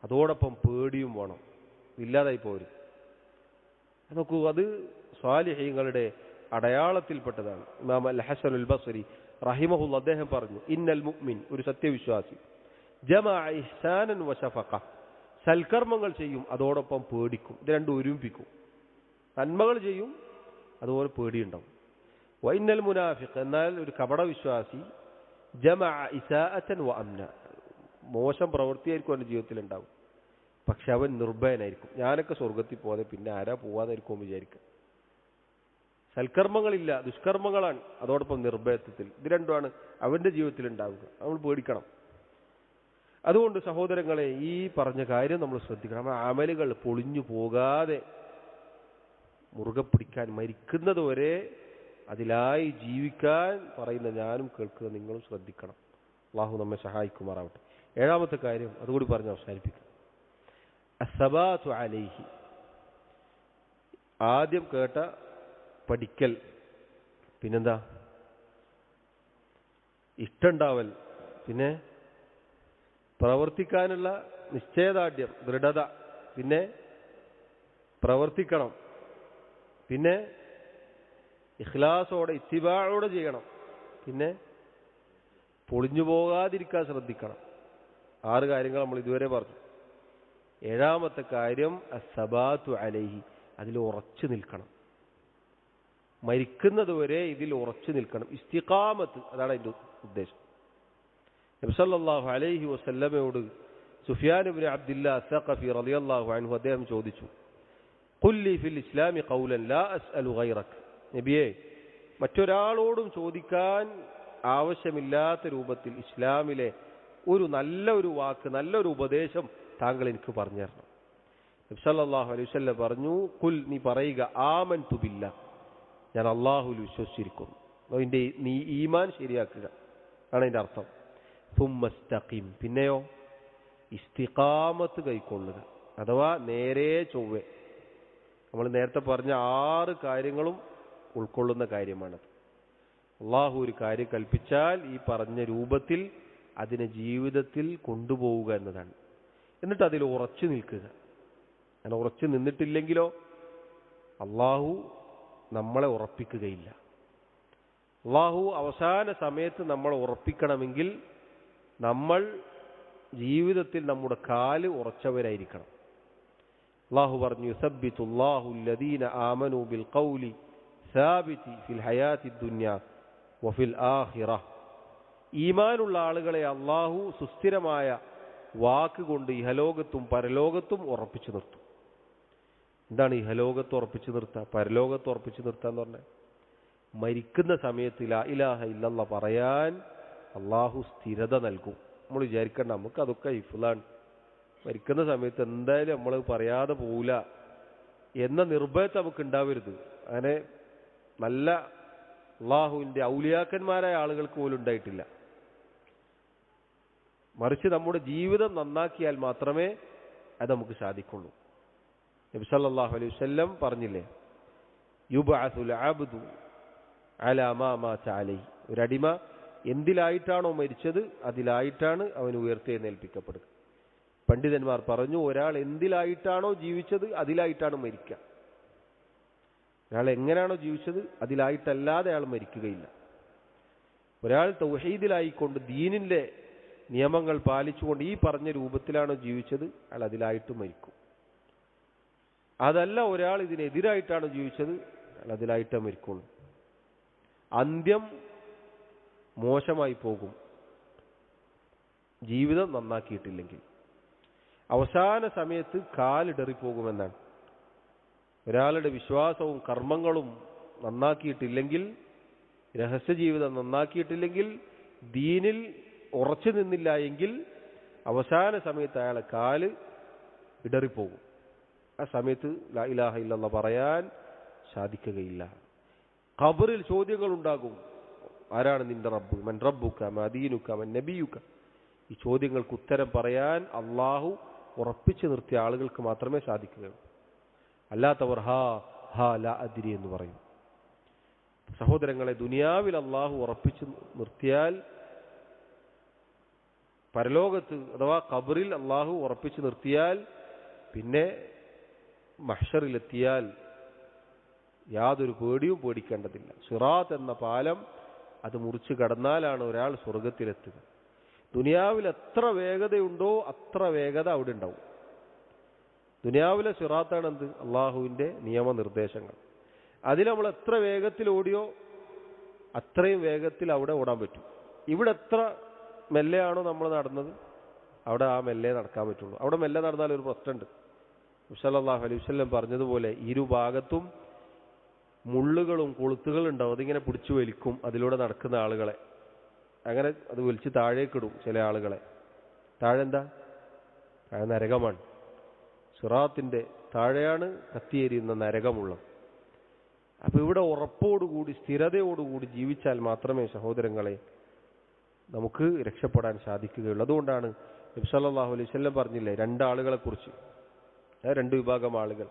അതോടൊപ്പം പേടിയും വേണം. ഇല്ലാതായി പോരും. നോക്കൂ, അത് സ്വാലിഹീങ്ങളുടെ അടയാളത്തിൽപ്പെട്ടതാണ്. ഇമാം അൽ ഹസനുൽ ബസ്രി റഹിമഹുല്ലാഹ് അദ്ദേഹം പറഞ്ഞു, ഇന്നൽ മുഅ്മിൻ, ഒരു സത്യവിശ്വാസി, ജമഅ ഇഹ്സാനൻ വശഫഖ, സൽക്കർമ്മങ്ങൾ ചെയ്യും അതോടൊപ്പം പേടിക്കും. ഇത് രണ്ടും ഒരുമിപ്പിക്കും. നന്മകൾ ചെയ്യും, അതുപോലെ പേടിയുണ്ടാവും. വഇന്നൽ മുനാഫിഖ്, എന്നാൽ ഒരു കപട വിശ്വാസി, ജമഅ ഇസാഅതൻ വ അംന, മോശം പ്രവൃത്തിയായിരിക്കും അവൻ്റെ ജീവിതത്തിൽ ഉണ്ടാവും, പക്ഷെ അവൻ നിർഭയനായിരിക്കും. ഞാനൊക്കെ സ്വർഗത്തിൽ പോകാതെ പിന്നെ ആരാ പോവാന്നായിരിക്കും വിചാരിക്കുക. സൽക്കർമ്മങ്ങളില്ല, ദുഷ്കർമ്മങ്ങളാണ്, അതോടൊപ്പം നിർഭയത്വത്തിൽ. ഇത് രണ്ടുമാണ് അവന്റെ ജീവിതത്തിൽ ഉണ്ടാവുക. നമ്മൾ പേടിക്കണം. അതുകൊണ്ട് സഹോദരങ്ങളെ, ഈ പറഞ്ഞ കാര്യം നമ്മൾ ശ്രദ്ധിക്കണം. അമലുകൾ പൊളിഞ്ഞു പോകാതെ മുറുകെ പിടിക്കാൻ, മരിക്കുന്നത് വരെ അതിലായി ജീവിക്കാൻ പറയുന്ന ഞാനും കേൾക്കുക, നിങ്ങളും ശ്രദ്ധിക്കണം. അല്ലാഹു നമ്മെ സഹായിക്കുമാറാവട്ടെ. 7ാമത്തെ കാര്യം അതുകൂടി പറഞ്ഞ് അവസാനിപ്പിക്കും. അസ്സബാതു അലൈഹി. ആദ്യം കേട്ട പഠിക്കൽ, പിന്നെന്താ ഇഷ്ടണ്ടാവൽ, പിന്നെ പ്രവർത്തിക്കാനുള്ള നിശ്ചയദാർഢ്യം, ദൃഢത, പിന്നെ പ്രവർത്തിക്കണം, പിന്നെ ഇഖ്ലാസോടെ ഇത്തിബാഅോടെ ചെയ്യണം, പിന്നെ പൊളിഞ്ഞു പോകാതിരിക്കാൻ ശ്രദ്ധിക്കണം. 6 കാര്യങ്ങൾ നമ്മൾ ഇതുവരെ പറഞ്ഞു. 7ാമത്തെ കാര്യം അസ്സബാതു അലൈഹി, അതിൽ ഉറച്ചു നിൽക്കണം. മരിക്കുന്നത് വരെ ഇതിൽ ഉറച്ചു നിൽക്കണം. ഇസ്തിഖാമത്ത്, അതാണ് അതിൻ്റെ ഉദ്ദേശം. നബി സല്ലല്ലാഹു അലൈഹി വസല്ലമയോട് സുഫിയാൻ ഇബ്നു അബ്ദില്ലാ സഖഫി റളിയല്ലാഹു അൻഹു അദ്ദേഹം ചോദിച്ചു, ഖുൽ ലി ഫിൽ ഇസ്ലാമി ഖൗലൻ ലാ അസ്അലു ഗൈറക. നബിയേ, മറ്റൊരാളോടും ചോദിക്കാൻ ആവശ്യമില്ലാത്ത രൂപത്തിൽ ഇസ്ലാമിലെ നല്ലൊരു വാക്ക്, നല്ലൊരു ഉപദേശം താങ്കൾ എനിക്ക് പറഞ്ഞു തരണം. നബി സല്ലല്ലാഹു അലൈഹി വസല്ലം പറഞ്ഞു, ഖുൽ, നീ പറയുക, ആമൻതു ബില്ലാഹ്, ഞാൻ അള്ളാഹുവിൽ വിശ്വസിച്ചിരിക്കുന്നു. അതിൻ്റെ നീ ഈമാൻ ശരിയാക്കുക ആണ് അതിൻ്റെ അർത്ഥം. സുമ്മസ്തഖിം, പിന്നെയോ ഇസ്തിഖാമത്ത് കൈക്കൊള്ളുക, അഥവാ നേരെ ചൊവ്വെ നമ്മൾ നേരത്തെ പറഞ്ഞ 6 കാര്യങ്ങളും ഉൾക്കൊള്ളുന്ന കാര്യമാണത്. അള്ളാഹു ഒരു കാര്യം കൽപ്പിച്ചാൽ ഈ പറഞ്ഞ രൂപത്തിൽ അതിനെ ജീവിതത്തിൽ കൊണ്ടുപോവുക എന്നതാണ്. എന്നിട്ട് അതിൽ ഉറച്ചു നിൽക്കുക. അങ്ങനെ ഉറച്ചു നിന്നിട്ടില്ലെങ്കിലോ അള്ളാഹു നമ്മളെ ഉറപ്പിക്കുകയില്ല. അള്ളാഹു അവസാന സമയത്ത് നമ്മളെ ഉറപ്പിക്കണമെങ്കിൽ നമ്മൾ ജീവിതത്തിൽ നമ്മുടെ കാല് ഉറച്ചവരായിരിക്കണം. അള്ളാഹു പറഞ്ഞു, യുസബ്ബിതുല്ലാഹു അല്ലദീന ആമനൂ ബിൽ ഖൗലി സാബിതി ഫിൽ ഹയാത്തി ദുനിയ വഫിൽ ആഖിറ. ഈമാനുള്ള ആളുകളെ അള്ളാഹു സുസ്ഥിരമായ വാക്കുകൊണ്ട് ഇഹലോകത്തും പരലോകത്തും ഉറപ്പിച്ചു നിർത്തും. എന്താണ് ഇഹലോകത്ത് ഉറപ്പിച്ചു നിർത്തുക, പരലോകത്ത് ഉറപ്പിച്ചു നിർത്തുക എന്ന് പറഞ്ഞാൽ? മരിക്കുന്ന സമയത്ത് ലാ ഇലാഹ ഇല്ലല്ലാഹ് പറയാൻ അള്ളാഹു സ്ഥിരത നൽകും. നമ്മൾ വിചാരിക്കേണ്ട നമുക്ക് അതൊക്കെ ഹിഫ്ളാണ്, മരിക്കുന്ന സമയത്ത് എന്തായാലും നമ്മൾ പറയാതെ പോവില്ല എന്ന നിർഭയത്തെ നമുക്ക് ഉണ്ടാവരുത്. അങ്ങനെ നല്ല അള്ളാഹുവിൻ്റെ ഔലിയാക്കന്മാരായ ആളുകൾക്ക് പോലും ഉണ്ടായിട്ടില്ല. മറിച്ച് നമ്മുടെ ജീവിതം നന്നാക്കിയാൽ മാത്രമേ അത് നമുക്ക് സാധിക്കുള്ളൂ. നബി സല്ലല്ലാഹു അലൈഹി വസല്ലം പറഞ്ഞില്ലേ, യുബ്അസുൽ അബ്ദു അലാ മാ മാത അലൈഹി. ഒരടിമ എന്തിലായിട്ടാണോ മരിച്ചത് അതിലായിട്ടാണ് അവൻ ഉയർത്തെഴുന്നേൽപ്പിക്കപ്പെടുക. പണ്ഡിതന്മാർ പറഞ്ഞു, ഒരാൾ എന്തിലായിട്ടാണോ ജീവിച്ചത് അതിലായിട്ടാണ് മരിക്കുക. ഒരാൾ എങ്ങനെയാണോ ജീവിച്ചത് അതിലായിട്ടല്ലാതെ അയാൾ മരിക്കുകയില്ല. ഒരാൾ തൗഹീദിലായിക്കൊണ്ട് ദീനിന്റെ നിയമങ്ങൾ പാലിച്ചുകൊണ്ട് ഈ പറഞ്ഞ രൂപത്തിലാണോ ജീവിച്ചത് അയാൾ അതിലായിട്ട് മരിക്കും. അതല്ല ഒരാൾ ഇതിനെതിരായിട്ടാണോ ജീവിച്ചത് അയാൾ അതിലായിട്ടേ മരിക്കുള്ളൂ. അന്ത്യം മോശമായി പോകും ജീവിതം നന്നാക്കിയിട്ടില്ലെങ്കിൽ. അവസാന സമയത്ത് കാലിടറിപ്പോകുമെന്നാണ്. ഒരാളുടെ വിശ്വാസവും കർമ്മങ്ങളും നന്നാക്കിയിട്ടില്ലെങ്കിൽ, രഹസ്യജീവിതം നന്നാക്കിയിട്ടില്ലെങ്കിൽ, ദീനിൽ ഉറച്ചു നിന്നില്ല എങ്കിൽ അവസാന സമയത്ത് അയാളെ കാല് ഇടറിപ്പോകും. ആ സമയത്ത് ലാ ഇലാഹ ഇല്ലല്ലാഹ് പറയാൻ സാധിക്കുകയില്ല. ഖബറിൽ ചോദ്യങ്ങൾ ഉണ്ടാകും. ആരാണ് നിന്റെ റബ്ബ്, മൻ റബ്ബുക മാ ദീനുക മൻ നബിയുക. ഈ ചോദ്യങ്ങൾക്ക് ഉത്തരം പറയാൻ അള്ളാഹു ഉറപ്പിച്ചു നിർത്തിയ ആളുകൾക്ക് മാത്രമേ സാധിക്കുകയുള്ളൂ. അല്ലാത്തവർ ഹാ ഹാ ലാ അദ്രി എന്ന് പറയും. സഹോദരങ്ങളെ, ദുനിയാവിൽ അള്ളാഹു ഉറപ്പിച്ചു നിർത്തിയാൽ, പരലോകത്ത് അഥവാ ഖബറിൽ അള്ളാഹു ഉറപ്പിച്ചു നിർത്തിയാൽ, പിന്നെ മഹ്ശറിലെത്തിയാൽ യാതൊരു പേടിയും പേടിക്കേണ്ടതില്ല. സിറാത്ത് എന്ന പാലം അത് മുറിച്ച് കടന്നാലാണ് ഒരാൾ സ്വർഗത്തിലെത്തുക. ദുനിയാവിൽ എത്ര വേഗതയുണ്ടോ അത്ര വേഗത അവിടെ ഉണ്ടാവും. ദുനിയാവിലെ സിറാത്താണ് എന്ത്? അള്ളാഹുവിൻ്റെ നിയമനിർദ്ദേശങ്ങൾ. അതിൽ നമ്മൾ എത്ര വേഗത്തിൽ ഓടിയോ അത്രയും വേഗത്തിൽ അവിടെ ഓടാൻ പറ്റും. ഇവിടെ എത്ര മെല്ലെയാണോ നമ്മൾ നടന്നത് അവിടെ ആ മെല്ലെ നടക്കാൻ പറ്റുള്ളൂ. അവിടെ മെല്ലെ നടന്നാൽ ഒരു പ്രശ്നമുണ്ട്. സല്ലല്ലാഹു അലൈഹി വസല്ലം പറഞ്ഞതുപോലെ ഇരുഭാഗത്തും മുള്ളുകളും കൊളുത്തുകളും ഉണ്ടാവും. അതിങ്ങനെ പിടിച്ചു വലിക്കും അതിലൂടെ നടക്കുന്ന ആളുകളെ. അങ്ങനെ അത് വലിച്ച് താഴേക്കിടും ചില ആളുകളെ. താഴെ എന്താ? താഴെ നരകമാണ്. സിറാത്തിന്റെ താഴെയാണ് കത്തിയെരിയുന്ന നരകമുള്ളത്. അപ്പൊ ഇവിടെ ഉറപ്പോടുകൂടി സ്ഥിരതയോടുകൂടി ജീവിച്ചാൽ മാത്രമേ സഹോദരങ്ങളെ നമുക്ക് രക്ഷപ്പെടാൻ സാധിക്കുകയുള്ളൂ. അതുകൊണ്ടാണ് നബി സല്ലല്ലാഹു അലൈഹി വസല്ലം പറഞ്ഞില്ലേ, 2 ആളുകളെ കുറിച്ച്, 2 വിഭാഗം ആളുകൾ.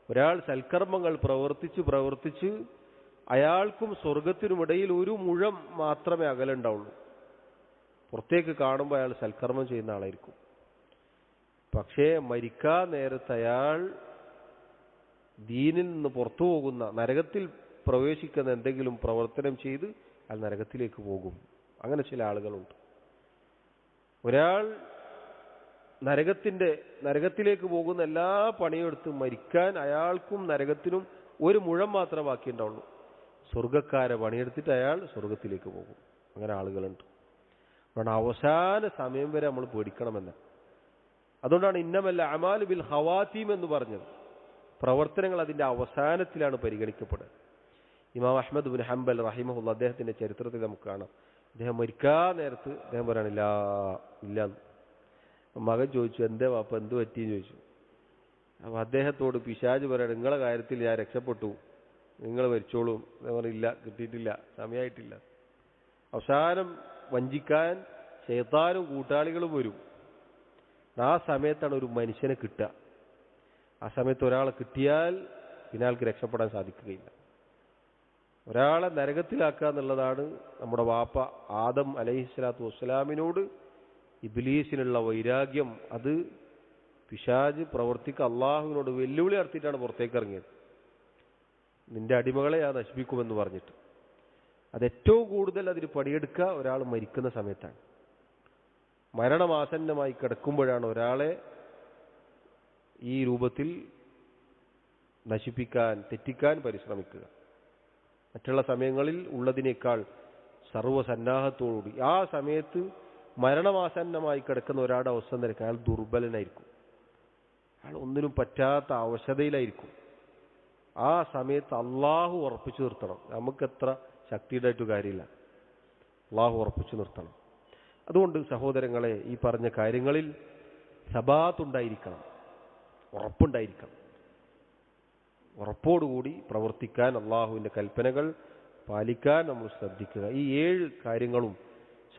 ഒരാൾ സൽക്കർമ്മങ്ങൾ പ്രവർത്തിച്ച് അയാൾക്കും സ്വർഗത്തിനുമിടയിൽ ഒരു മുഴം മാത്രമേ അകലുണ്ടാവുള്ളൂ. പുറത്തേക്ക് കാണുമ്പോൾ അയാൾ സൽക്കർമ്മം ചെയ്യുന്ന ആളായിരിക്കും. പക്ഷേ മരിക്കാൻ നേരത്ത് അയാൾ ദീനിൽ നിന്ന് പുറത്തു പോകുന്ന, നരകത്തിൽ പ്രവേശിക്കുന്ന എന്തെങ്കിലും പ്രവർത്തനം ചെയ്ത് അയാൾ നരകത്തിലേക്ക് പോകും. അങ്ങനെ ചില ആളുകളുണ്ട്. ഒരാൾ നരകത്തിലേക്ക് പോകുന്ന എല്ലാ പണിയെടുത്ത് മരിക്കാൻ അയാൾക്കും നരകത്തിനും ഒരു മുഴം മാത്രമേ ബാക്കിയുണ്ടാവുള്ളൂ. സ്വർഗക്കാരെ പണിയെടുത്തിട്ട് അയാൾ സ്വർഗത്തിലേക്ക് പോകും. അങ്ങനെ ആളുകളുണ്ട്. അതുകൊണ്ട് അവസാന സമയം വരെ നമ്മൾ പേടിക്കണമെന്ന്. അതുകൊണ്ടാണ് ഇന്നമല്ല അമാലു ബിൽ ഖവാതീം എന്ന് പറഞ്ഞത്. പ്രവർത്തനങ്ങൾ അതിൻ്റെ അവസാനത്തിലാണ് പരിഗണിക്കപ്പെടുക. ഇമാം അഹ്മദ് ബിൻ ഹംബൽ റഹിമഹുല്ലാ അദ്ദേഹത്തിന്റെ ചരിത്രത്തിൽ നമുക്ക് കാണാം. അദ്ദേഹം മരിക്കാൻ നേരത്ത് അദ്ദേഹം പറയാനില്ല ഇല്ല. മകൻ ചോദിച്ചു, എന്തേ വാപ്പ എന്ത് പറ്റിയെന്ന് ചോദിച്ചു. അപ്പൊ അദ്ദേഹത്തോട് പിശാച് പറയണം, നിങ്ങളെ കാര്യത്തിൽ ഞാൻ രക്ഷപ്പെട്ടു, നിങ്ങൾ മരിച്ചോളൂ. അദ്ദേഹം പറഞ്ഞില്ല, കിട്ടിയിട്ടില്ല, സമയമായിട്ടില്ല. അവസാനം വഞ്ചിക്കാൻ ശൈത്താനും കൂട്ടാളികളും വരും. ആ സമയത്താണ് ഒരു മനുഷ്യനെ കിട്ടുക. ആ സമയത്ത് ഒരാളെ കിട്ടിയാൽ പിന്നെ ആൾക്ക് രക്ഷപ്പെടാൻ സാധിക്കുകയില്ല. ഒരാളെ നരകത്തിലാക്കുക എന്നുള്ളതാണ് നമ്മുടെ വാപ്പ ആദം അലൈഹിസ്സലാത്തു വസ്സലാമിനോട് ഇബ്ലീസിനുള്ള വൈരാഗ്യം. അത് പിശാച് പ്രവർത്തിക്കുക അള്ളാഹുവിനോട് വെല്ലുവിളി നടത്തിയിട്ടാണ് പുറത്തേക്ക് ഇറങ്ങിയത്, നിന്റെ അടിമകളെ ഞാൻ നശിപ്പിക്കുമെന്ന് പറഞ്ഞിട്ട്. അത് ഏറ്റവും കൂടുതൽ അതിന് പണിയെടുക്കുക ഒരാൾ മരിക്കുന്ന സമയത്താണ്. മരണമാസന്നമായി കിടക്കുമ്പോഴാണ് ഒരാളെ ഈ രൂപത്തിൽ നശിപ്പിക്കാൻ, തെറ്റിക്കാൻ പരിശ്രമിക്കുക. മറ്റുള്ള സമയങ്ങളിൽ ഉള്ളതിനേക്കാൾ സർവ്വസന്നാഹത്തോടുകൂടി ആ സമയത്ത് മരണമാസന്നമായി കിടക്കുന്ന ഒരാളുടെ അവസ്ഥ നിരക്ക് അയാൾ ദുർബലനായിരിക്കും, അയാൾ ഒന്നിനും പറ്റാത്ത അവശതയിലായിരിക്കും. ആ സമയത്ത് അള്ളാഹു ഉറപ്പിച്ചു നിർത്തണം. നമുക്കെത്ര ശക്തിയുണ്ടായിട്ട് കാര്യമില്ല, അള്ളാഹു ഉറപ്പിച്ചു നിർത്തണം. അതുകൊണ്ട് സഹോദരങ്ങളെ, ഈ പറഞ്ഞ കാര്യങ്ങളിൽ സബാത്തുണ്ടായിരിക്കണം, ഉറപ്പുണ്ടായിരിക്കണം. ഉറപ്പോടുകൂടി പ്രവർത്തിക്കാൻ, അള്ളാഹുവിൻ്റെ കൽപ്പനകൾ പാലിക്കാൻ നമ്മൾ ശ്രദ്ധിക്കുക. ഈ 7 കാര്യങ്ങളും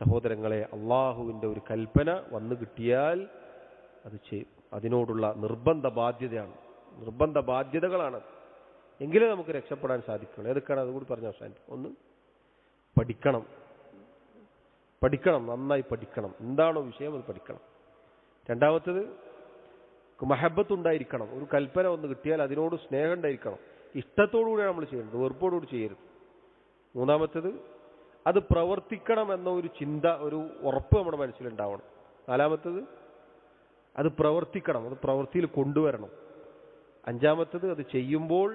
സഹോദരങ്ങളെ അള്ളാഹുവിൻ്റെ ഒരു കൽപ്പന വന്നു കിട്ടിയാൽ അത് അതിനോടുള്ള നിർബന്ധ ബാധ്യതയാണ്, നിർബന്ധ ബാധ്യതകളാണ്. എങ്കിലേ നമുക്ക് രക്ഷപ്പെടാൻ സാധിക്കുള്ളൂ. ഏതൊക്കെയാണ് അതുകൂടി പറഞ്ഞ അവസാനിക്കും. 1, പഠിക്കണം, നന്നായി പഠിക്കണം. എന്താണോ വിഷയം അത് പഠിക്കണം. 2, മഹബത്തുണ്ടായിരിക്കണം. ഒരു കൽപ്പന ഒന്ന് കിട്ടിയാൽ അതിനോട് സ്നേഹം ഉണ്ടായിരിക്കണം. ഇഷ്ടത്തോടുകൂടിയാണ് നമ്മൾ ചെയ്യേണ്ടത്, വെറുപ്പോടുകൂടി ചെയ്യരുത്. 3, അത് പ്രവർത്തിക്കണം എന്ന ഒരു ചിന്ത, ഒരു ഉറപ്പ് നമ്മുടെ മനസ്സിലുണ്ടാവണം. 4, അത് പ്രവർത്തിക്കണം, അത് പ്രവൃത്തിയിൽ കൊണ്ടുവരണം. 5, അത് ചെയ്യുമ്പോൾ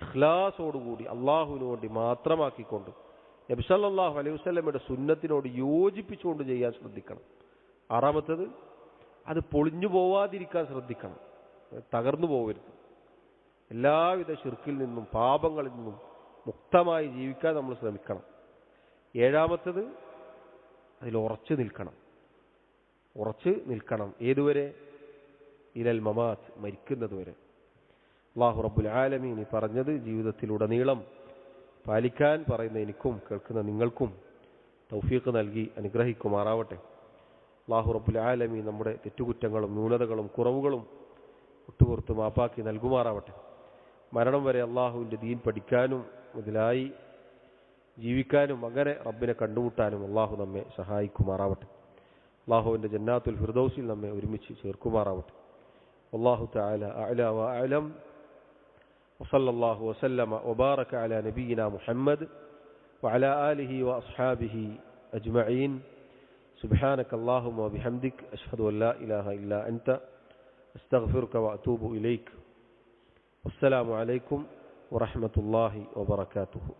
ഇഖ്ലാസോടുകൂടി അള്ളാഹുവിന് വേണ്ടി മാത്രമാക്കിക്കൊണ്ട് നബി സല്ലല്ലാഹു അലൈഹി വസല്ലമയുടെ സുന്നത്തിനോട് യോജിപ്പിച്ചുകൊണ്ട് ചെയ്യാൻ ശ്രദ്ധിക്കണം. 6, അത് പൊളിഞ്ഞു പോവാതിരിക്കാൻ ശ്രദ്ധിക്കണം, തകർന്നു പോകരുത്. എല്ലാവിധ ശിർക്കിൽ നിന്നും പാപങ്ങളിൽ നിന്നും മുക്തമായി ജീവിക്കാൻ നമ്മൾ ശ്രമിക്കണം. 7, അതിൽ ഉറച്ചു നിൽക്കണം. ഏതുവരെ? ഇലൽ മമാത്ത്, മരിക്കുന്നത് വരെ. അല്ലാഹു റബ്ബുൽ ആലമീൻ ഈ പറഞ്ഞത് ജീവിതത്തിലുടനീളം പാലിക്കാൻ പറയുന്ന എനിക്കും കേൾക്കുന്ന നിങ്ങൾക്കും തൗഫീഖ് നൽകി അനുഗ്രഹിക്കുമാറാവട്ടെ. അല്ലാഹു റബ്ബുൽ ആലമീൻ നമ്മുടെ തെറ്റുകുറ്റങ്ങളും ന്യൂനതകളും കുറവുകളും വിട്ടുപുറത്ത് മാപ്പാക്കി നൽകുമാറാവട്ടെ. മരണം വരെ അള്ളാഹുവിൻ്റെ ദീൻ പഠിക്കാനും മുതലായി ജീവിക്കാനും അങ്ങനെ റബ്ബിനെ കണ്ടുമുട്ടാനും അള്ളാഹു നമ്മെ സഹായിക്കുമാറാവട്ടെ. അള്ളാഹുവിൻ്റെ ജന്നാത്തുൽ ഫിർദൗസിൽ നമ്മെ ഒരുമിച്ച് ചേർക്കുമാറാവട്ടെ. അല്ലാഹു തആല അഅ്ലാ വഅഅലം. വസല്ലല്ലാഹു വസല്ലമ വബാറക അലാ നബിയിനാ മുഹമ്മദ് വഅലാ ആലിഹി വഅസ്ഹാബിഹി അജ്മഈൻ. സുബ്ഹാനക അല്ലാഹുമ്മ വബിഹംദിക അശ്ഹദു അൻ ലാ ഇലാഹ ഇല്ലാ അൻത അസ്തഗ്ഫിറുക വഅതൂബു ഇലൈക്. അസ്സലാമു അലൈക്കും വറഹ്മത്തുള്ളാഹി വബറകാതുഹു.